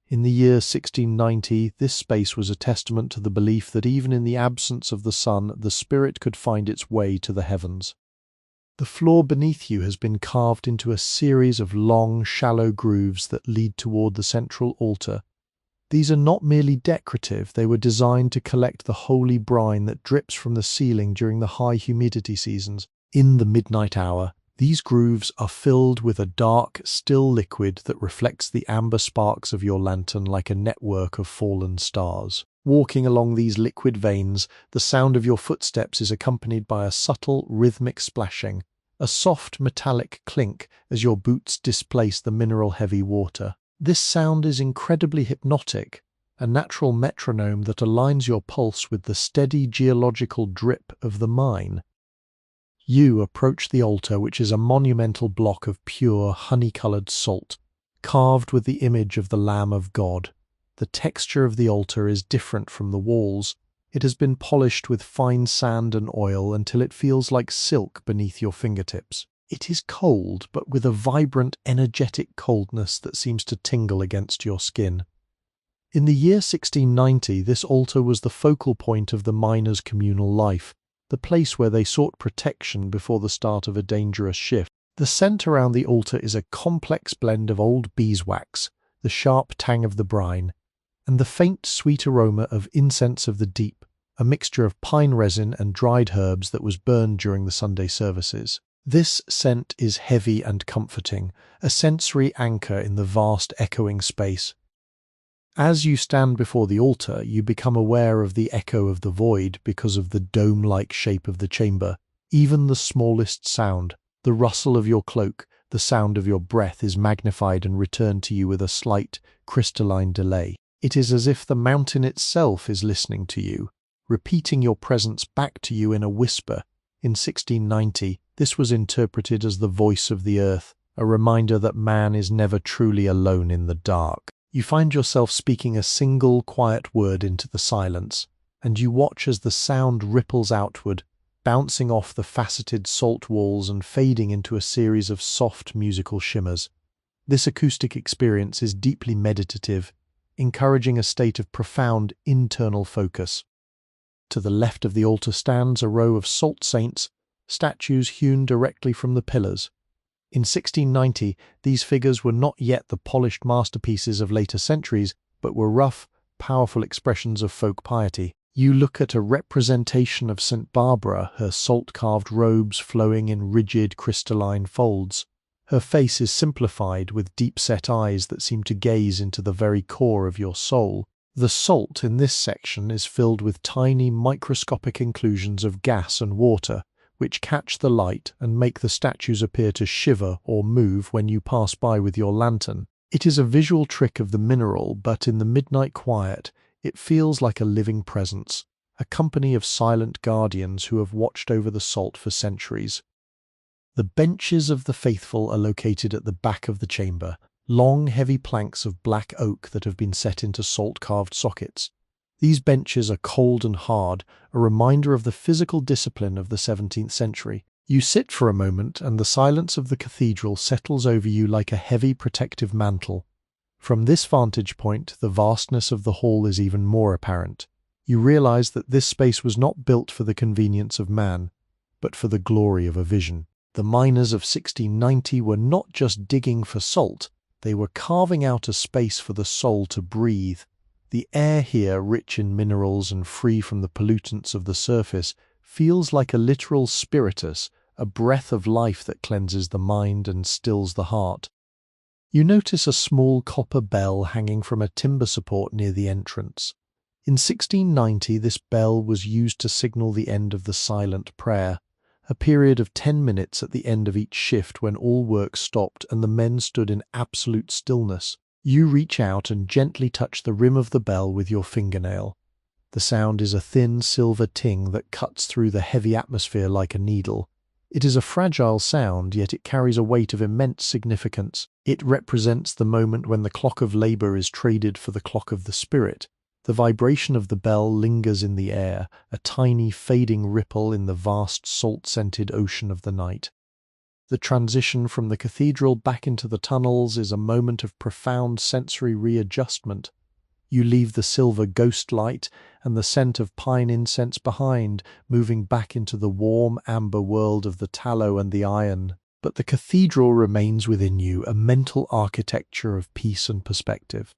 S1: In the year 1690, this space was a testament to the belief that even in the absence of the sun, the spirit could find its way to the heavens. The floor beneath you has been carved into a series of long, shallow grooves that lead toward the central altar. These are not merely decorative, they were designed to collect the holy brine that drips from the ceiling during the high humidity seasons. In the midnight hour, These grooves are filled with a dark, still liquid that reflects the amber sparks of your lantern like a network of fallen stars. Walking along these liquid veins, the sound of your footsteps is accompanied by a subtle, rhythmic splashing, a soft metallic clink as your boots displace the mineral-heavy water. This sound is incredibly hypnotic, a natural metronome that aligns your pulse with the steady geological drip of the mine. You approach the altar, which is a monumental block of pure, honey-coloured salt, carved with the image of the Lamb of God. The texture of the altar is different from the walls. It has been polished with fine sand and oil until it feels like silk beneath your fingertips. It is cold, but with a vibrant, energetic coldness that seems to tingle against your skin. In the year 1690, this altar was the focal point of the miners' communal life, the place where they sought protection before the start of a dangerous shift. The scent around the altar is a complex blend of old beeswax, the sharp tang of the brine, and the faint, sweet aroma of incense of the deep, a mixture of pine resin and dried herbs that was burned during the Sunday services. This scent is heavy and comforting, a sensory anchor in the vast echoing space. As you stand before the altar, you become aware of the echo of the void because of the dome-like shape of the chamber. Even the smallest sound, the rustle of your cloak, the sound of your breath is magnified and returned to you with a slight, crystalline delay. It is as if the mountain itself is listening to you, repeating your presence back to you in a whisper. In 1690, this was interpreted as the voice of the earth, a reminder that man is never truly alone in the dark. You find yourself speaking a single quiet word into the silence, and you watch as the sound ripples outward, bouncing off the faceted salt walls and fading into a series of soft musical shimmers. This acoustic experience is deeply meditative, encouraging a state of profound internal focus. To the left of the altar stands a row of salt saints, statues hewn directly from the pillars. In 1690, these figures were not yet the polished masterpieces of later centuries, but were rough, powerful expressions of folk piety. You look at a representation of St. Barbara, her salt-carved robes flowing in rigid, crystalline folds. Her face is simplified with deep-set eyes that seem to gaze into the very core of your soul. The salt in this section is filled with tiny, microscopic inclusions of gas and water, which catch the light and make the statues appear to shiver or move when you pass by with your lantern. It is a visual trick of the mineral, but in the midnight quiet, it feels like a living presence, a company of silent guardians who have watched over the salt for centuries. The benches of the faithful are located at the back of the chamber, long, heavy planks of black oak that have been set into salt-carved sockets. These benches are cold and hard, a reminder of the physical discipline of the 17th century. You sit for a moment, and the silence of the cathedral settles over you like a heavy protective mantle. From this vantage point, the vastness of the hall is even more apparent. You realize that this space was not built for the convenience of man, but for the glory of a vision. The miners of 1690 were not just digging for salt, they were carving out a space for the soul to breathe. The air here, rich in minerals and free from the pollutants of the surface, feels like a literal spiritus, a breath of life that cleanses the mind and stills the heart. You notice a small copper bell hanging from a timber support near the entrance. In 1690, this bell was used to signal the end of the silent prayer, a period of 10 minutes at the end of each shift when all work stopped and the men stood in absolute stillness. You reach out and gently touch the rim of the bell with your fingernail. The sound is a thin silver ting that cuts through the heavy atmosphere like a needle. It is a fragile sound, yet it carries a weight of immense significance. It represents the moment when the clock of labor is traded for the clock of the spirit. The vibration of the bell lingers in the air, a tiny fading ripple in the vast salt-scented ocean of the night. The transition from the cathedral back into the tunnels is a moment of profound sensory readjustment. You leave the silver ghost light and the scent of pine incense behind, moving back into the warm amber world of the tallow and the iron. But the cathedral remains within you, a mental architecture of peace and perspective.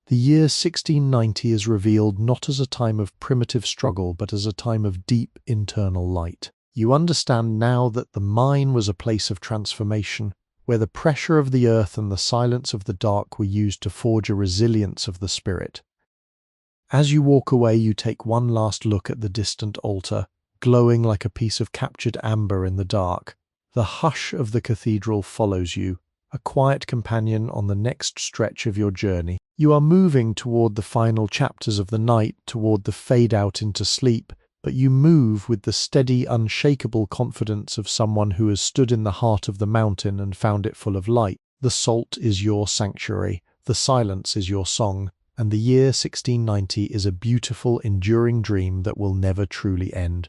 S1: The year 1690 is revealed not as a time of primitive struggle, but as a time of deep internal light. You understand now that the mine was a place of transformation, where the pressure of the earth and the silence of the dark were used to forge a resilience of the spirit. As you walk away, you take one last look at the distant altar, glowing like a piece of captured amber in the dark. The hush of the cathedral follows you, a quiet companion on the next stretch of your journey. You are moving toward the final chapters of the night, toward the fade out into sleep, but you move with the steady, unshakable confidence of someone who has stood in the heart of the mountain and found it full of light. The salt is your sanctuary, the silence is your song, and the year 1690 is a beautiful, enduring dream that will never truly end.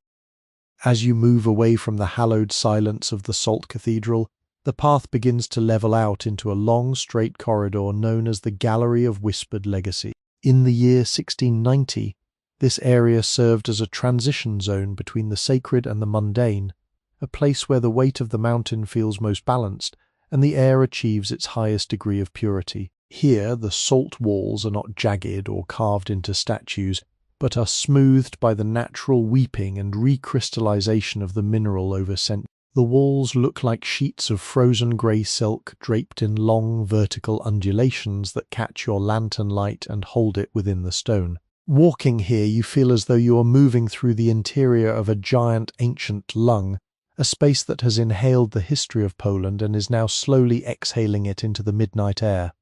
S1: As you move away from the hallowed silence of the Salt Cathedral, the path begins to level out into a long, straight corridor known as the Gallery of Whispered Legacy. In the year 1690, this area served as a transition zone between the sacred and the mundane, a place where the weight of the mountain feels most balanced and the air achieves its highest degree of purity. Here, the salt walls are not jagged or carved into statues, but are smoothed by the natural weeping and recrystallization of the mineral over centuries. The walls look like sheets of frozen grey silk draped in long vertical undulations that catch your lantern light and hold it within the stone. Walking here, you feel as though you are moving through the interior of a giant ancient lung, a space that has inhaled the history of Poland and is now slowly exhaling it into the midnight air.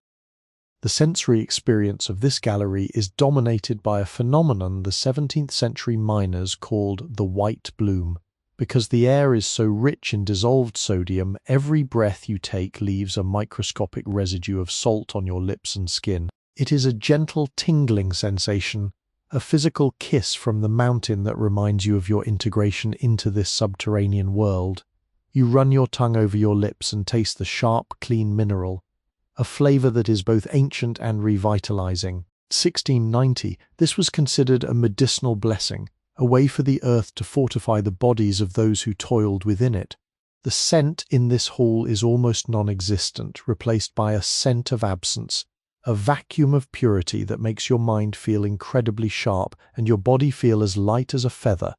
S1: The sensory experience of this gallery is dominated by a phenomenon the 17th century miners called the white bloom. Because the air is so rich in dissolved sodium, every breath you take leaves a microscopic residue of salt on your lips and skin. It is a gentle tingling sensation, a physical kiss from the mountain that reminds you of your integration into this subterranean world. You run your tongue over your lips and taste the sharp, clean mineral, a flavor that is both ancient and revitalizing. 1690, this was considered a medicinal blessing, a way for the earth to fortify the bodies of those who toiled within it. The scent in this hall is almost non-existent, replaced by a scent of absence, a vacuum of purity that makes your mind feel incredibly sharp and your body feel as light as a feather.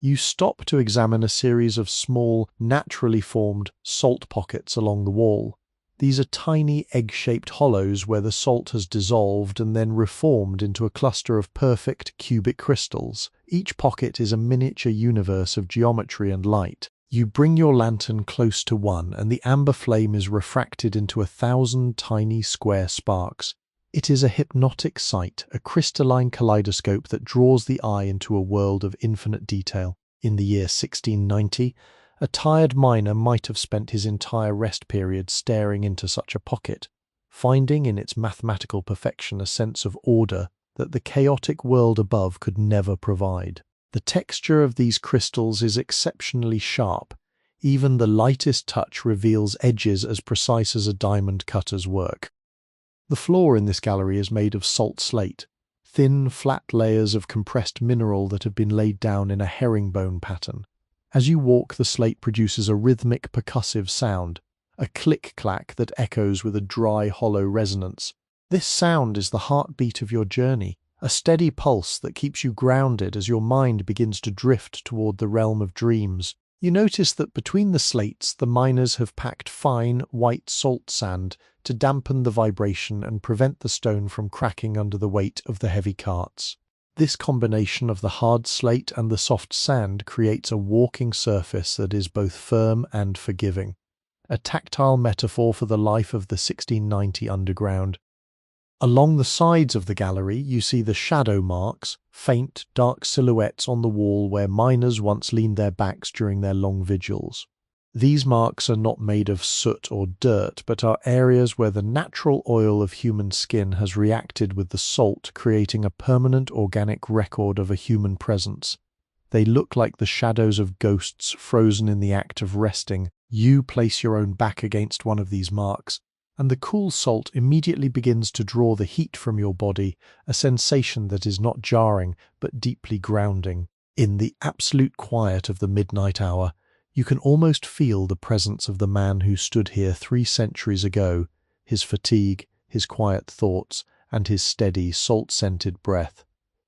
S1: You stop to examine a series of small, naturally formed salt pockets along the wall. These are tiny egg-shaped hollows where the salt has dissolved and then reformed into a cluster of perfect cubic crystals. Each pocket is a miniature universe of geometry and light. You bring your lantern close to one and the amber flame is refracted into 1,000 tiny square sparks. It is a hypnotic sight, a crystalline kaleidoscope that draws the eye into a world of infinite detail. In the year 1690, a tired miner might have spent his entire rest period staring into such a pocket, finding in its mathematical perfection a sense of order that the chaotic world above could never provide. The texture of these crystals is exceptionally sharp. Even the lightest touch reveals edges as precise as a diamond cutter's work. The floor in this gallery is made of salt slate, thin, flat layers of compressed mineral that have been laid down in a herringbone pattern. As you walk, the slate produces a rhythmic, percussive sound, a click-clack that echoes with a dry, hollow resonance. This sound is the heartbeat of your journey, a steady pulse that keeps you grounded as your mind begins to drift toward the realm of dreams. You notice that between the slates, the miners have packed fine, white salt sand to dampen the vibration and prevent the stone from cracking under the weight of the heavy carts. This combination of the hard slate and the soft sand creates a walking surface that is both firm and forgiving, a tactile metaphor for the life of the 1690 underground. Along the sides of the gallery, you see the shadow marks, faint, dark silhouettes on the wall where miners once leaned their backs during their long vigils. These marks are not made of soot or dirt, but are areas where the natural oil of human skin has reacted with the salt, creating a permanent organic record of a human presence. They look like the shadows of ghosts frozen in the act of resting. You place your own back against one of these marks, and the cool salt immediately begins to draw the heat from your body, a sensation that is not jarring, but deeply grounding. In the absolute quiet of the midnight hour, you can almost feel the presence of the man who stood here 3 centuries ago, his fatigue, his quiet thoughts, and his steady, salt-scented breath.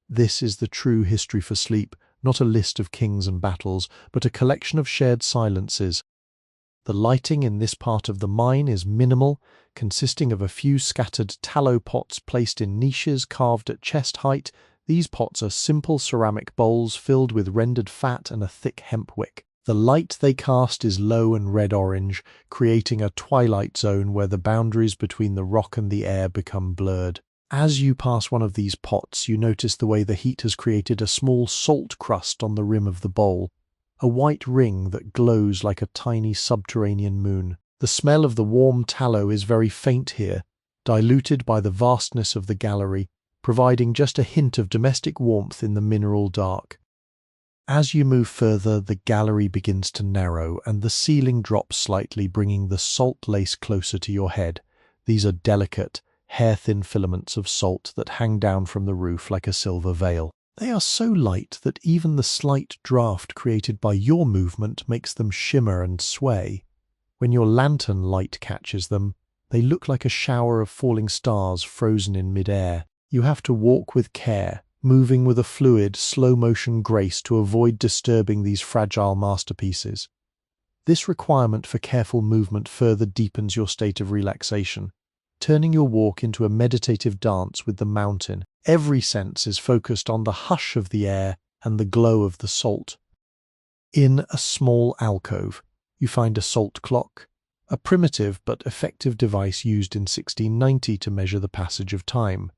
S1: This is the true history for sleep, not a list of kings and battles, but a collection of shared silences. The lighting in this part of the mine is minimal, consisting of a few scattered tallow pots placed in niches carved at chest height. These pots are simple ceramic bowls filled with rendered fat and a thick hemp wick. The light they cast is low and red-orange, creating a twilight zone where the boundaries between the rock and the air become blurred. As you pass one of these pots, you notice the way the heat has created a small salt crust on the rim of the bowl, a white ring that glows like a tiny subterranean moon. The smell of the warm tallow is very faint here, diluted by the vastness of the gallery, providing just a hint of domestic warmth in the mineral dark. As you move further, the gallery begins to narrow, and the ceiling drops slightly, bringing the salt lace closer to your head. These are delicate, hair-thin filaments of salt that hang down from the roof like a silver veil. They are so light that even the slight draft created by your movement makes them shimmer and sway. When your lantern light catches them, they look like a shower of falling stars frozen in mid-air. You have to walk with care, moving with a fluid, slow-motion grace to avoid disturbing these fragile masterpieces. This requirement for careful movement further deepens your state of relaxation, turning your walk into a meditative dance with the mountain. Every sense is focused on the hush of the air and the glow of the salt. In a small alcove, you find a salt clock, a primitive but effective device used in 1690 to measure the passage of time.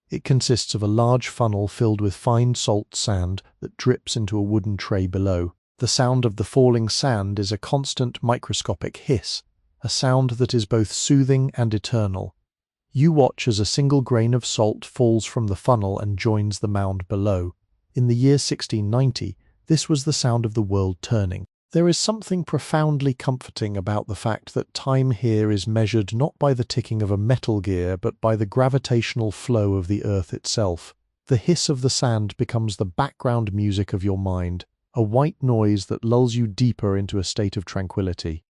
S1: It consists of a large funnel filled with fine salt sand that drips into a wooden tray below. The sound of the falling sand is a constant microscopic hiss, a sound that is both soothing and eternal. You watch as a single grain of salt falls from the funnel and joins the mound below. In the year 1690, this was the sound of the world turning. There is something profoundly comforting about the fact that time here is measured not by the ticking of a metal gear, but by the gravitational flow of the earth itself. The hiss of the sand becomes the background music of your mind, a white noise that lulls you deeper into a state of tranquility.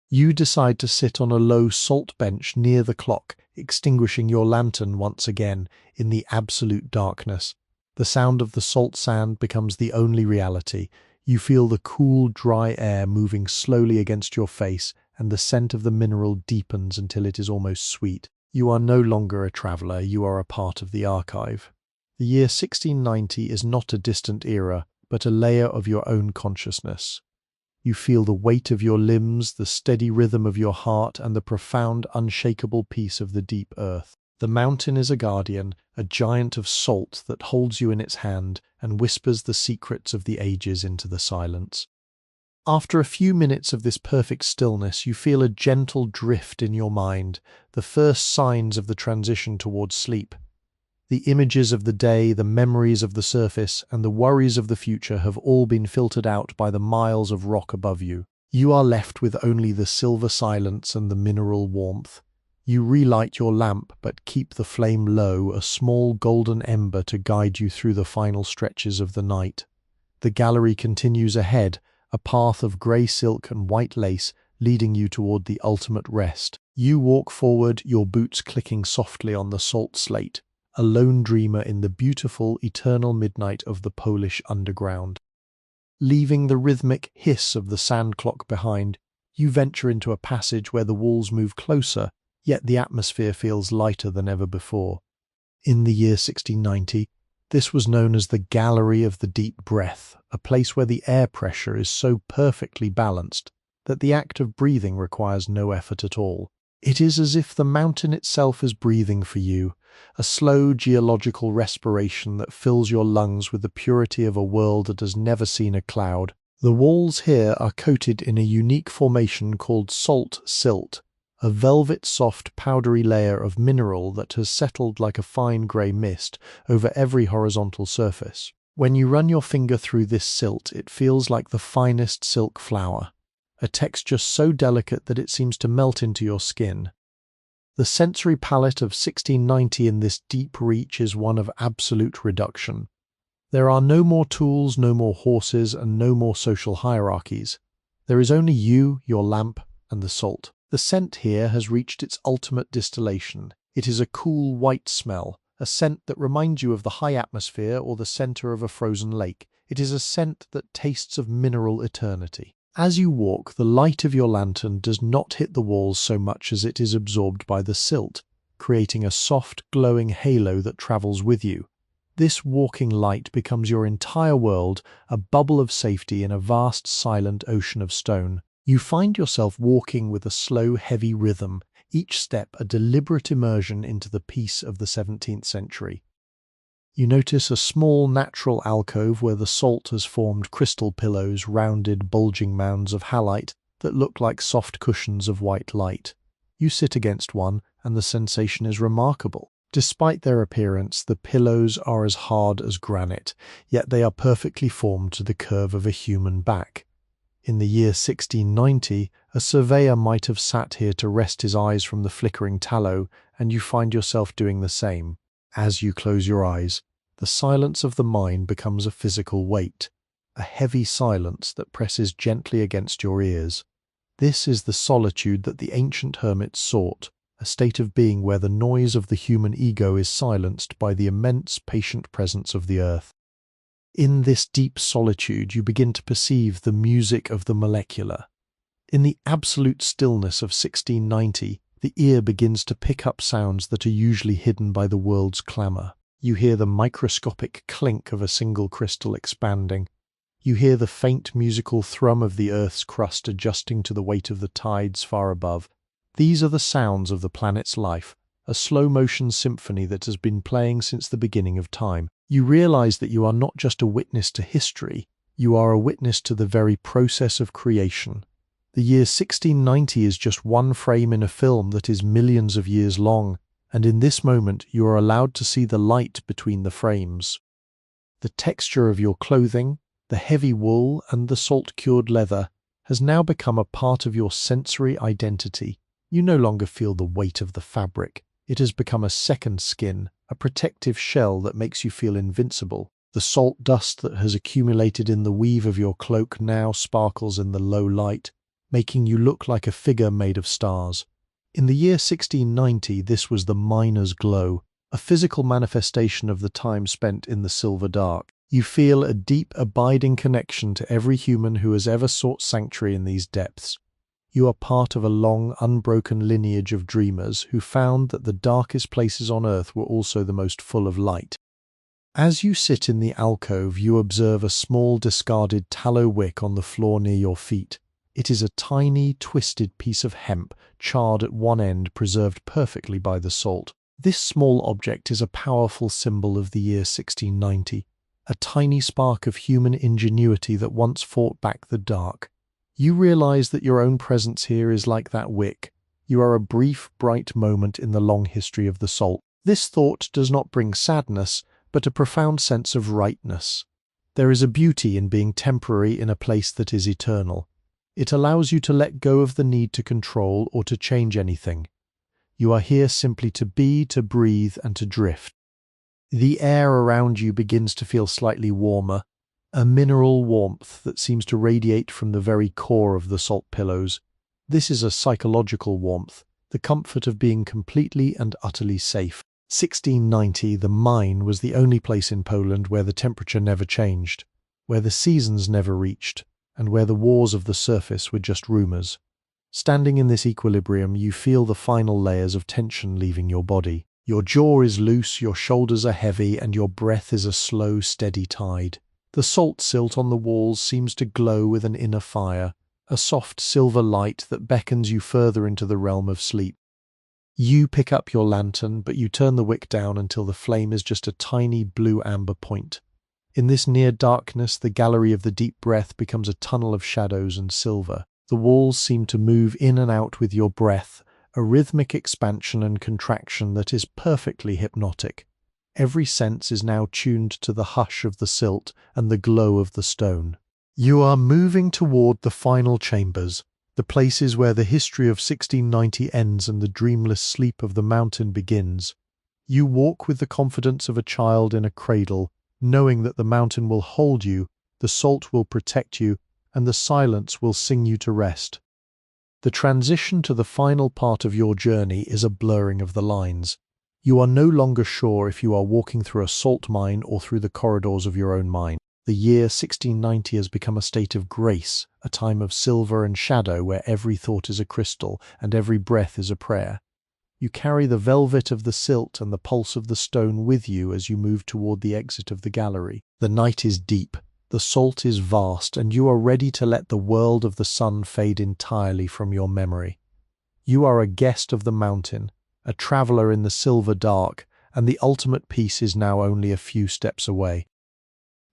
S1: You decide to sit on a low salt bench near the clock, extinguishing your lantern once again in the absolute darkness. The sound of the salt sand becomes the only reality. You feel the cool, dry air moving slowly against your face, and the scent of the mineral deepens until it is almost sweet. You are no longer a traveller, you are a part of the archive. The year 1690 is not a distant era, but a layer of your own consciousness. You feel the weight of your limbs, the steady rhythm of your heart, and the profound, unshakable peace of the deep earth. The mountain is a guardian, a giant of salt that holds you in its hand and whispers the secrets of the ages into the silence. After a few minutes of this perfect stillness, you feel a gentle drift in your mind, the first signs of the transition towards sleep. The images of the day, the memories of the surface, and the worries of the future have all been filtered out by the miles of rock above you. You are left with only the silver silence and the mineral warmth. You relight your lamp, but keep the flame low, a small golden ember to guide you through the final stretches of the night. The gallery continues ahead, a path of grey silk and white lace leading you toward the ultimate rest. You walk forward, your boots clicking softly on the salt slate, a lone dreamer in the beautiful, eternal midnight of the Polish underground. Leaving the rhythmic hiss of the sand clock behind, you venture into a passage where the walls move closer, yet the atmosphere feels lighter than ever before. In the year 1690, this was known as the Gallery of the Deep Breath, a place where the air pressure is so perfectly balanced that the act of breathing requires no effort at all. It is as if the mountain itself is breathing for you, a slow geological respiration that fills your lungs with the purity of a world that has never seen a cloud. The walls here are coated in a unique formation called salt silt, a velvet-soft, powdery layer of mineral that has settled like a fine grey mist over every horizontal surface. When you run your finger through this silt, it feels like the finest silk flower, a texture so delicate that it seems to melt into your skin. The sensory palette of 1690 in this deep reach is one of absolute reduction. There are no more tools, no more horses, and no more social hierarchies. There is only you, your lamp, and the salt. The scent here has reached its ultimate distillation. It is a cool, white smell, a scent that reminds you of the high atmosphere or the center of a frozen lake. It is a scent that tastes of mineral eternity. As you walk, the light of your lantern does not hit the walls so much as it is absorbed by the silt, creating a soft, glowing halo that travels with you. This walking light becomes your entire world, a bubble of safety in a vast, silent ocean of stone. You find yourself walking with a slow, heavy rhythm, each step a deliberate immersion into the peace of the 17th century. You notice a small natural alcove where the salt has formed crystal pillows, rounded, bulging mounds of halite that look like soft cushions of white light. You sit against one, and the sensation is remarkable. Despite their appearance, the pillows are as hard as granite, yet they are perfectly formed to the curve of a human back. In the year 1690, a surveyor might have sat here to rest his eyes from the flickering tallow, and you find yourself doing the same. As you close your eyes, the silence of the mine becomes a physical weight, a heavy silence that presses gently against your ears. This is the solitude that the ancient hermits sought, a state of being where the noise of the human ego is silenced by the immense, patient presence of the earth. In this deep solitude, you begin to perceive the music of the molecular. In the absolute stillness of 1690, the ear begins to pick up sounds that are usually hidden by the world's clamour. You hear the microscopic clink of a single crystal expanding. You hear the faint musical thrum of the Earth's crust adjusting to the weight of the tides far above. These are the sounds of the planet's life, a slow-motion symphony that has been playing since the beginning of time. You realize that you are not just a witness to history, you are a witness to the very process of creation. The year 1690 is just one frame in a film that is millions of years long, and in this moment you are allowed to see the light between the frames. The texture of your clothing, the heavy wool and the salt-cured leather, has now become a part of your sensory identity. You no longer feel the weight of the fabric. It has become a second skin, a protective shell that makes you feel invincible. The salt dust that has accumulated in the weave of your cloak now sparkles in the low light, making you look like a figure made of stars. In the year 1690, this was the miner's glow, a physical manifestation of the time spent in the silver dark. You feel a deep, abiding connection to every human who has ever sought sanctuary in these depths. You are part of a long, unbroken lineage of dreamers who found that the darkest places on earth were also the most full of light. As you sit in the alcove, you observe a small, discarded tallow wick on the floor near your feet. It is a tiny, twisted piece of hemp, charred at one end, preserved perfectly by the salt. This small object is a powerful symbol of the year 1690, a tiny spark of human ingenuity that once fought back the dark. You realize that your own presence here is like that wick. You are a brief, bright moment in the long history of the salt. This thought does not bring sadness, but a profound sense of rightness. There is a beauty in being temporary in a place that is eternal. It allows you to let go of the need to control or to change anything. You are here simply to be, to breathe, and to drift. The air around you begins to feel slightly warmer, a mineral warmth that seems to radiate from the very core of the salt pillows. This is a psychological warmth, the comfort of being completely and utterly safe. 1690, the mine was the only place in Poland where the temperature never changed, where the seasons never reached, and where the wars of the surface were just rumours. Standing in this equilibrium, you feel the final layers of tension leaving your body. Your jaw is loose, your shoulders are heavy, and your breath is a slow, steady tide. The salt silt on the walls seems to glow with an inner fire, a soft silver light that beckons you further into the realm of sleep. You pick up your lantern, but you turn the wick down until the flame is just a tiny blue-amber point. In this near darkness, the gallery of the deep breath becomes a tunnel of shadows and silver. The walls seem to move in and out with your breath, a rhythmic expansion and contraction that is perfectly hypnotic. Every sense is now tuned to the hush of the silt and the glow of the stone. You are moving toward the final chambers, the places where the history of 1690 ends and the dreamless sleep of the mountain begins. You walk with the confidence of a child in a cradle, knowing that the mountain will hold you, the salt will protect you, and the silence will sing you to rest. The transition to the final part of your journey is a blurring of the lines. You are no longer sure if you are walking through a salt mine or through the corridors of your own mind. The year 1690 has become a state of grace, a time of silver and shadow where every thought is a crystal and every breath is a prayer. You carry the velvet of the silt and the pulse of the stone with you as you move toward the exit of the gallery. The night is deep, the salt is vast, and you are ready to let the world of the sun fade entirely from your memory. You are a guest of the mountain, a traveler in the silver dark, and the ultimate peace is now only a few steps away.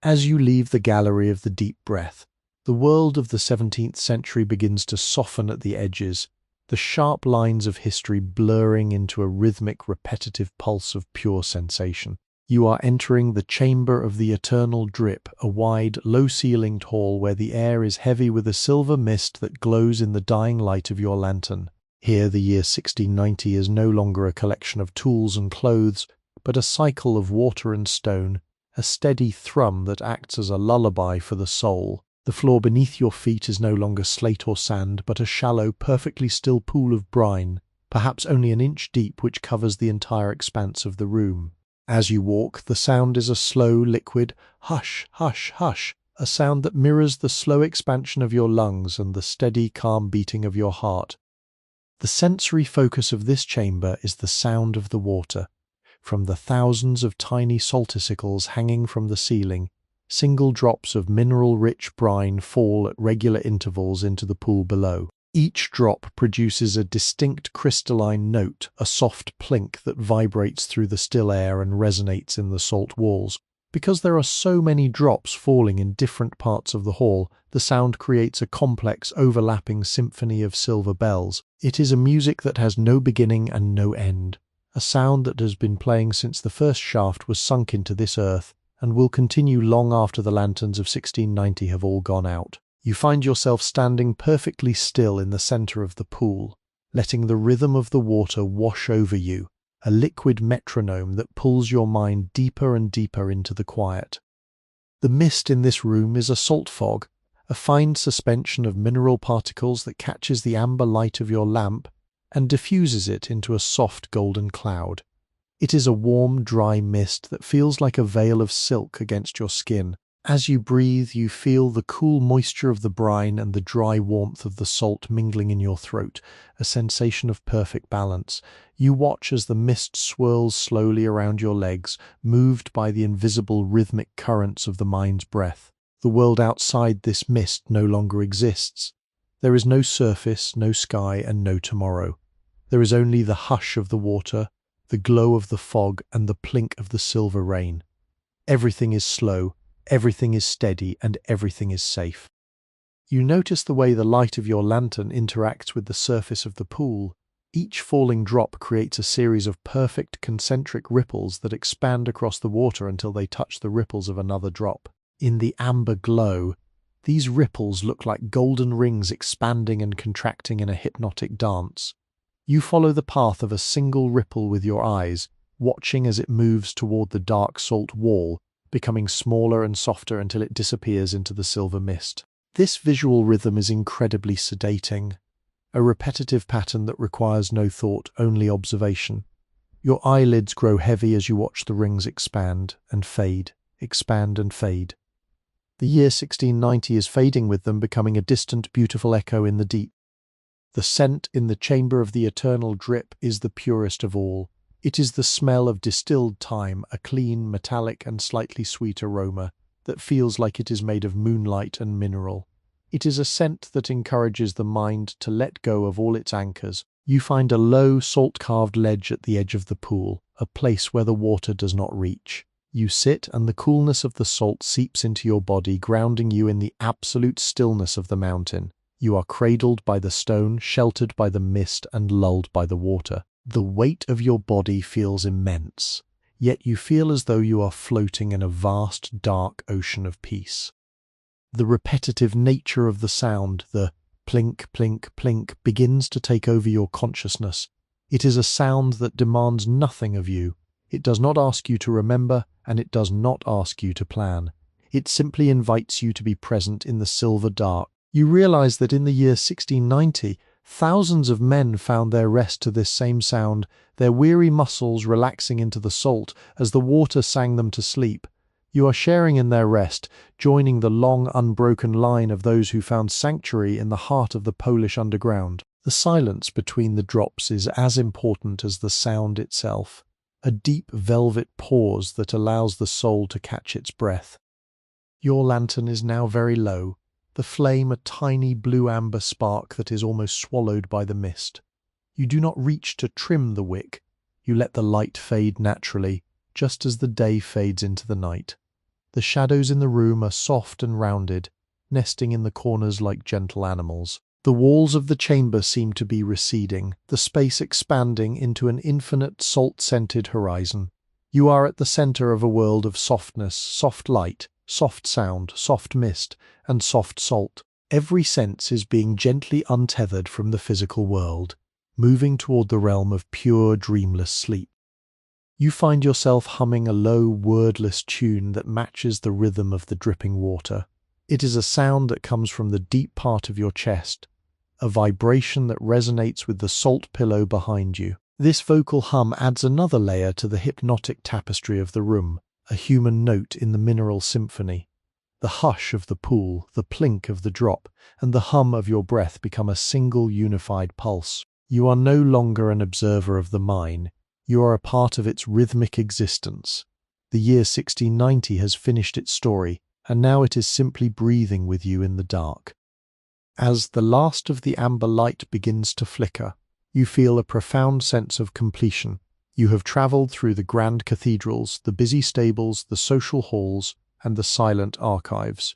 S1: As you leave the gallery of the deep breath, the world of the 17th century begins to soften at the edges, the sharp lines of history blurring into a rhythmic, repetitive pulse of pure sensation. You are entering the chamber of the eternal drip, a wide, low-ceilinged hall where the air is heavy with a silver mist that glows in the dying light of your lantern. Here the year 1690 is no longer a collection of tools and clothes, but a cycle of water and stone, a steady thrum that acts as a lullaby for the soul. The floor beneath your feet is no longer slate or sand, but a shallow, perfectly still pool of brine, perhaps only an inch deep, which covers the entire expanse of the room. As you walk, the sound is a slow, liquid hush, hush, hush, a sound that mirrors the slow expansion of your lungs and the steady, calm beating of your heart. The sensory focus of this chamber is the sound of the water. From the thousands of tiny salticicles hanging from the ceiling, single drops of mineral-rich brine fall at regular intervals into the pool below. Each drop produces a distinct crystalline note, a soft plink that vibrates through the still air and resonates in the salt walls. Because there are so many drops falling in different parts of the hall, the sound creates a complex, overlapping symphony of silver bells. It is a music that has no beginning and no end, a sound that has been playing since the first shaft was sunk into this earth, and will continue long after the lanterns of 1690 have all gone out. You find yourself standing perfectly still in the center of the pool, letting the rhythm of the water wash over you, a liquid metronome that pulls your mind deeper and deeper into the quiet. The mist in this room is a salt fog, a fine suspension of mineral particles that catches the amber light of your lamp and diffuses it into a soft golden cloud. It is a warm, dry mist that feels like a veil of silk against your skin. As you breathe, you feel the cool moisture of the brine and the dry warmth of the salt mingling in your throat, a sensation of perfect balance. You watch as the mist swirls slowly around your legs, moved by the invisible rhythmic currents of the mine's breath. The world outside this mist no longer exists. There is no surface, no sky, and no tomorrow. There is only the hush of the water, the glow of the fog, and the plink of the silver rain. Everything is slow, everything is steady, and everything is safe. You notice the way the light of your lantern interacts with the surface of the pool. Each falling drop creates a series of perfect concentric ripples that expand across the water until they touch the ripples of another drop. In the amber glow, these ripples look like golden rings expanding and contracting in a hypnotic dance. You follow the path of a single ripple with your eyes, watching as it moves toward the dark salt wall, becoming smaller and softer until it disappears into the silver mist. This visual rhythm is incredibly sedating, a repetitive pattern that requires no thought, only observation. Your eyelids grow heavy as you watch the rings expand and fade, expand and fade. The year 1690 is fading with them, becoming a distant, beautiful echo in the deep. The scent in the chamber of the eternal drip is the purest of all. It is the smell of distilled time, a clean, metallic, and slightly sweet aroma that feels like it is made of moonlight and mineral. It is a scent that encourages the mind to let go of all its anchors. You find a low, salt-carved ledge at the edge of the pool, a place where the water does not reach. You sit, and the coolness of the salt seeps into your body, grounding you in the absolute stillness of the mountain. You are cradled by the stone, sheltered by the mist, and lulled by the water. The weight of your body feels immense, yet you feel as though you are floating in a vast, dark ocean of peace. The repetitive nature of the sound, the plink, plink, plink, begins to take over your consciousness. It is a sound that demands nothing of you. It does not ask you to remember, and it does not ask you to plan. It simply invites you to be present in the silver dark. You realize that in the year 1690, thousands of men found their rest to this same sound, their weary muscles relaxing into the salt as the water sang them to sleep. You are sharing in their rest, joining the long, unbroken line of those who found sanctuary in the heart of the Polish underground. The silence between the drops is as important as the sound itself, a deep velvet pause that allows the soul to catch its breath. Your lantern is now very low, the flame a tiny blue-amber spark that is almost swallowed by the mist. You do not reach to trim the wick, you let the light fade naturally, just as the day fades into the night. The shadows in the room are soft and rounded, nesting in the corners like gentle animals. The walls of the chamber seem to be receding, the space expanding into an infinite salt-scented horizon. You are at the center of a world of softness, soft light, soft sound, soft mist, and soft salt. Every sense is being gently untethered from the physical world, moving toward the realm of pure, dreamless sleep. You find yourself humming a low, wordless tune that matches the rhythm of the dripping water. It is a sound that comes from the deep part of your chest, a vibration that resonates with the salt pillow behind you. This vocal hum adds another layer to the hypnotic tapestry of the room, a human note in the mineral symphony. The hush of the pool, the plink of the drop, and the hum of your breath become a single unified pulse. You are no longer an observer of the mine. You are a part of its rhythmic existence. The year 1690 has finished its story, and now it is simply breathing with you in the dark. As the last of the amber light begins to flicker, you feel a profound sense of completion. You have travelled through the grand cathedrals, the busy stables, the social halls, and the silent archives.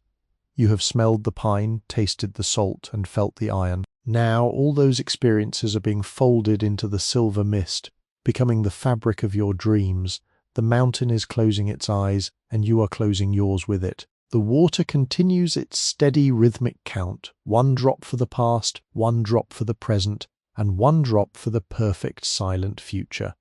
S1: You have smelled the pine, tasted the salt, and felt the iron. Now all those experiences are being folded into the silver mist, becoming the fabric of your dreams. The mountain is closing its eyes, and you are closing yours with it. The water continues its steady rhythmic count, one drop for the past, one drop for the present, and one drop for the perfect silent future.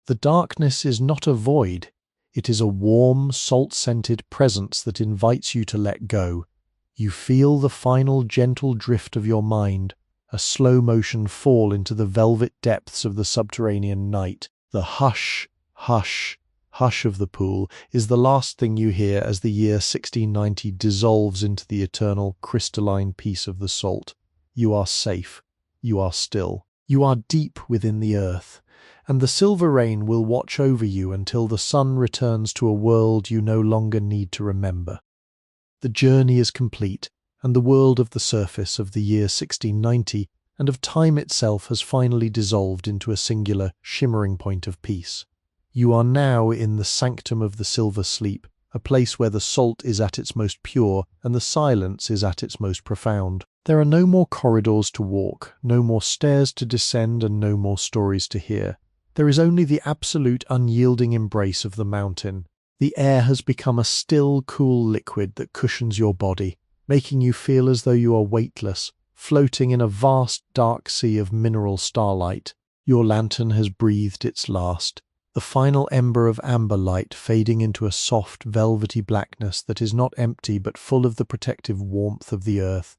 S1: The darkness is not a void. It is a warm, salt-scented presence that invites you to let go. You feel the final gentle drift of your mind, a slow motion fall into the velvet depths of the subterranean night. The hush, hush, hush of the pool is the last thing you hear as the year 1690 dissolves into the eternal crystalline peace of the salt. You are safe. You are still. You are deep within the earth, and the silver rain will watch over you until the sun returns to a world you no longer need to remember. The journey is complete, and the world of the surface of the year 1690 and of time itself has finally dissolved into a singular, shimmering point of peace. You are now in the sanctum of the silver sleep, a place where the salt is at its most pure and the silence is at its most profound. There are no more corridors to walk, no more stairs to descend, and no more stories to hear. There is only the absolute unyielding embrace of the mountain. The air has become a still, cool liquid that cushions your body, making you feel as though you are weightless, floating in a vast dark sea of mineral starlight. Your lantern has breathed its last, the final ember of amber light fading into a soft, velvety blackness that is not empty but full of the protective warmth of the earth.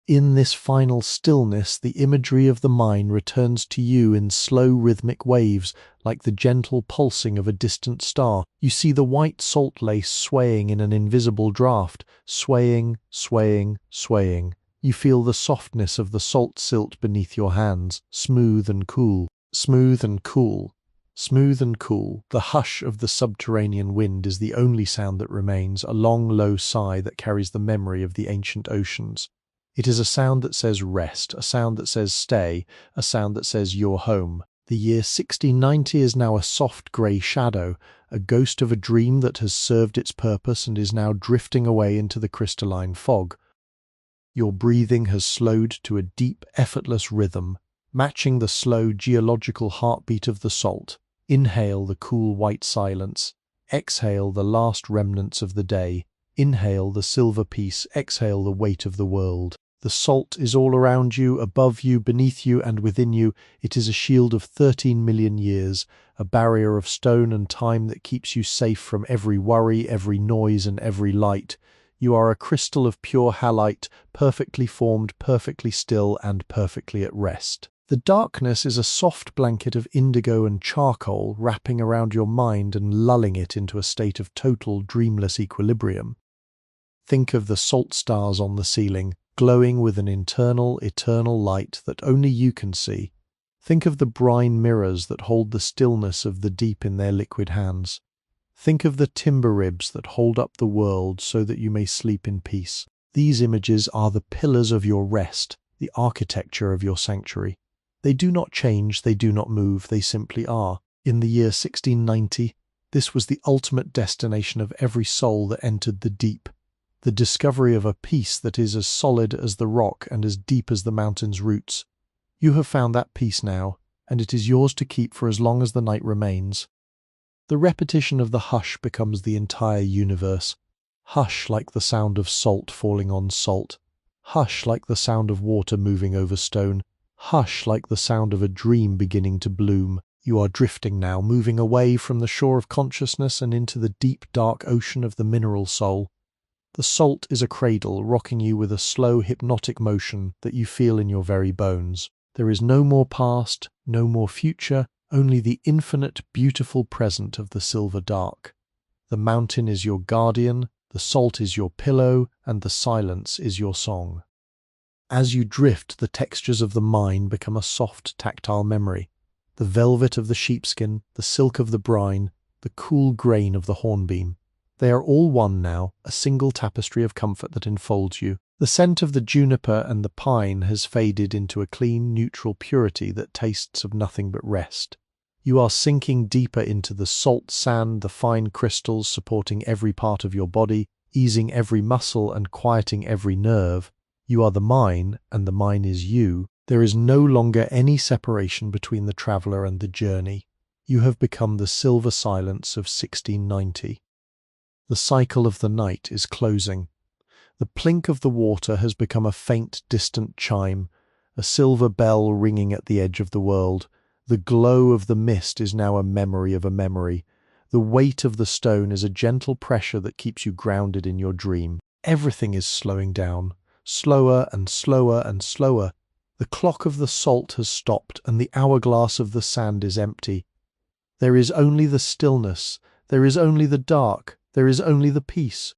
S1: In this final stillness, the imagery of the mine returns to you in slow rhythmic waves, like the gentle pulsing of a distant star. You see the white salt lace swaying in an invisible draught, swaying, swaying, swaying. You feel the softness of the salt silt beneath your hands, smooth and cool, smooth and cool, smooth and cool. The hush of the subterranean wind is the only sound that remains, a long, low sigh that carries the memory of the ancient oceans. It is a sound that says rest, a sound that says stay, a sound that says you're home. The year 1690 is now a soft grey shadow, a ghost of a dream that has served its purpose and is now drifting away into the crystalline fog. Your breathing has slowed to a deep, effortless rhythm, matching the slow geological heartbeat of the salt. Inhale the cool white silence. Exhale the last remnants of the day. Inhale the silver peace. Exhale the weight of the world. The salt is all around you, above you, beneath you, and within you. It is a shield of 13 million years, a barrier of stone and time that keeps you safe from every worry, every noise, and every light. You are a crystal of pure halite, perfectly formed, perfectly still, and perfectly at rest. The darkness is a soft blanket of indigo and charcoal wrapping around your mind and lulling it into a state of total dreamless equilibrium. Think of the salt stars on the ceiling, glowing with an internal, eternal light that only you can see. Think of the brine mirrors that hold the stillness of the deep in their liquid hands. Think of the timber ribs that hold up the world so that you may sleep in peace. These images are the pillars of your rest, the architecture of your sanctuary. They do not change, they do not move, they simply are. In the year 1690, this was the ultimate destination of every soul that entered the deep. The discovery of a peace that is as solid as the rock and as deep as the mountain's roots. You have found that peace now, and it is yours to keep for as long as the night remains. The repetition of the hush becomes the entire universe. Hush like the sound of salt falling on salt. Hush like the sound of water moving over stone. Hush like the sound of a dream beginning to bloom. You are drifting now, moving away from the shore of consciousness and into the deep, dark ocean of the mineral soul. The salt is a cradle, rocking you with a slow, hypnotic motion that you feel in your very bones. There is no more past, no more future, only the infinite, beautiful present of the silver dark. The mountain is your guardian, the salt is your pillow, and the silence is your song. As you drift, the textures of the mine become a soft, tactile memory. The velvet of the sheepskin, the silk of the brine, the cool grain of the hornbeam. They are all one now, a single tapestry of comfort that enfolds you. The scent of the juniper and the pine has faded into a clean, neutral purity that tastes of nothing but rest. You are sinking deeper into the salt sand, the fine crystals supporting every part of your body, easing every muscle and quieting every nerve. You are the mine, and the mine is you. There is no longer any separation between the traveller and the journey. You have become the silver silence of 1690. The cycle of the night is closing. The plink of the water has become a faint, distant chime, a silver bell ringing at the edge of the world. The glow of the mist is now a memory of a memory. The weight of the stone is a gentle pressure that keeps you grounded in your dream. Everything is slowing down, slower and slower and slower. The clock of the salt has stopped, and the hourglass of the sand is empty. There is only the stillness, there is only the dark, there is only the peace.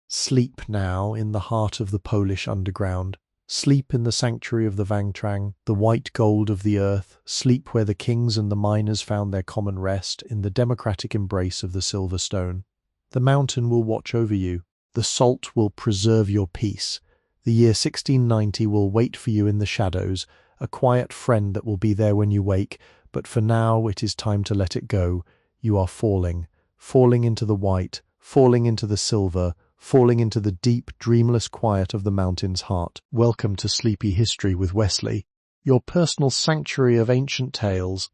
S1: Sleep now in the heart of the Polish underground. Sleep in the sanctuary of the Wangtrang, the white gold of the earth. Sleep where the kings and the miners found their common rest, in the democratic embrace of the silver stone. The mountain will watch over you. The salt will preserve your peace. The year 1690 will wait for you in the shadows, a quiet friend that will be there when you wake, but for now it is time to let it go. You are falling, falling into the white, falling into the silver, falling into the deep, dreamless quiet of the mountain's heart. Welcome to Sleepy History with Wesley, your personal sanctuary of ancient tales.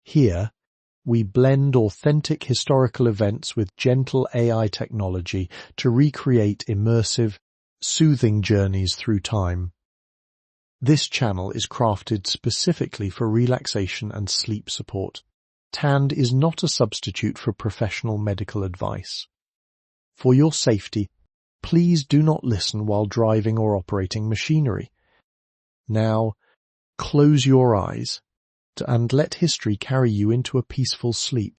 S1: Here, we blend authentic historical events with gentle AI technology to recreate immersive, soothing journeys through time. This channel is crafted specifically for relaxation and sleep support. TAND is not a substitute for professional medical advice. For your safety, please do not listen while driving or operating machinery. Now, close your eyes and let history carry you into a peaceful sleep.